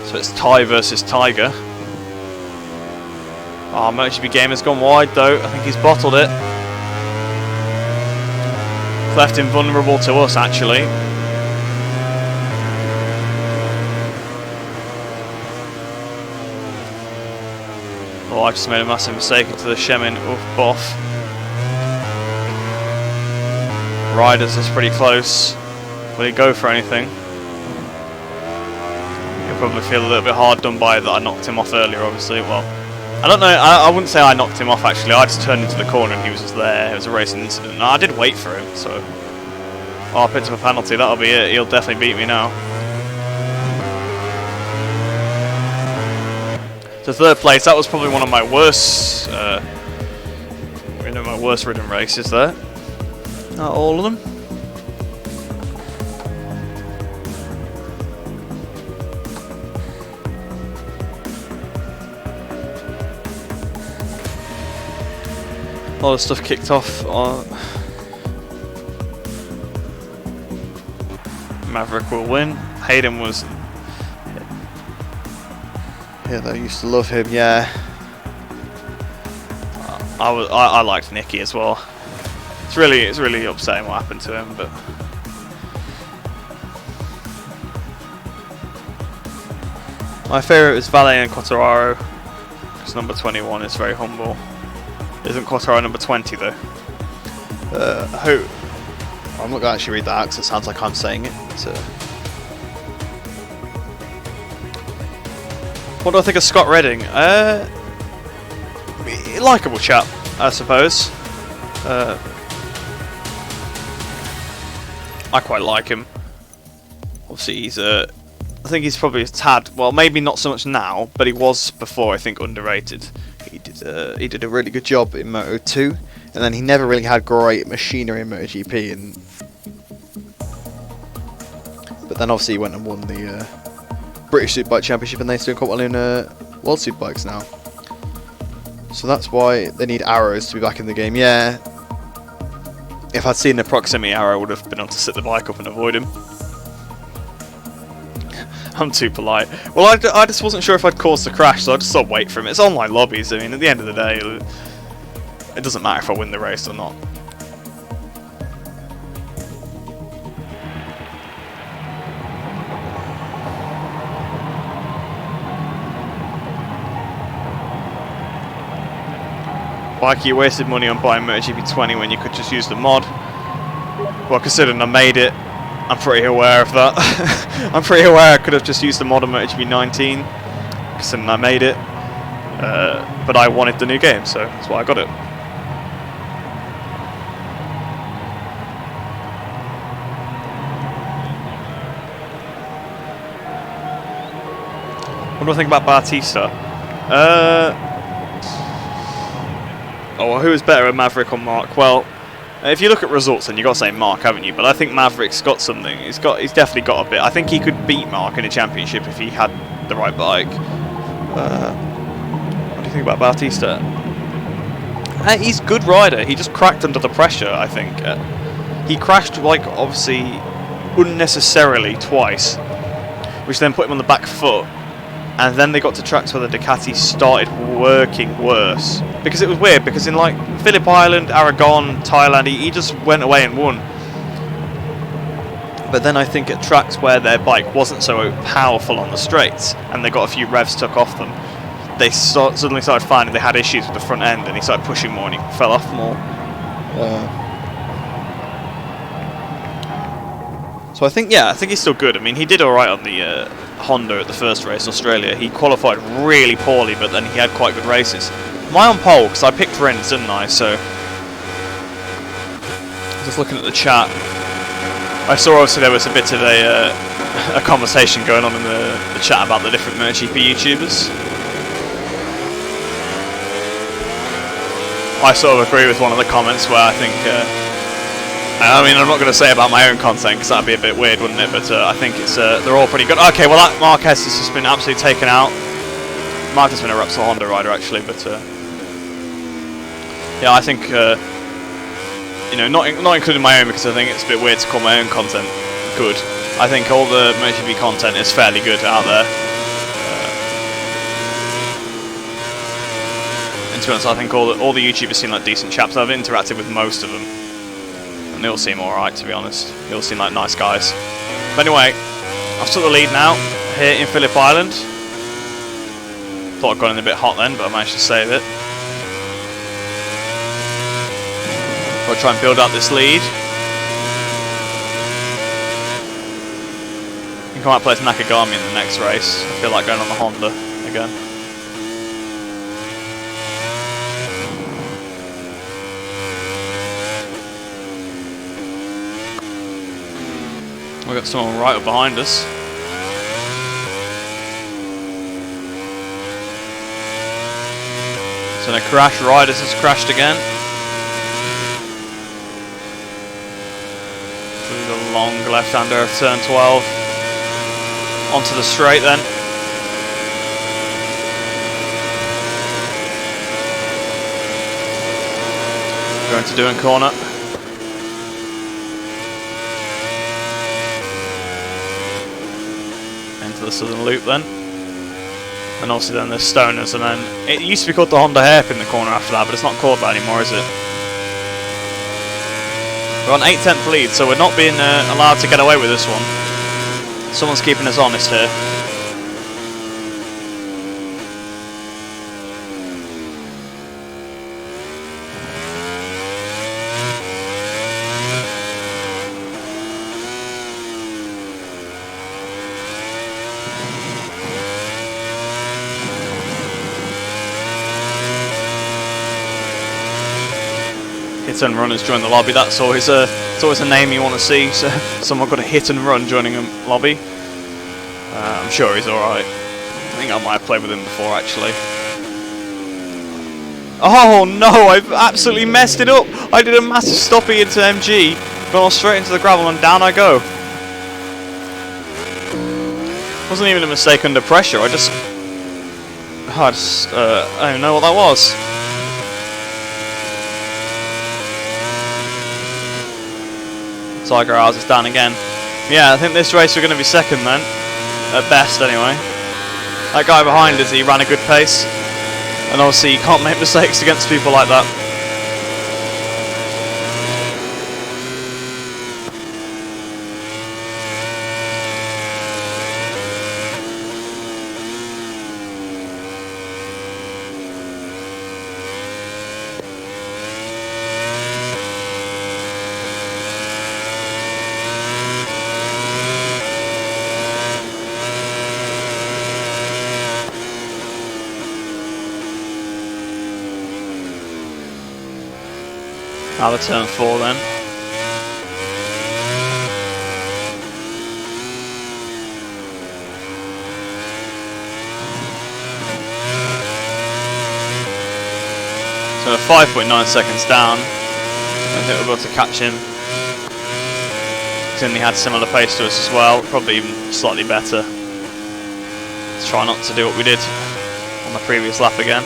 So it's Ty versus Tiger. Oh, MotoGP game has gone wide though. I think he's bottled it. Left him vulnerable to us actually. Oh, I just made a massive mistake into the Shemin. Oof, boff. Riders is pretty close. Will he go for anything? He'll probably feel a little bit hard done by that I knocked him off earlier, obviously. Well, I don't know, I wouldn't say I knocked him off actually. I just turned into the corner and he was just there. It was a racing incident. No, I did wait for him, so. Oh, I picked up a penalty, that'll be it. He'll definitely beat me now. So third place, that was probably one of my worst, my worst ridden races there. Not all of them. A lot of stuff kicked off on. Maverick will win. Hayden was. Yeah, they used to love him. Yeah. I liked Nicky as well. It's really upsetting what happened to him, but. My favourite is Valet and Quartararo, because number 21 is very humble. Isn't Quartararo number 20 though? Who? I'm not going to actually read that because it sounds like I'm saying it. So. What do I think of Scott Redding? Likeable chap, I suppose. I quite like him. Obviously, he's I think he's probably a tad. Well, maybe not so much now, but he was before. I think underrated. He did a really good job in Moto2, and then he never really had great machinery in MotoGP. But then obviously he went and won the British Superbike Championship, and they still quite well in World Superbikes now. So that's why they need arrows to be back in the game. Yeah. If I'd seen the proximity arrow, I would have been able to sit the bike up and avoid him. I'm too polite. Well, I just wasn't sure if I'd caused the crash, so I just thought wait for him. It's online lobbies. I mean, at the end of the day, it doesn't matter if I win the race or not. Like you wasted money on buying MotoGP 20 when you could just use the mod. Well, considering I made it, I'm pretty aware of that. I'm pretty aware I could have just used the mod on MotoGP 19, considering I made it. But I wanted the new game, so that's why I got it. What do I think about Bautista? Oh, well, who is better, Maverick or Mark? Well, if you look at results, then you've got to say Mark, haven't you? But I think Maverick's got something. He's definitely got a bit. I think he could beat Mark in a championship if he had the right bike. What do you think about Bautista? He's a good rider. He just cracked under the pressure, I think. He crashed, like, obviously, unnecessarily twice, which then put him on the back foot. And then they got to tracks where the Ducati started working worse. Because it was weird, because in like Phillip Island, Aragon, Thailand, he just went away and won. But then I think at tracks where their bike wasn't so powerful on the straights, and they got a few revs took off them, they suddenly started finding they had issues with the front end, and he started pushing more and he fell off more. So I think he's still good. I mean, he did alright on the Honda at the first race in Australia. He qualified really poorly, but then he had quite good races. Am I on pole? Because I picked Rins, didn't I? So, just looking at the chat, I saw obviously there was a bit of a conversation going on in the chat about the different MotoGP YouTubers. I sort of agree with one of the comments where I think, I mean, I'm not going to say about my own content because that'd be a bit weird, wouldn't it? But I think it's they're all pretty good. Okay, well that Marquez has just been absolutely taken out. Mark has been a Repsol Honda rider actually, but yeah, I think not including my own because I think it's a bit weird to call my own content good. I think all the MotoGP content is fairly good out there. be honest, I think all the YouTubers seem like decent chaps. I've interacted with most of them, and they all seem alright, to be honest. They all seem like nice guys. But anyway, I've took the lead now here in Phillip Island. Thought I'd gone in a bit hot then, but I managed to save it. I'll try and build up this lead. I think I might place Nakagami in the next race. I feel like going on the Honda again. We've got someone right up behind us. So in a crash, Riders has crashed again. Through the long left-hander of turn 12. Onto the straight then. Going to doing corner. Into the southern loop then. And also then there's Stoners, and then it used to be called the Honda Hairpin the corner after that, but it's not called that anymore, is it? We're on 8/10 lead, so we're not being allowed to get away with this one. Someone's keeping us honest here. Hit and run has joined the lobby. That's always a name you want to see. So someone got a hit and run joining a lobby. I'm sure he's alright. I think I might have played with him before actually. Oh no, I've absolutely messed it up. I did a massive stoppie into MG, gone straight into the gravel, and down I go. Wasn't even a mistake under pressure. I don't know what that was. Tiger Hours is down again. Yeah, I think this race we're going to be second then. At best, anyway. That guy behind us, he ran a good pace. And obviously you can't make mistakes against people like that. Now the turn 4 then. So 5.9 seconds down. I think we're able to catch him. He's only had similar pace to us as well, probably even slightly better. Let's try not to do what we did on the previous lap again.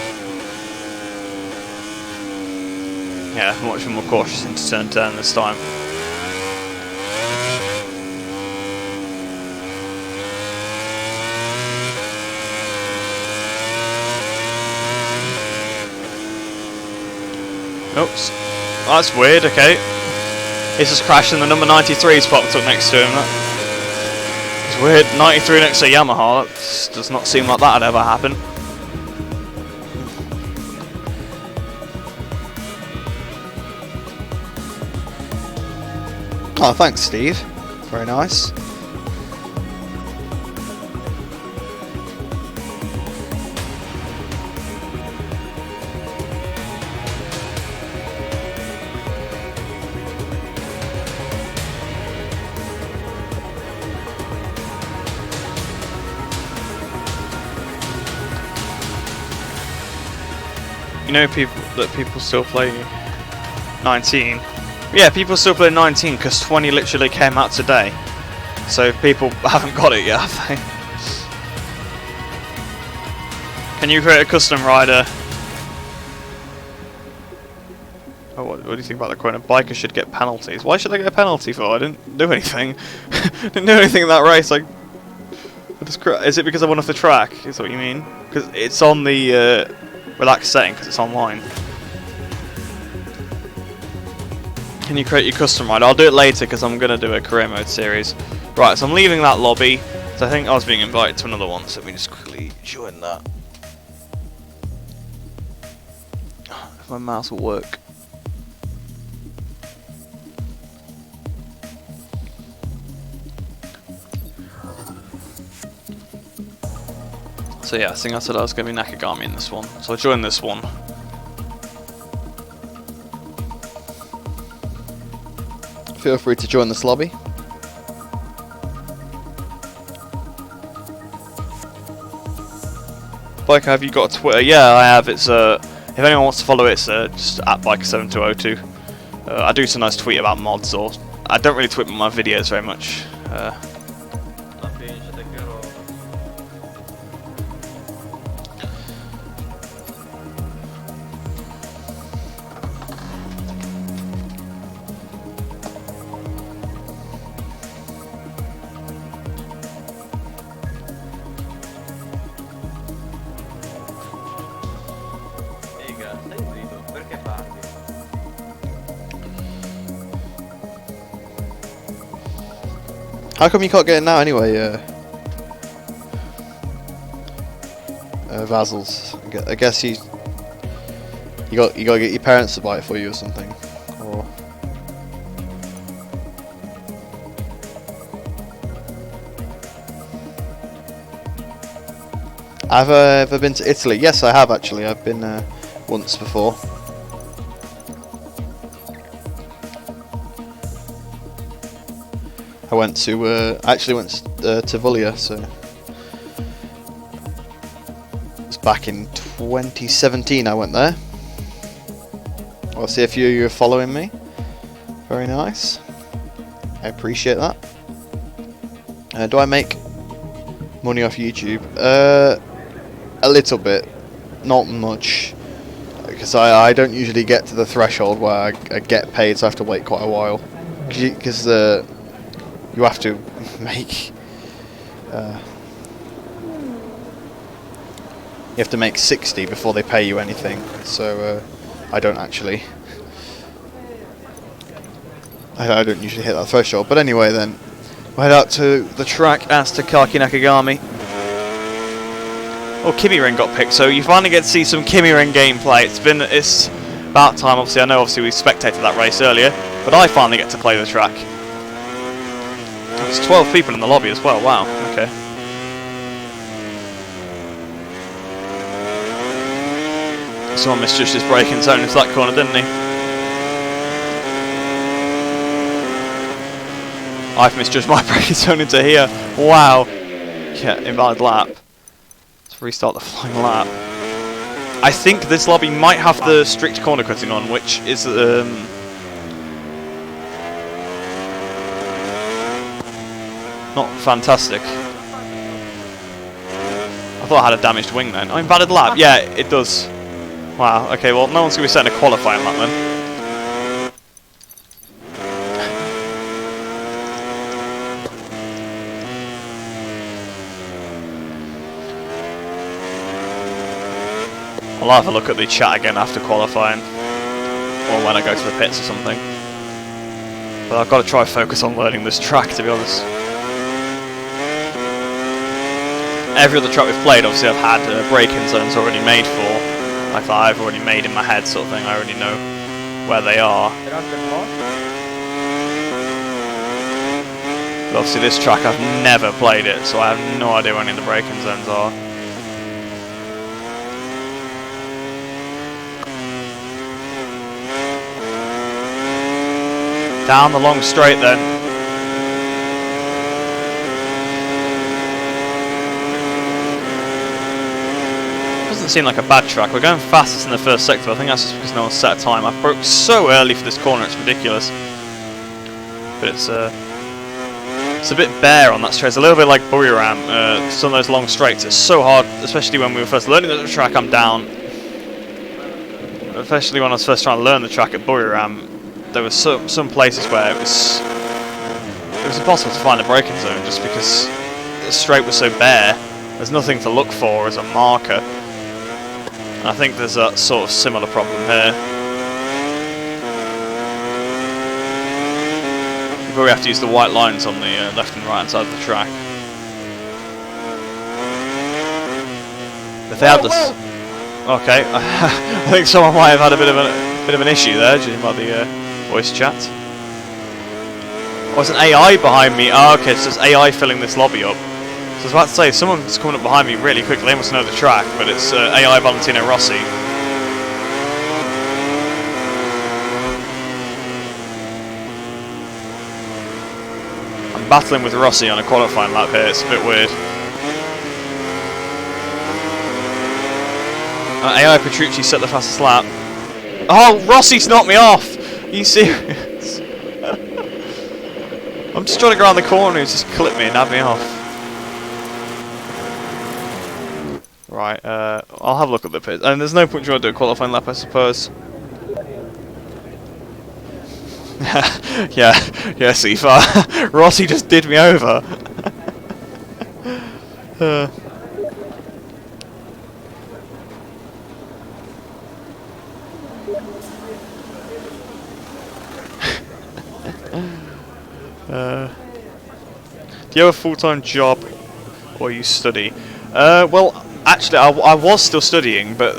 Yeah, much more cautious into turn 10 this time. Oops. Oh, that's weird, okay. He's just crashed in the number 93 spot up next to him. It's weird, 93 next to Yamaha, that does not seem like that would ever happen. Oh, thanks, Steve. Very nice. You know people still play 19. Yeah, people still play 19 because 20 literally came out today. So people haven't got it yet, have they? Can you create a custom rider? Oh, what do you think about the corner? Bikers should get penalties. Why should I get a penalty for? I didn't do anything. Didn't do anything in that race. Is it because I went off the track? Is what you mean? Because it's on the relaxed setting because it's online. Can you create your custom ride? I'll do it later because I'm going to do a career mode series. Right, so I'm leaving that lobby. So I think I was being invited to another one, so let me just quickly join that. If my mouse will work. So yeah, I think I said I was going to be Nakagami in this one. So I joined this one. Feel free to join this lobby. Biker, have you got a Twitter? Yeah, I have. It's if anyone wants to follow it, it's just at Biker7202. I do sometimes tweet about mods, or I don't really tweet my videos very much. How come you can't get it now anyway, Vassals? I guess you gotta get your parents to buy it for you or something. Or I've ever been to Italy? Yes, I have actually. I've been once before. I went to actually went to Vullia, so it was back in 2017. I went there. I'll see a few of you are following me. Very nice. I appreciate that. Do I make money off YouTube? A little bit, not much, because I don't usually get to the threshold where I get paid, so I have to wait quite a while. Because you have to make you have to make 60 before they pay you anything. So I don't actually. I don't usually hit that threshold. But anyway, then we'll head out to the track as to Kaki Nakagami. Oh, KymiRing got picked, so you finally get to see some KymiRing gameplay. It's about time. Obviously, I know we spectated that race earlier, but I finally get to play the track. There's 12 people in the lobby as well. Wow. Okay. Someone misjudged his braking zone into that corner, didn't he? I've misjudged my braking zone into here. Wow. Yeah, invalid lap. Let's restart the flying lap. I think this lobby might have the strict corner cutting on, which is not fantastic. I thought I had a damaged wing then. Oh, invalid lap. Yeah, it does. Wow, okay, well, no one's going to be setting a qualifying lap then. I'll have a look at the chat again after qualifying. Or when I go to the pits or something. But I've got to try focus on learning this track, to be honest. Every other track we've played, obviously I've had braking zones already made for. Like that I've already made in my head, sort of thing. I already know where they are. But obviously this track I've never played it, so I have no idea where any of the braking zones are. Down the long straight then. Doesn't seem like a bad track. We're going fastest in the first sector. I think that's just because no one's set a time. I broke so early for this corner, it's ridiculous. But it's a bit bare on that straight. It's a little bit like Buriram, some of those long straights. It's so hard, especially when we were first learning the track. I'm down. Especially when I was first trying to learn the track at Buriram, there were some places where it was impossible to find a braking zone just because the straight was so bare. There's nothing to look for as a marker. I think there's a sort of similar problem here. You probably have to use the white lines on the left and right hand side of the track. If they have this, okay, I think someone might have had a bit of an issue there, judging by the voice chat. Oh, there's an AI behind me. Oh, okay, so there's AI filling this lobby up. So I was about to say, someone's coming up behind me really quickly. They must know the track, but it's AI Valentino Rossi. I'm battling with Rossi on a qualifying lap here. It's a bit weird. AI Petrucci set the fastest lap. Oh, Rossi's knocked me off! Are you serious? I'm just trying to go around the corner and just clip me and nab me off. Right, I'll have a look at the pit. And there's no point trying to do a qualifying lap, I suppose. yeah, Sifa. Rossi just did me over. Do you have a full-time job or you study? Well, actually, I was still studying, but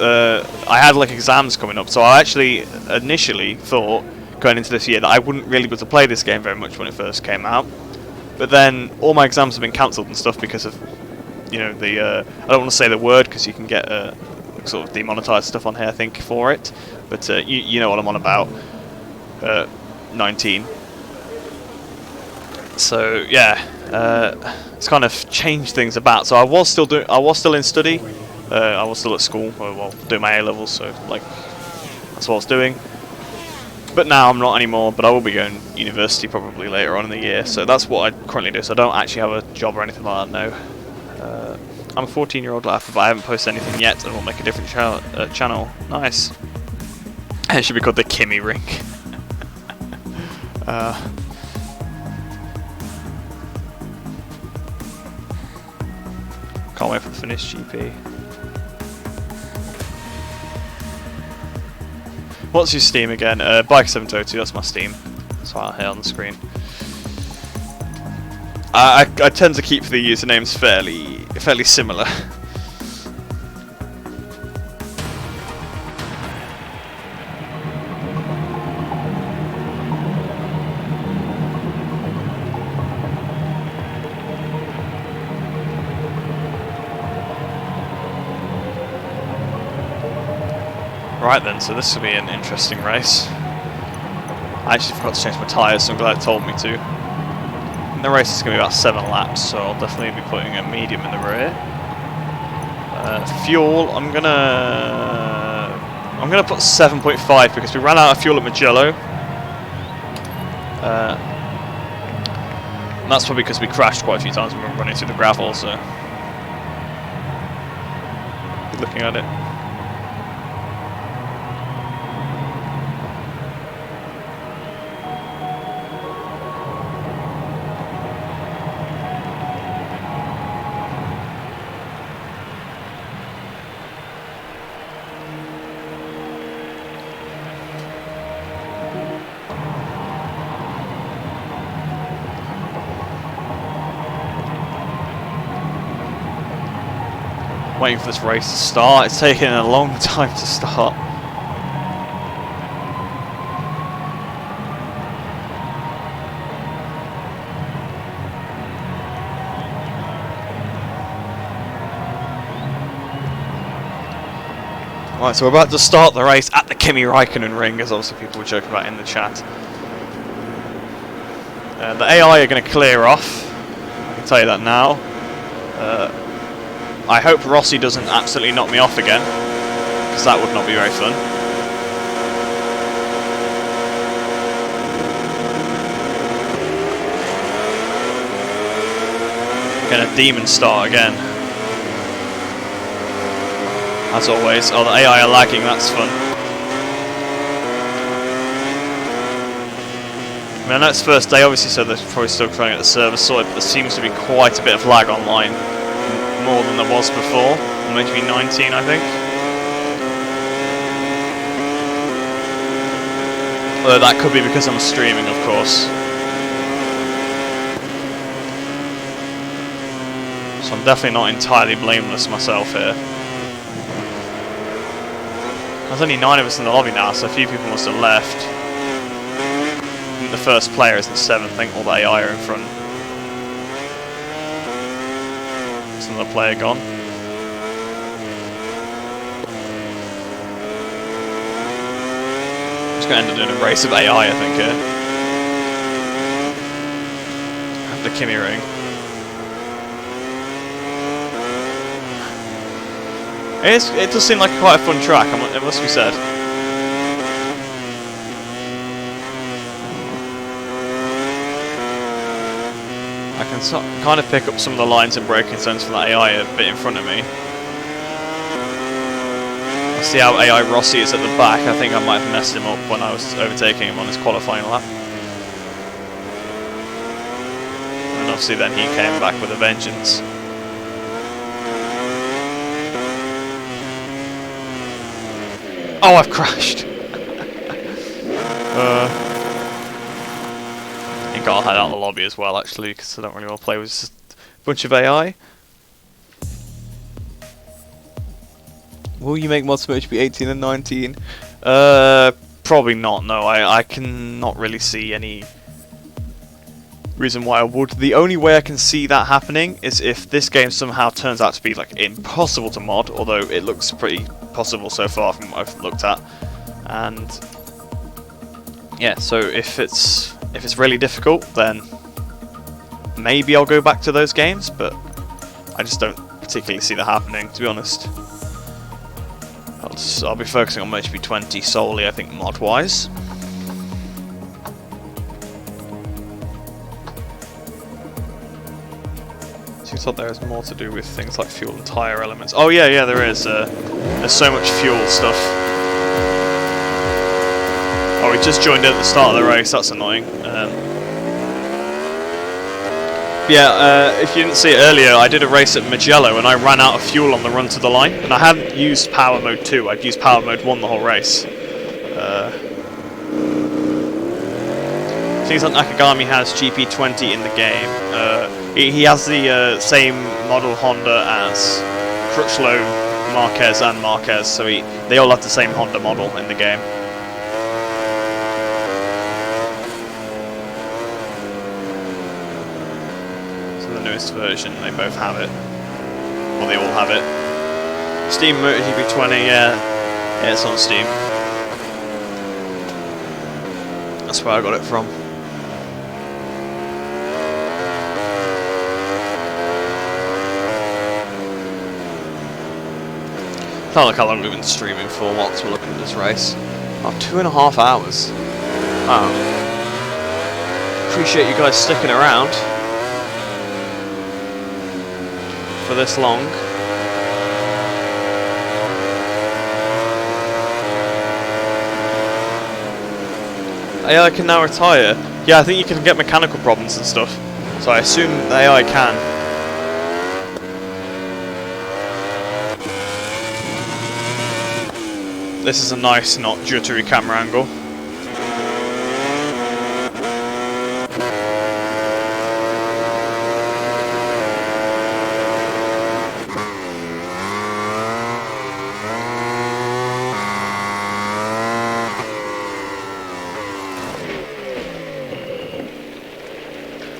I had like exams coming up, so I actually initially thought going into this year that I wouldn't really be able to play this game very much when it first came out. But then all my exams have been cancelled and stuff because of, you know, the I don't want to say the word because you can get sort of demonetized stuff on here, I think, for it. But you know what I'm on about. 19. So yeah, it's kind of changed things about. So I was still in study. I was still at school, well, doing my A-levels. So like, that's what I was doing. But now I'm not anymore. But I will be going to university probably later on in the year. So that's what I currently do. So I don't actually have a job or anything like that. No. I'm a 14-year-old laugher, but I haven't posted anything yet, and we'll make a different channel. Nice. It should be called the KymiRing. Can't wait for the finished GP. What's your Steam again? Bike702, that's my Steam. That's right here on the screen. I tend to keep the usernames fairly similar. Right then, so this will be an interesting race. I actually forgot to change my tyres, so I'm glad it told me to. And the race is going to be about 7 laps, so I'll definitely be putting a medium in the rear. Fuel, I'm gonna put 7.5 because we ran out of fuel at Mugello. And that's probably because we crashed quite a few times when we were running through the gravel, so looking at it. Waiting for this race to start. It's taking a long time to start. Right, so we're about to start the race at the KymiRing ring, as obviously people were joking about in the chat. The AI are going to clear off. I can tell you that now. I hope Rossi doesn't absolutely knock me off again, because that would not be very fun. Gonna demon start again. As always. Oh, the AI are lagging, that's fun. I mean, I know it's first day obviously, so they're probably still trying to get the server sorted, but there seems to be quite a bit of lag online. More than there was before, maybe 19 I think. Although that could be because I'm streaming, of course. So I'm definitely not entirely blameless myself here. There's only 9 of us in the lobby now, so a few people must have left. I think the first player is the 7th, I think all the AI are in front. There's another player gone. I'm just going to end up doing a race of AI, I think, here. After KymiRing. It does seem like quite a fun track, it must be said. I can kind of pick up some of the lines and braking sense from that AI a bit in front of me. I see how AI Rossi is at the back. I think I might have messed him up when I was overtaking him on his qualifying lap. And obviously then he came back with a vengeance. Oh, I've crashed! I think I'll head out of the lobby as well, actually, because I don't really want to play with just a bunch of AI. Will you make mods for MotoGP 18 and 19? Probably not, no. I cannot really see any reason why I would. The only way I can see that happening is if this game somehow turns out to be like impossible to mod, although it looks pretty possible so far from what I've looked at. And yeah, so if it's really difficult, then maybe I'll go back to those games, but I just don't particularly see that happening, to be honest. I'll be focusing on MotoGP 20 solely, I think, mod-wise. I thought there was more to do with things like fuel and tyre elements. Oh yeah, there is. There's so much fuel stuff. Oh, we just joined in at the start of the race. That's annoying. If you didn't see it earlier, I did a race at Mugello and I ran out of fuel on the run to the line. And I hadn't used power mode 2. I'd used power mode 1 the whole race. Things like Nakagami has GP20 in the game. He has the same model Honda as Crutchlow, Marquez and Marquez, so they all have the same Honda model in the game. So the newest version, they both have it. Well, they all have it. Steam MotoGP 20, yeah, it's on Steam. That's where I got it from. I don't know how long we've been streaming for whilst we're looking at this race. Oh, 2.5 hours. Wow. Appreciate you guys sticking around for this long. AI can now retire. Yeah, I think you can get mechanical problems and stuff. So I assume the AI can. This is a nice, not jittery camera angle.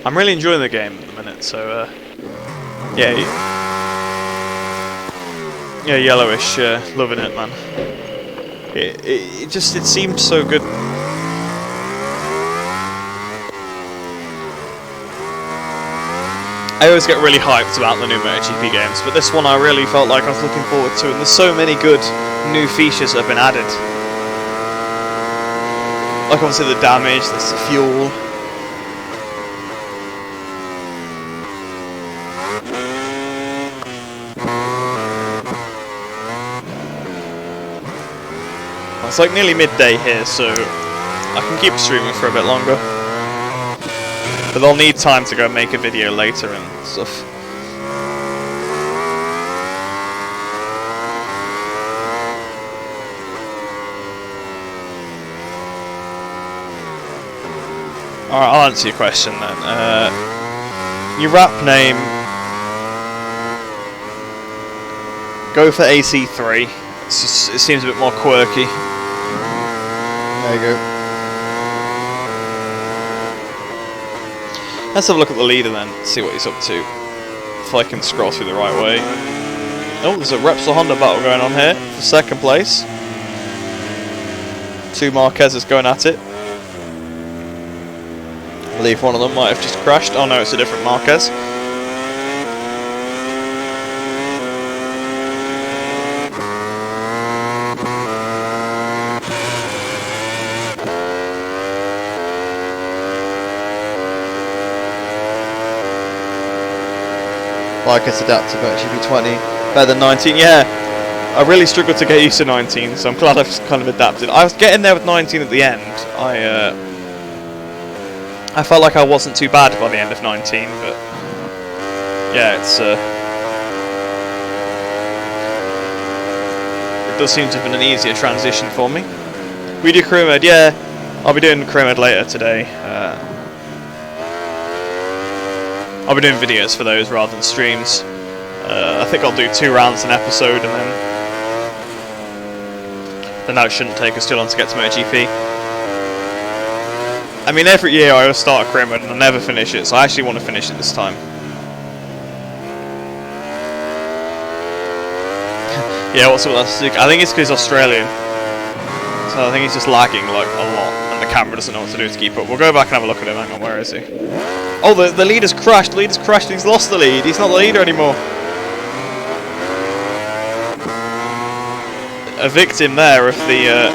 I'm really enjoying the game at the minute, so yeah, yellowish, loving it, man. It seemed so good. I always get really hyped about the new MotoGP games, but this one I really felt like I was looking forward to, and there's so many good new features that have been added. Like obviously the damage, there's the fuel. It's like nearly midday here, so I can keep streaming for a bit longer. But I'll need time to go make a video later and stuff. Alright, I'll answer your question then. Your rap name, go for AC3. It seems a bit more quirky. There you go. Let's have a look at the leader then, see what he's up to. If I can scroll through the right way. Oh, there's a Repsol Honda battle going on here for second place. Two Marquezes going at it. I believe one of them might have just crashed. Oh no, it's a different Marquez. Like it's adapted MotoGP 20. Better than 19, yeah. I really struggled to get used to 19, so I'm glad I've kind of adapted. I was getting there with 19 at the end. I felt like I wasn't too bad by the end of 19, but yeah, it's it does seem to have been an easier transition for me. We do career mode, yeah. I'll be doing career mode later today. I'll be doing videos for those rather than streams. I think I'll do 2 rounds an episode, and then that shouldn't take us too long to get to MotoGP. I mean, every year I always start a career mode and I never finish it, so I actually want to finish it this time. Yeah, what's up with that? I think it's because he's Australian. So I think he's just lagging like a lot, and the camera doesn't know what to do to keep up. We'll go back and have a look at him. Hang on, where is he? Oh, the leader's crashed. The leader's crashed. He's lost the lead. He's not the leader anymore. A victim there of the...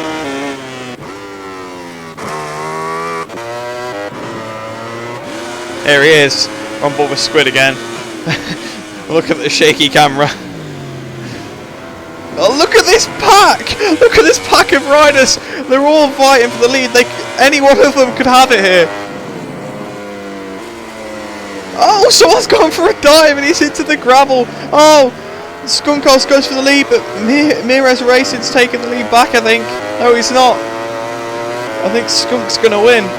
Here he is. We're on board with Squid again. Look at the shaky camera. Oh, look at this pack! Look at this pack of riders. They're all fighting for the lead. Any one of them could have it here. Oh, someone's gone for a dive and he's into the gravel. Oh, Skunkos goes for the lead, but Mires Racing's taking the lead back, I think. No, he's not. I think Skunk's going to win.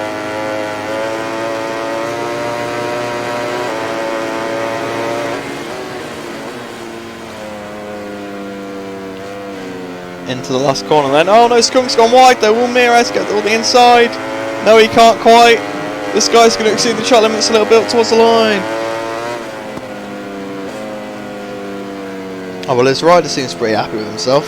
Into the last corner then. Oh no, Skunk's gone wide though. Will Mires get all the inside? No, he can't quite. This guy's going to exceed the track limits a little bit towards the line. Oh well, his rider seems pretty happy with himself.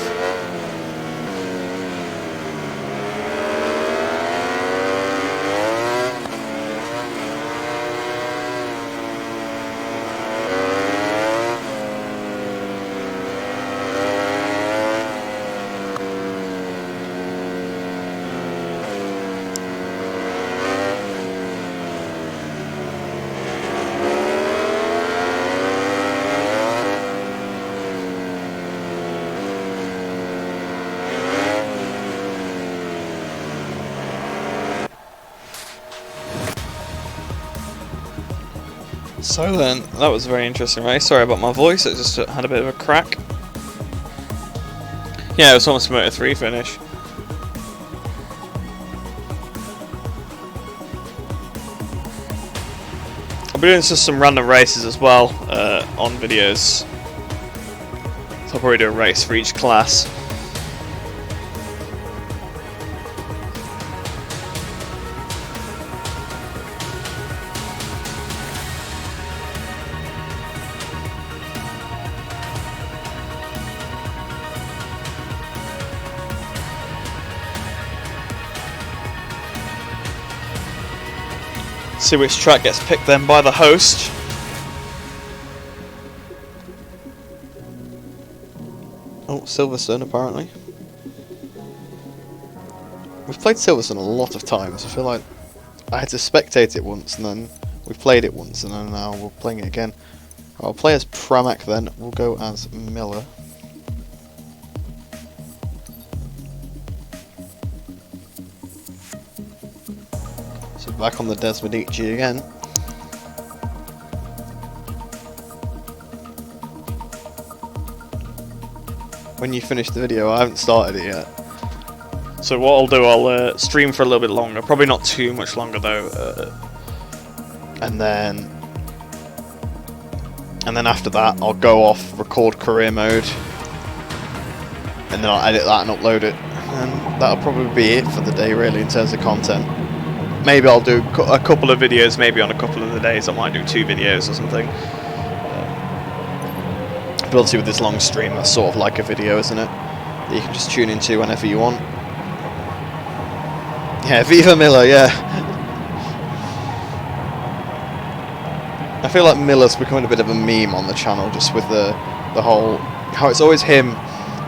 So then, that was a very interesting race. Sorry about my voice, it just had a bit of a crack. Yeah, it was almost a Moto3 finish. I'll be doing just some random races as well on videos. So I'll probably do a race for each class. See which track gets picked then by the host. Oh, Silverstone apparently. We've played Silverstone a lot of times. I feel like I had to spectate it once and then we played it once and then now we're playing it again. I'll play as Pramac then. We'll go as Miller. So back on the Desmodici again. When you finish the video, I haven't started it yet. So what I'll do, I'll stream for a little bit longer. Probably not too much longer though. and then after that I'll go off, record career mode, and then I'll edit that and upload it, and that'll probably be it for the day really in terms of content. Maybe I'll do a couple of videos, maybe on a couple of the days I might do 2 videos or something. But obviously with this long stream, that's sort of like a video, isn't it? That you can just tune into whenever you want. Yeah, Viva Miller, yeah. I feel like Miller's becoming a bit of a meme on the channel, just with the whole, how it's always him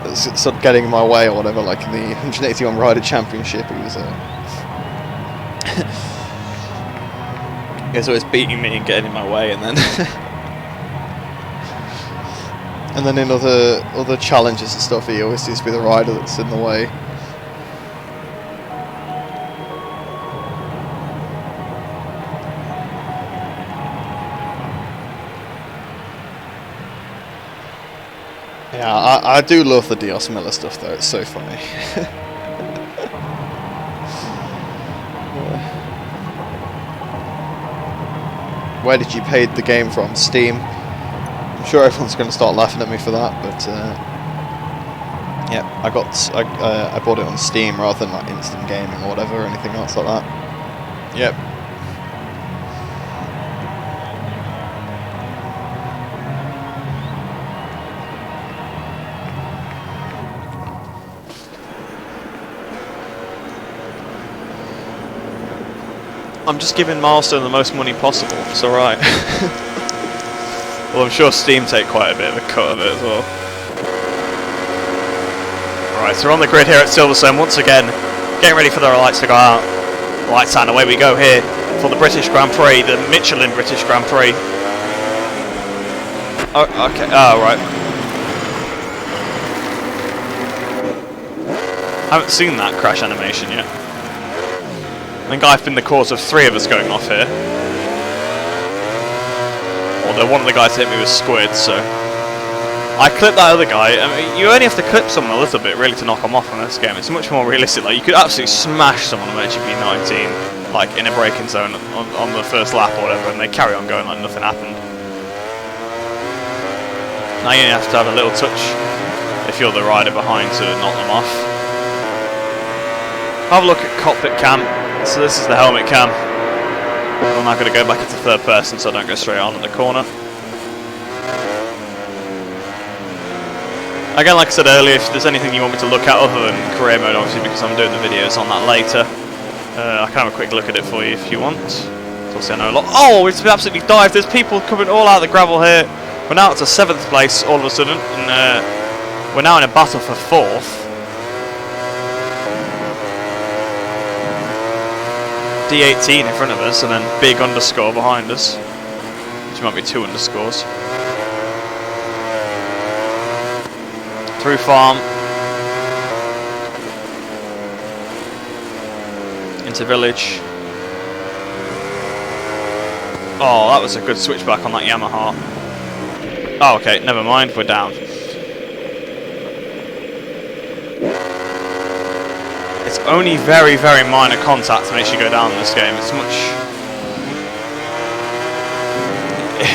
that's sort of getting in my way or whatever. Like in the 181 Rider Championship, he was he's always beating me and getting in my way, and then and then in other challenges and stuff, he always seems to be the rider that's in the way. Yeah, I do love the Dios Miller stuff though, it's so funny. Where did you pay the game from? Steam. I'm sure everyone's going to start laughing at me for that, but yeah, I bought it on Steam rather than like Instant Gaming or whatever, or anything else like that. Yep. I'm just giving Milestone the most money possible, it's alright. Well, I'm sure Steam take quite a bit of a cut of it as well. Alright, so we're on the grid here at Silverstone once again, getting ready for the lights to go out. Lights out and away we go here for the British Grand Prix, the Michelin British Grand Prix. Oh, okay, oh, right. Haven't seen that crash animation yet. I think I've been the cause of 3 of us going off here. Although one of the guys hit me with squid, so I clipped that other guy. I mean, you only have to clip someone a little bit really to knock them off in this game. It's much more realistic. Like, you could absolutely smash someone on MotoGP 19, like in a braking zone on the first lap or whatever, and they carry on going like nothing happened. Now you only have to have a little touch if you're the rider behind to knock them off. Have a look at cockpit cam. So this is the helmet cam. I'm now going to go back into third person so I don't go straight on at the corner. Again, like I said earlier, if there's anything you want me to look at other than career mode, obviously because I'm doing the videos on that later, I can have a quick look at it for you if you want. So obviously I know a lot. Oh, it's absolutely dived. There's people coming all out of the gravel here. We're now up to 7th place all of a sudden, and we're now in a battle for 4th. D18 in front of us, and then big underscore behind us, which might be 2 underscores. Through farm into village. Oh, that was a good switchback on that Yamaha. Oh, okay, never mind, we're down. It's only very, very minor contact that makes you go down in this game.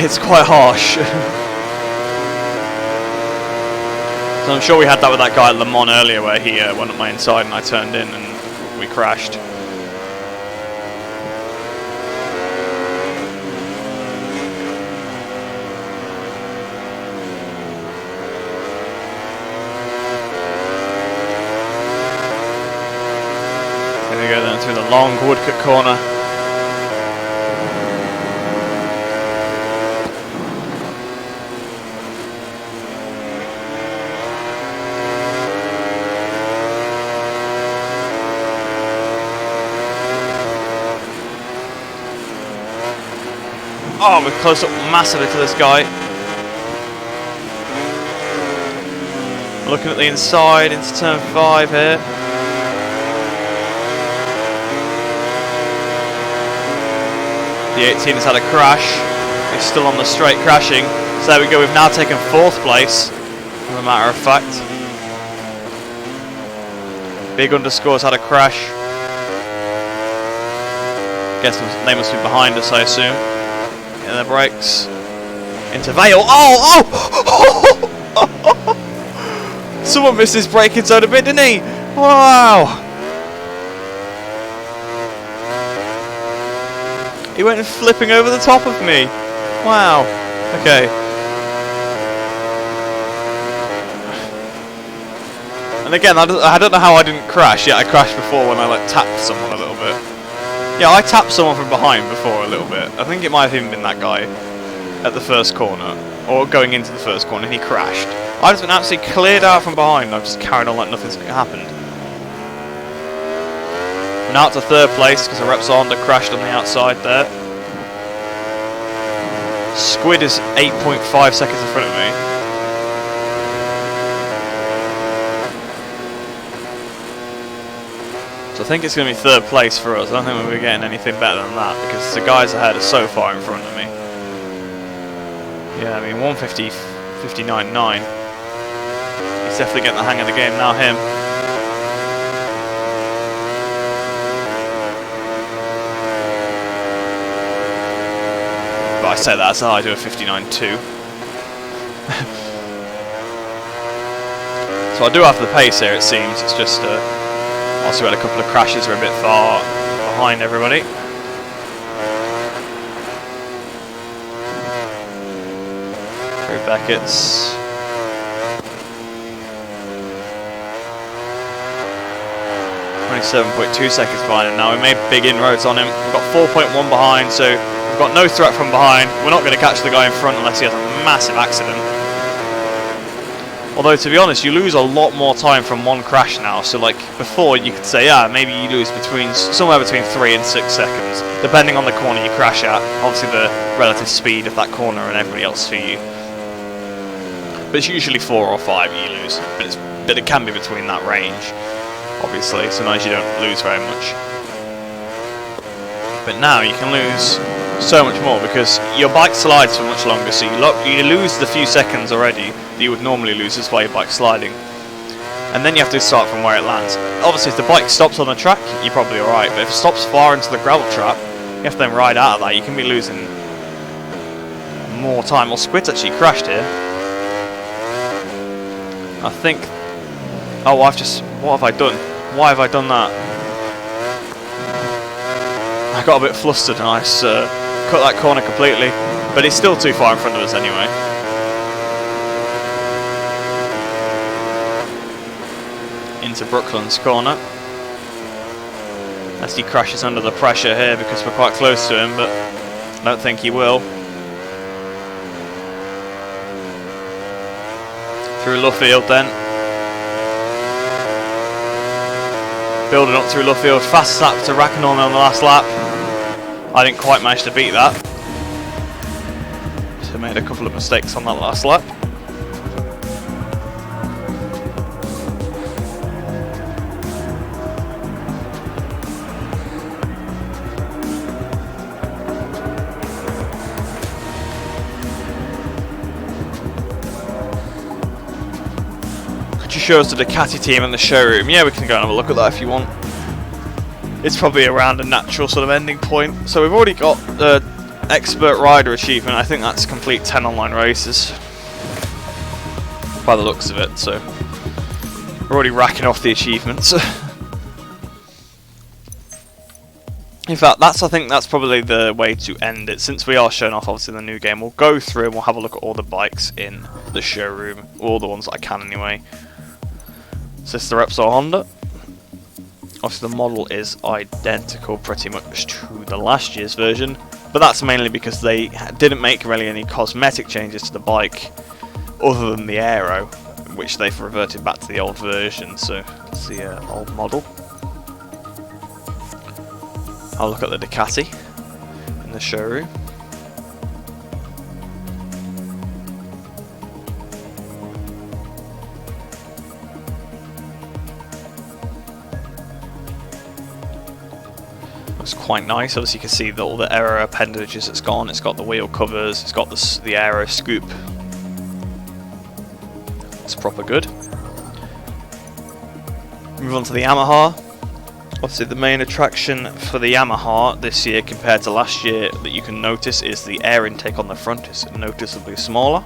It's quite harsh. So I'm sure we had that with that guy at Le Mans earlier, where he went up my inside and I turned in and we crashed. Go then through the long woodcut corner. Oh, we're close up massively to this guy. Looking at the inside into turn 5 here. The 18 has had a crash. He's still on the straight crashing. So there we go, we've now taken 4th place, as a matter of fact. Big underscore's had a crash. Guess they must be behind us, I assume. their brakes. Into Vale. Oh! Someone missed his braking zone a bit, didn't he? Wow! He went flipping over the top of me. Wow. Okay. And again, I don't know how I didn't crash. Yeah, I crashed before when I like tapped someone a little bit. Yeah, I tapped someone from behind before a little bit. I think it might have even been that guy at the first corner, or going into the first corner, and he crashed. I've just been absolutely cleared out from behind, and I've just carried on like nothing's happened. Now it's to third place because the Repsol Honda crashed on the outside there. Squid is 8.5 seconds in front of me. So I think it's going to be third place for us. I don't think we'll be getting anything better than that because the guys ahead are so far in front of me. Yeah, I mean 150, 59.9. He's definitely getting the hang of the game now, him. But I say that as I do a 59.2. So I do have the pace here, it seems. It's just also had a couple of crashes, we're a bit far behind everybody. Through Beckett's. Only 7.2 seconds behind him now. We made big inroads on him. We've got 4.1 behind, so we've got no threat from behind. We're not going to catch the guy in front unless he has a massive accident. Although, to be honest, you lose a lot more time from one crash now. So, like, before you could say, yeah, maybe you lose somewhere between 3 and 6 seconds, depending on the corner you crash at. Obviously, the relative speed of that corner and everybody else for you. But it's usually 4 or 5 you lose. But it can be between that range, obviously. Sometimes you don't lose very much. But now you can lose so much more because your bike slides for much longer, so you lose the few seconds already that you would normally lose just by your bike sliding, and then you have to start from where it lands. Obviously if the bike stops on the track you're probably alright, but if it stops far into the gravel trap you have to then ride out of that. You can be losing more time. Well, Squid's actually crashed here, I think. Oh, what have I done? Why have I done that? I got a bit flustered and I cut that corner completely, but he's still too far in front of us anyway. Into Brooklyn's corner. As he crashes under the pressure here because we're quite close to him, but I don't think he will. Through Luffield then. Building up through Luffield, fast lap to Raikkonen on the last lap. I didn't quite manage to beat that. So made a couple of mistakes on that last lap. Could you show us the Ducati team and the showroom? Yeah, we can go and have a look at that if you want. It's probably around a natural sort of ending point. So we've already got the expert rider achievement. I think that's complete 10 online races by the looks of it. So we're already racking off the achievements. In fact, I think that's probably the way to end it. Since we are showing off obviously the new game, we'll go through and we'll have a look at all the bikes in the showroom, all the ones that I can anyway. So this is the Repsol Honda. Obviously the model is identical pretty much to the last year's version, but that's mainly because they didn't make really any cosmetic changes to the bike other than the aero, which they've reverted back to the old version. So it's the old model. I'll look at the Ducati in the showroom. Looks quite nice. Obviously you can see all the aero appendages it's got. It's got the wheel covers, it's got the aero scoop. It's proper good. Move on to the Yamaha. Obviously the main attraction for the Yamaha this year compared to last year that you can notice is the air intake on the front is noticeably smaller.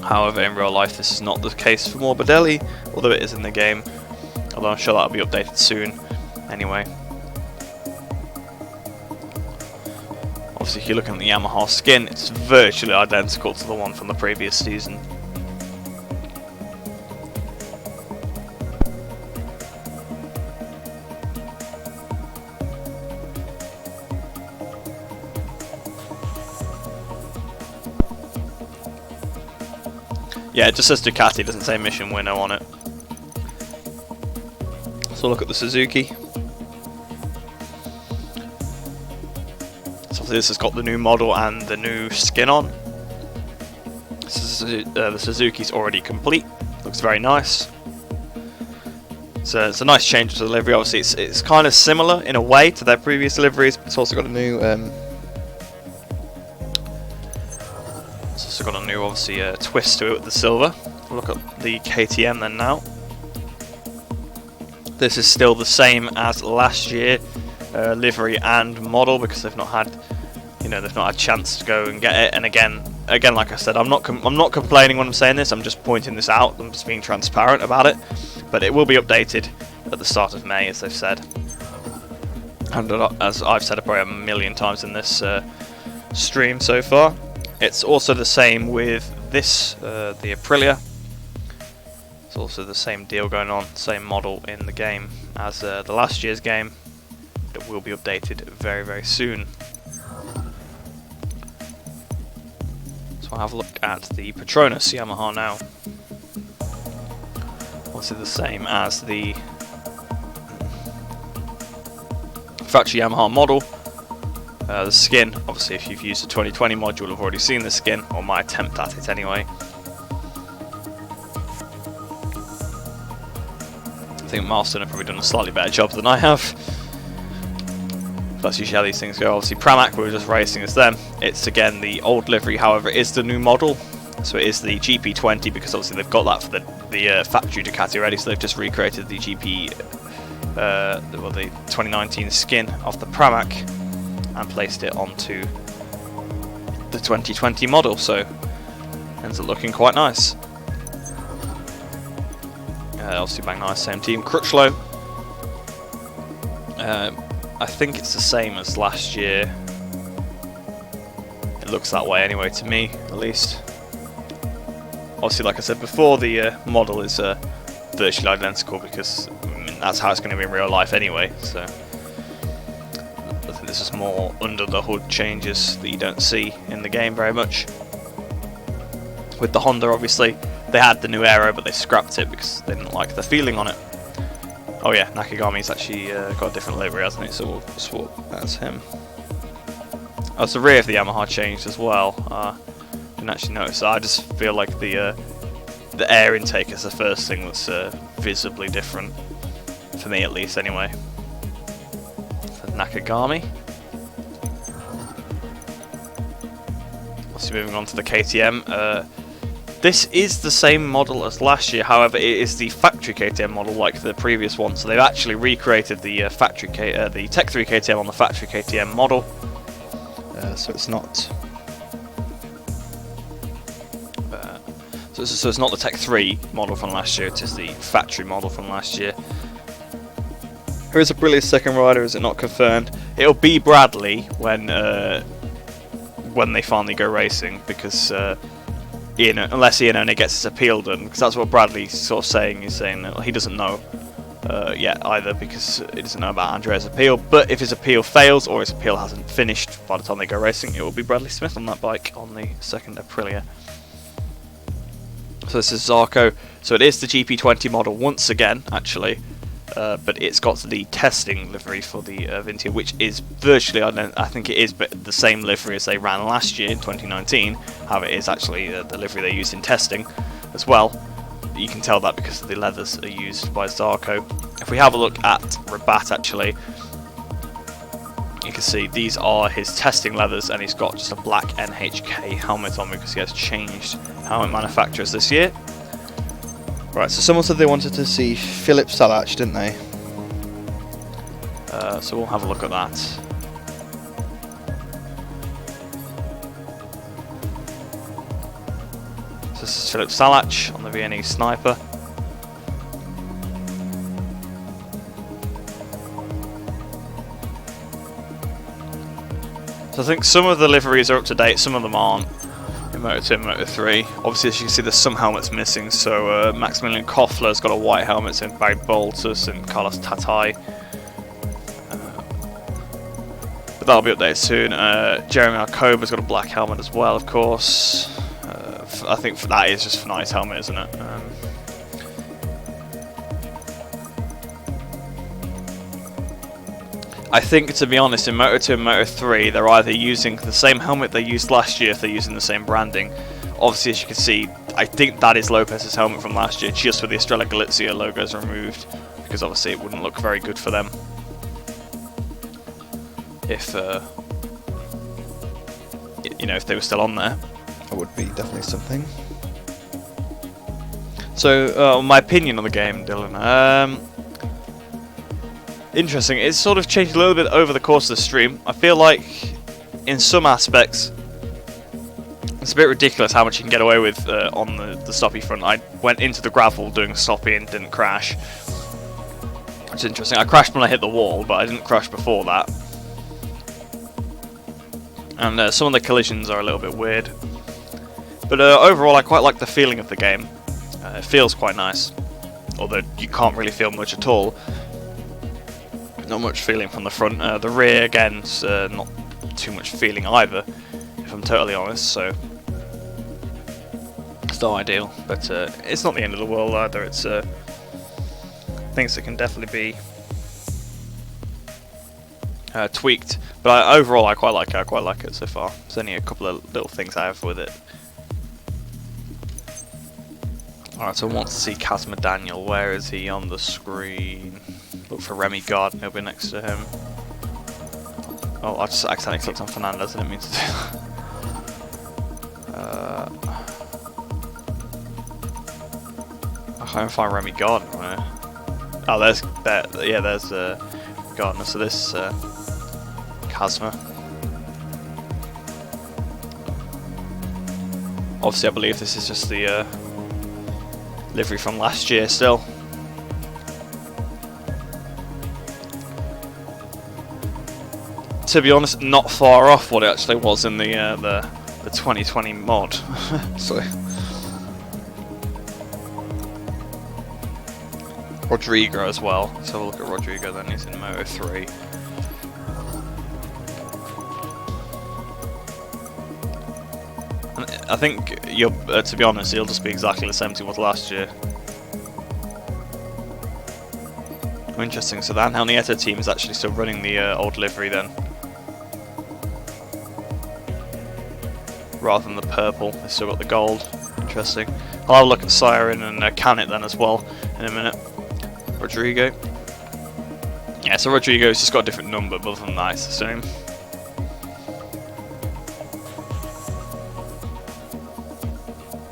However, in real life this is not the case for Morbidelli, although it is in the game, although I'm sure that'll be updated soon anyway. Obviously if you're looking at the Yamaha skin, it's virtually identical to the one from the previous season. Yeah, it just says Ducati, it doesn't say mission winner on it. So look at the Suzuki. So this has got the new model and the new skin on. The Suzuki's already complete. Looks very nice. So it's a nice change to the livery. Obviously, it's kind of similar in a way to their previous liveries, but it's also got a new. Got a new, obviously, twist to it with the silver. Look at the KTM then now. This is still the same as last year, livery and model, because they've not had, they've not had a chance to go and get it. And again, like I said, I'm not complaining when I'm saying this. I'm just pointing this out. I'm just being transparent about it. But it will be updated at the start of May, as they've said. And as I've said it probably a million times in this stream so far. It's also the same with this, the Aprilia. It's also the same deal going on, same model in the game as the last year's game. It will be updated very, very soon. So I'll have a look at the Petronas Yamaha now. Also the same as the factory Yamaha model. The skin, obviously if you've used the 2020 mod you'll have already seen the skin, or my attempt at it anyway. I think Milestone have probably done a slightly better job than I have. That's usually how these things go. Obviously Pramac, we were just racing as them. It's again the old livery, however it is the new model. So it is the GP20, because obviously they've got that for the factory Ducati already, so they've just recreated the the 2019 skin of the Pramac and placed it onto the 2020 model, so ends up looking quite nice. Obviously bang nice, same team. Crutchlow, I think it's the same as last year. It looks that way anyway to me, at least. Obviously, like I said before, the model is virtually identical, because that's how it's going to be in real life anyway, so I think this is more under the hood changes that you don't see in the game very much. With the Honda, obviously, they had the new aero, but they scrapped it because they didn't like the feeling on it. Oh yeah, Nakagami's actually got a different livery, hasn't he? So we'll swap as him. Oh, so the rear of the Yamaha changed as well. Didn't actually notice that. I just feel like the air intake is the first thing that's visibly different, for me at least anyway. For Nakagami. Obviously moving on to the KTM. This is the same model as last year, however it is the factory KTM model like the previous one, so they've actually recreated the the Tech 3 KTM on the factory KTM model. So it's not so it's not the Tech 3 model from last year, it is the factory model from last year. Who is Aprilia's second rider? Is it not confirmed? It'll be Bradley when they finally go racing, because unless Ian only gets his appeal done, because that's what Bradley's sort of saying. He's saying that he doesn't know yet either, because he doesn't know about Andrea's appeal. But if his appeal fails, or his appeal hasn't finished by the time they go racing, it will be Bradley Smith on that bike on the second Aprilia. So this is Zarco. So it is the GP20 model once again, actually. But it's got the testing livery for the Vintia, which is virtually, I think it is, but the same livery as they ran last year in 2019. However, it is actually the livery they used in testing as well. You can tell that because the leathers are used by Zarco. If we have a look at Rabat, actually, you can see these are his testing leathers, and he's got just a black NHK helmet on because he has changed helmet manufacturers this year. Right, so someone said they wanted to see Phillip Island, didn't they? So we'll have a look at that. So this is Phillip Salach on the VNE Sniper. So I think some of the liveries are up to date, some of them aren't in Moto2 and Moto3. Obviously, as you can see, there's some helmets missing. So Maximilian Koffler's got a white helmet, so Barry Boltus and Carlos Tatai. But that'll be updated soon. Jeremy Arcoba's got a black helmet as well, of course. I think that is just Fnatic's helmet, isn't it? I think, to be honest, in Moto2 and Moto3, they're either using the same helmet they used last year if they're using the same branding. Obviously, as you can see, I think that is Lopez's helmet from last year, just with the Estrella Galicia logos removed, because obviously it wouldn't look very good for them if, you know, if they were still on there. That would be definitely something. So, my opinion on the game, Dylan. Interesting. It's sort of changed a little bit over the course of the stream. I feel like, in some aspects, it's a bit ridiculous how much you can get away with on the stoppy front. I went into the gravel doing stoppy and didn't crash. Which is interesting. I crashed when I hit the wall, but I didn't crash before that. And some of the collisions are a little bit weird. But overall, I quite like the feeling of the game. It feels quite nice. Although you can't really feel much at all. Not much feeling from the front. The rear, again, is not too much feeling either, if I'm totally honest, so it's not ideal, but it's not the end of the world either. It's things that can definitely be tweaked, but overall I quite like it. I quite like it so far. There's only a couple of little things I have with it. Alright, so I want to see Casma Daniel. Where is he on the screen? Look for Remy Gardner, he'll be next to him. Oh, I just accidentally clicked on Fernandez, I didn't mean to do that. I can't even find Remy Gardner. Right? Oh, there's Gardner, so this Casma. Obviously I believe this is just the livery from last year still. To be honest, not far off what it actually was in the 2020 mod. So Rodrigo as well. Let's have a look at Rodrigo then. He's in Moto3. And I think you'll, to be honest, he'll just be exactly the same as he was last year. Oh, interesting. So the Angel Nieto team is actually still running the old livery then. Rather than the purple, they've still got the gold. Interesting. I'll have a look at Siren and Canet then as well in a minute. Rodrigo. Yeah, so Rodrigo's just got a different number, but other than that, it's the same.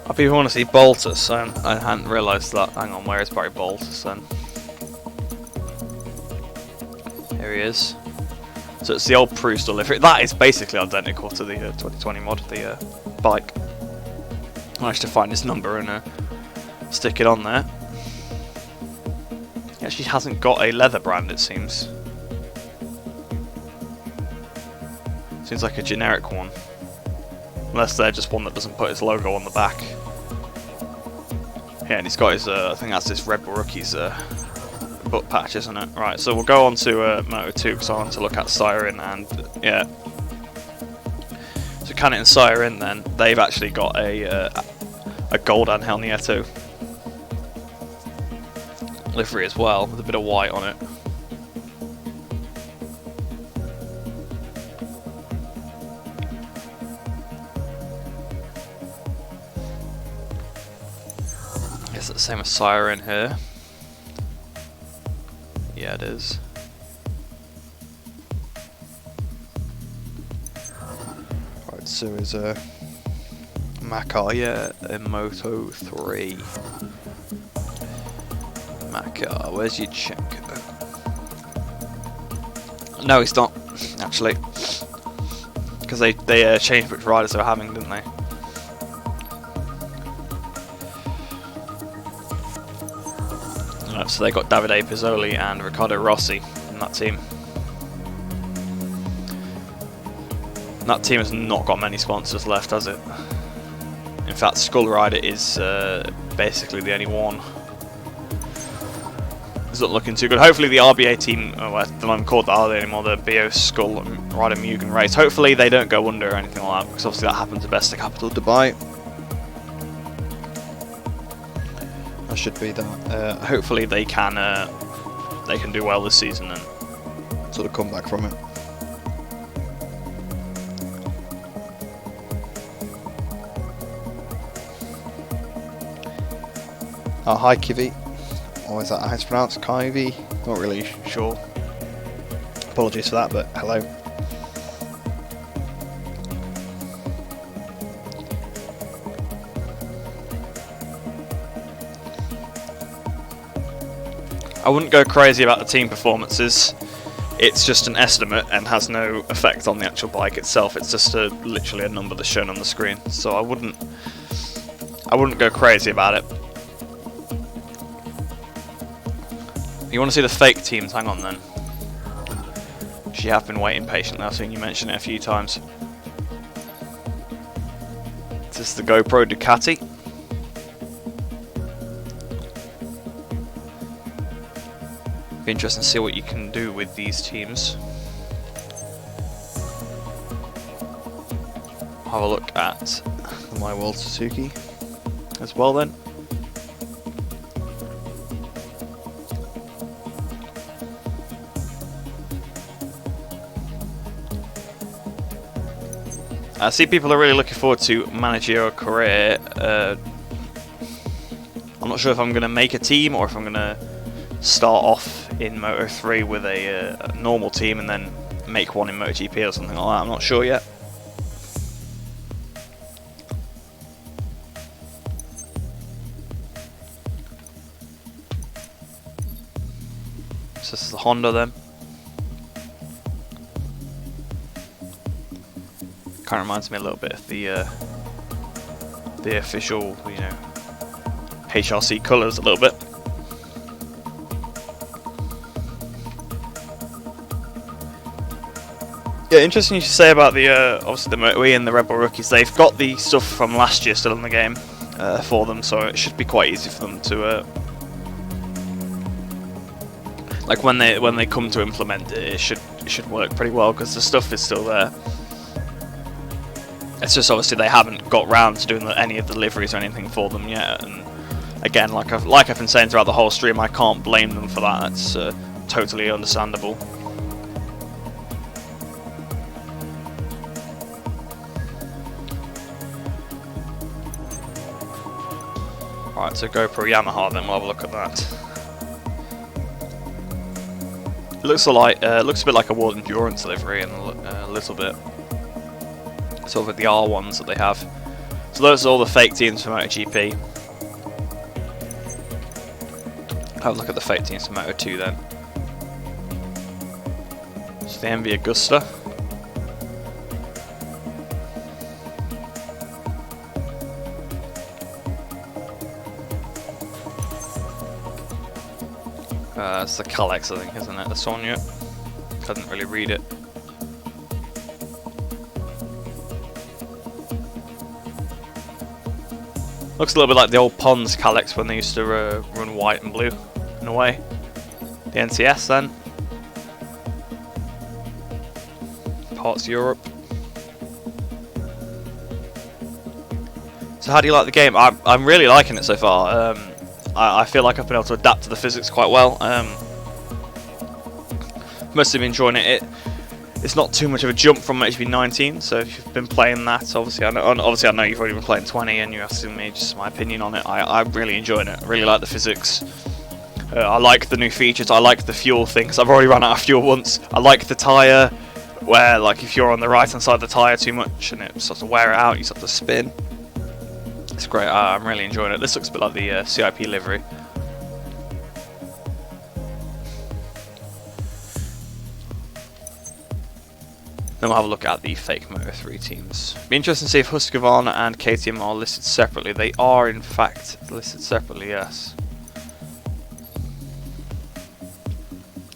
I people want to see Boltus, I hadn't realised that. Hang on, where is Barry Boltus then? Here he is. So it's the old Proust livery. That is basically identical to the 2020 mod, the bike. I managed to find his number and stick it on there. He actually hasn't got a leather brand, it seems. Seems like a generic one. Unless they're just one that doesn't put his logo on the back. Yeah, and he's got his, I think that's his Red Bull Rookies butt patch, isn't it? Right, so we'll go on to Moto2 because I want to look at Siren and, yeah. So Canet and Siren then, they've actually got a gold Angel Nieto livery as well, with a bit of white on it. I guess it's the same as Siren here. Yeah, it is. Right, so is Makar, yeah, in Moto3. Makar, where's your check? No, he's not, actually. Because they changed which riders they were having, didn't they? So they got Davide Pizzoli and Riccardo Rossi in that team. And that team has not got many sponsors left, has it? In fact, Skull Rider is basically the only one. It's not looking too good. Hopefully the RBA team, they're not even called the RBA anymore, the BO Skull Rider Mugen race. Hopefully they don't go under or anything like that, because obviously that happened to best the capital Dubai. That should be that. Hopefully they can do well this season and sort of come back from it. Oh, hi Kivi. Or is that how it's pronounced? Kyvi? Not really sure. Apologies for that, but hello. I wouldn't go crazy about the team performances. It's just an estimate and has no effect on the actual bike itself. It's just literally a number that's shown on the screen. So I wouldn't go crazy about it. You want to see the fake teams? Hang on then. You have been waiting patiently. I've seen you mention it a few times. This is the GoPro Ducati. Be interesting to see what you can do with these teams. Have a look at The My World Suzuki. as well then. I see people are really looking forward to managerial career. I'm not sure if I'm going to make a team or if I'm going to start off in Moto3 with a normal team and then make one in MotoGP or something like that. I'm not sure yet. So this is the Honda then. Kind of reminds me a little bit of the official, you know, HRC colours a little bit. Yeah, interesting you should say about the obviously the Moto E and the Red Bull rookies. They've got the stuff from last year still in the game for them, so it should be quite easy for them to like when they come to implement it. It should work pretty well because the stuff is still there. It's just obviously they haven't got round to doing any of the liveries or anything for them yet. And again, like I've been saying throughout the whole stream, I can't blame them for that. It's totally understandable. Right, so GoPro Yamaha, then we'll have a look at that. It looks a bit like a World Endurance livery in a little bit. Sort of with the R1s that they have. So those are all the fake teams for MotoGP. Have a look at the fake teams for Moto2 then. So the MV Agusta. It's the Calex, I think, isn't it? The Sonia. Couldn't really read it. Looks a little bit like the old Pons Calex when they used to run white and blue, in a way. The NCS then. Parts Europe. So how do you like the game? I'm really liking it so far. I feel like I've been able to adapt to the physics quite well. Mostly been enjoying it. It's not too much of a jump from MotoGP 19, so if you've been playing that, obviously I know you've already been playing 20 and you're asking me just my opinion on it. I'm really enjoying it. I really like the physics. I like the new features. I like the fuel thing, because I've already run out of fuel once. I like the tyre, where like if you're on the right hand side of the tyre too much and it starts to wear it out, you start to spin. It's great. I'm really enjoying it. This looks a bit like the CIP livery. Then we'll have a look at the fake Moto3 teams. Be interesting to see if Husqvarna and KTM are listed separately. They are in fact listed separately, yes.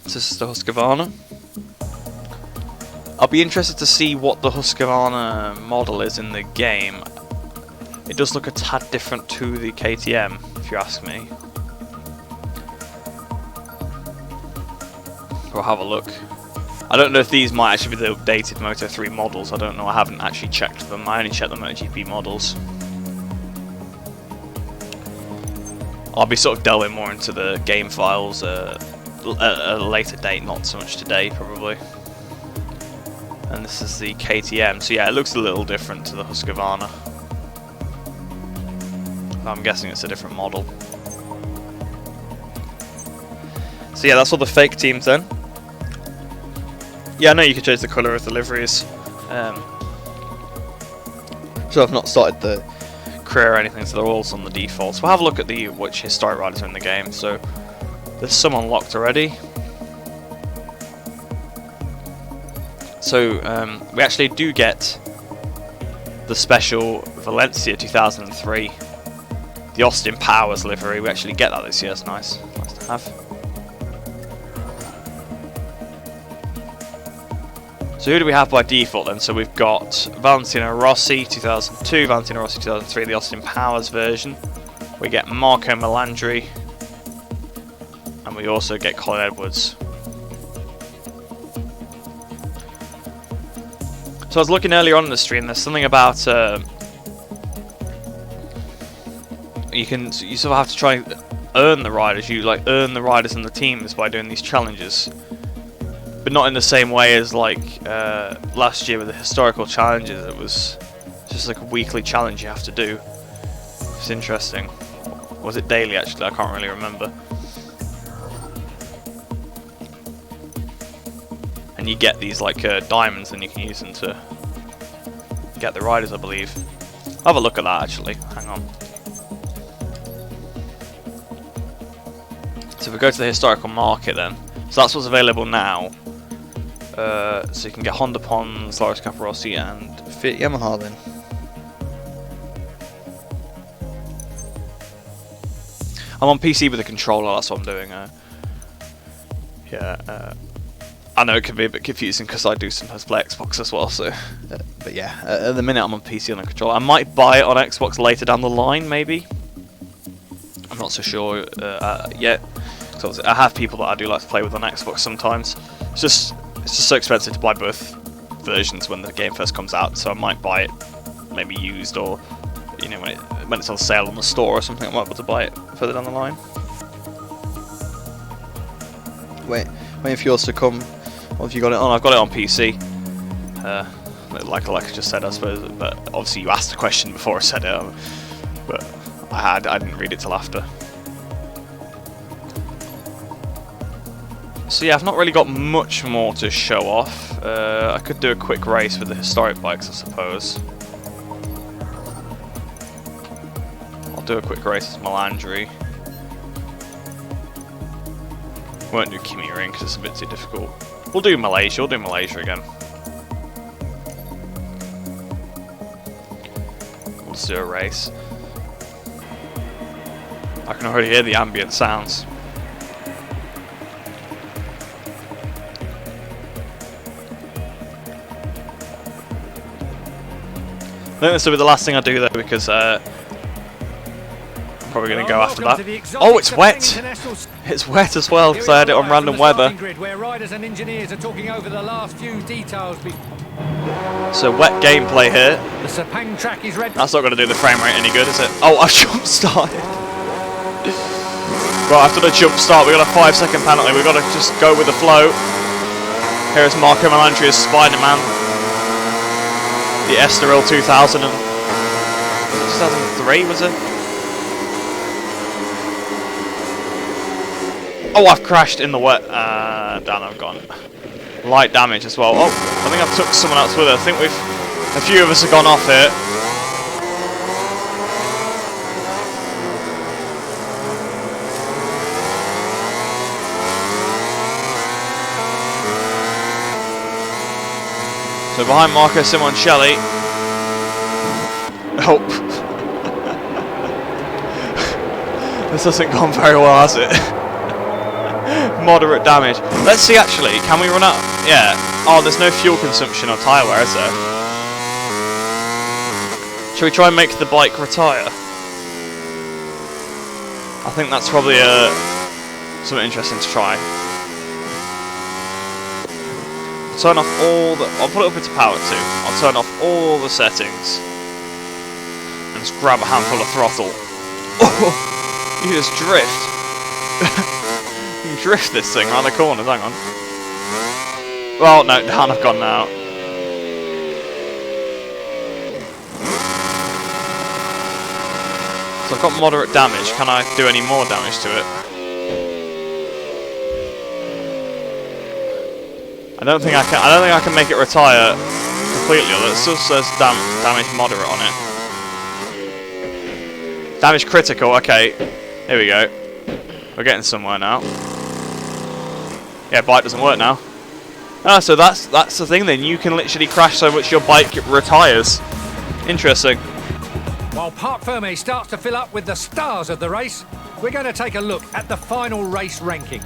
So this is the Husqvarna. I'll be interested to see what the Husqvarna model is in the game. It does look a tad different to the KTM, if you ask me. We'll have a look. I don't know if these might actually be the updated Moto3 models. I don't know. I haven't actually checked them. I only checked the MotoGP models. I'll be sort of delving more into the game files at a later date, not so much today, probably. And this is the KTM. So yeah, it looks a little different to the Husqvarna. I'm guessing it's a different model. So yeah, that's all the fake teams then. Yeah, I know you can change the colour of the liveries. So I've not started the career or anything, so they're all on the defaults. We'll have a look at which historic riders are in the game. So there's some unlocked already. So we actually do get the special Valencia 2003, the Austin Powers livery. We actually get that this year. It's nice to have. So who do we have by default then? So we've got Valentino Rossi 2002, Valentino Rossi 2003, the Austin Powers version. We get Marco Melandri, and we also get Colin Edwards. So I was looking earlier on in the stream. There's something about you sort of have to try and earn the riders. You like earn the riders and the teams by doing these challenges. But not in the same way as like last year with the historical challenges. It was just like a weekly challenge you have to do. It's interesting. Was it daily actually? I can't really remember. And you get these like diamonds, and you can use them to get the riders, I believe. I'll have a look at that actually. Hang on. So if we go to the historical market then. So that's what's available now. So you can get Honda Pons, Loris Capirossi, and Fiat Yamaha then. I'm on PC with a controller, that's what I'm doing. I know it can be a bit confusing because I do sometimes play Xbox as well. So, but yeah, at the minute I'm on PC on a controller. I might buy it on Xbox later down the line, maybe. I'm not so sure yet. So I have people that I do like to play with on Xbox sometimes. It's just so expensive to buy both versions when the game first comes out. So I might buy it maybe used, or you know when it's on sale on the store or something. I might be able to buy it further down the line. Waiting for yours to come. What have you got it on? I've got it on PC. Like I just said, I suppose. But obviously you asked the question before I said it. But I didn't read it till after. So yeah, I've not really got much more to show off. I could do a quick race with the historic bikes, I suppose. I'll do a quick race with Melandri. Won't do KymiRing because it's a bit too difficult. We'll do Malaysia. We'll do Malaysia again. We'll just do a race. I can already hear the ambient sounds. I think this will be the last thing I do though, because I'm probably going to go after that. Oh, it's wet! It's wet as well, because I had it on random weather. So wet gameplay here. That's not going to do the frame rate any good, is it? Oh, I've jump started. Right, after the jump start, we got a 5-second penalty. We've got to just go with the flow. Here's Marco Melandri as Spider-Man. The Estoril 2003 was it? Oh, I've crashed in the wet. Damn, I've gone light damage as well. Oh, I think I've took someone else with it. I think a few of us have gone off here. So So behind Marco Simoncelli. Oh. This hasn't gone very well, has it? Moderate damage. Let's see actually, can we run out? Yeah. Oh, there's no fuel consumption or tyre wear, is there? Shall we try and make the bike retire? I think that's probably something interesting to try. Turn off all the... I'll put it up into power too. I'll turn off all the settings. And just grab a handful of throttle. Oh, you just drift. You can drift this thing around the corners, hang on. Well, no, down I've gone now. So I've got moderate damage. Can I do any more damage to it? I don't think I can make it retire completely. Although it still says damage moderate on it. Damage critical. Okay, here we go. We're getting somewhere now. Yeah, bike doesn't work now. Ah, so that's the thing then. You can literally crash so much your bike retires. Interesting. While Parc Fermé starts to fill up with the stars of the race, we're going to take a look at the final race ranking.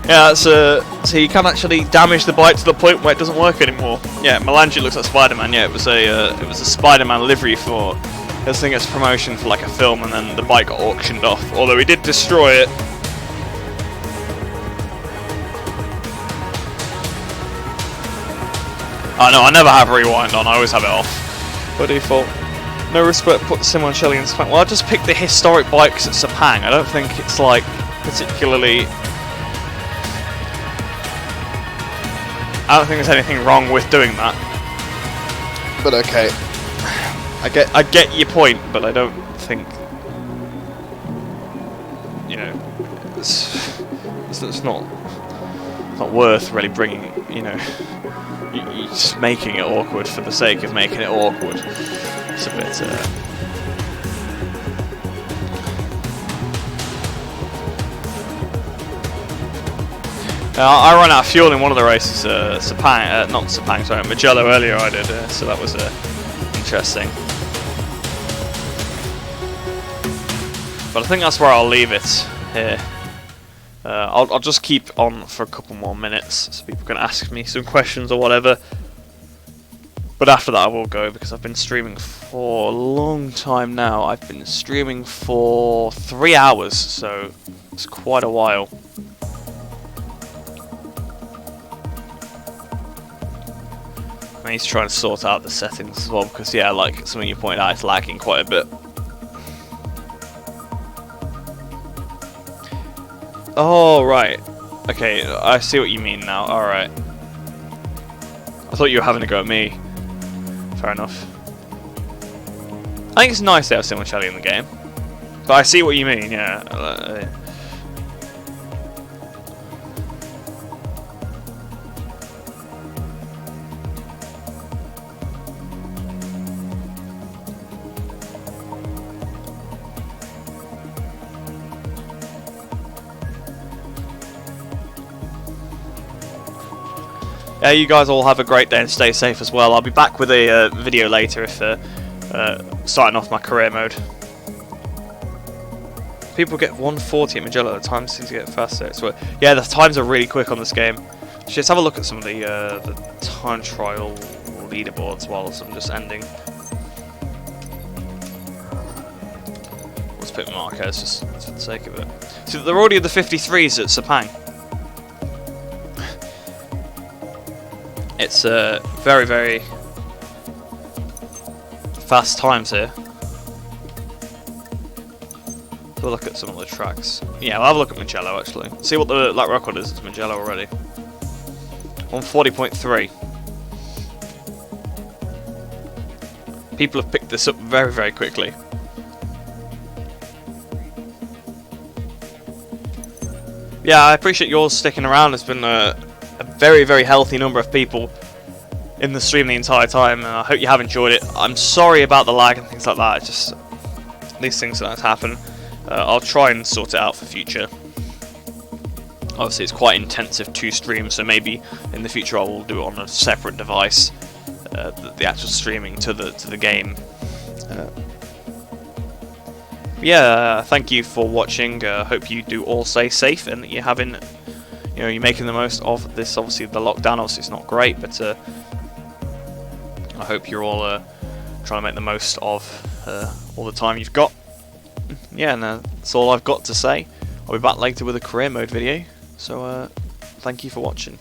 Yeah, so you can actually damage the bike to the point where it doesn't work anymore. Yeah, Melange looks like Spider-Man. Yeah, it was a Spider-Man livery for this thing as promotion for like a film, and then the bike got auctioned off. Although he did destroy it. Oh no, I never have rewind on. I always have it off by default. No respect. Put Simoncelli in Sepang. Well, I just picked the historic bikes at Sepang. I don't think it's like particularly. I don't think there's anything wrong with doing that. But okay. I get your point, but I don't think, you know, it's not worth really bringing, you know, you just making it awkward for the sake of making it awkward. It's a bit I ran out of fuel in one of the races, not Sepang, sorry, Mugello earlier I did, so that was interesting. But I think that's where I'll leave it here. I'll just keep on for a couple more minutes so people can ask me some questions or whatever. But after that I will go, because I've been streaming for a long time now. I've been streaming for 3 hours, so it's quite a while. I need to try and sort out the settings as well, because yeah, like something you pointed out, it's lagging quite a bit. Oh, right. Okay, I see what you mean now. Alright. I thought you were having a go at me. Fair enough. I think it's nice to have Simoncelli in the game. But I see what you mean, yeah. You guys all have a great day and stay safe as well. I'll be back with a video later if starting off my career mode. People get 140 at Mugello. The times seem to get faster. So yeah, the times are really quick on this game. Let's have a look at some of the time trial leaderboards whilst I'm just ending. Let's pick Marquez just for the sake of it. So they're already at the 53s at Sepang. It's very, very fast times here. Have a look at some of the tracks. Yeah, we'll have a look at Mugello actually. See what the lap record is at Mugello already. 140.3. People have picked this up very, very quickly. Yeah, I appreciate yours sticking around. It's been a very, very healthy number of people in the stream the entire time, and I hope you have enjoyed it. I'm sorry about the lag and things like that. It's just these things that happen. I'll try and sort it out for future. obviously it's quite intensive to stream, so maybe in the future I will do it on a separate device, the actual streaming to the game. Yeah, thank you for watching. Hope you do all stay safe and that you're having, you're making the most of this. Obviously the lockdown, obviously it's not great, but I hope you're all trying to make the most of all the time you've got. Yeah, and that's all I've got to say. I'll be back later with a career mode video, so thank you for watching.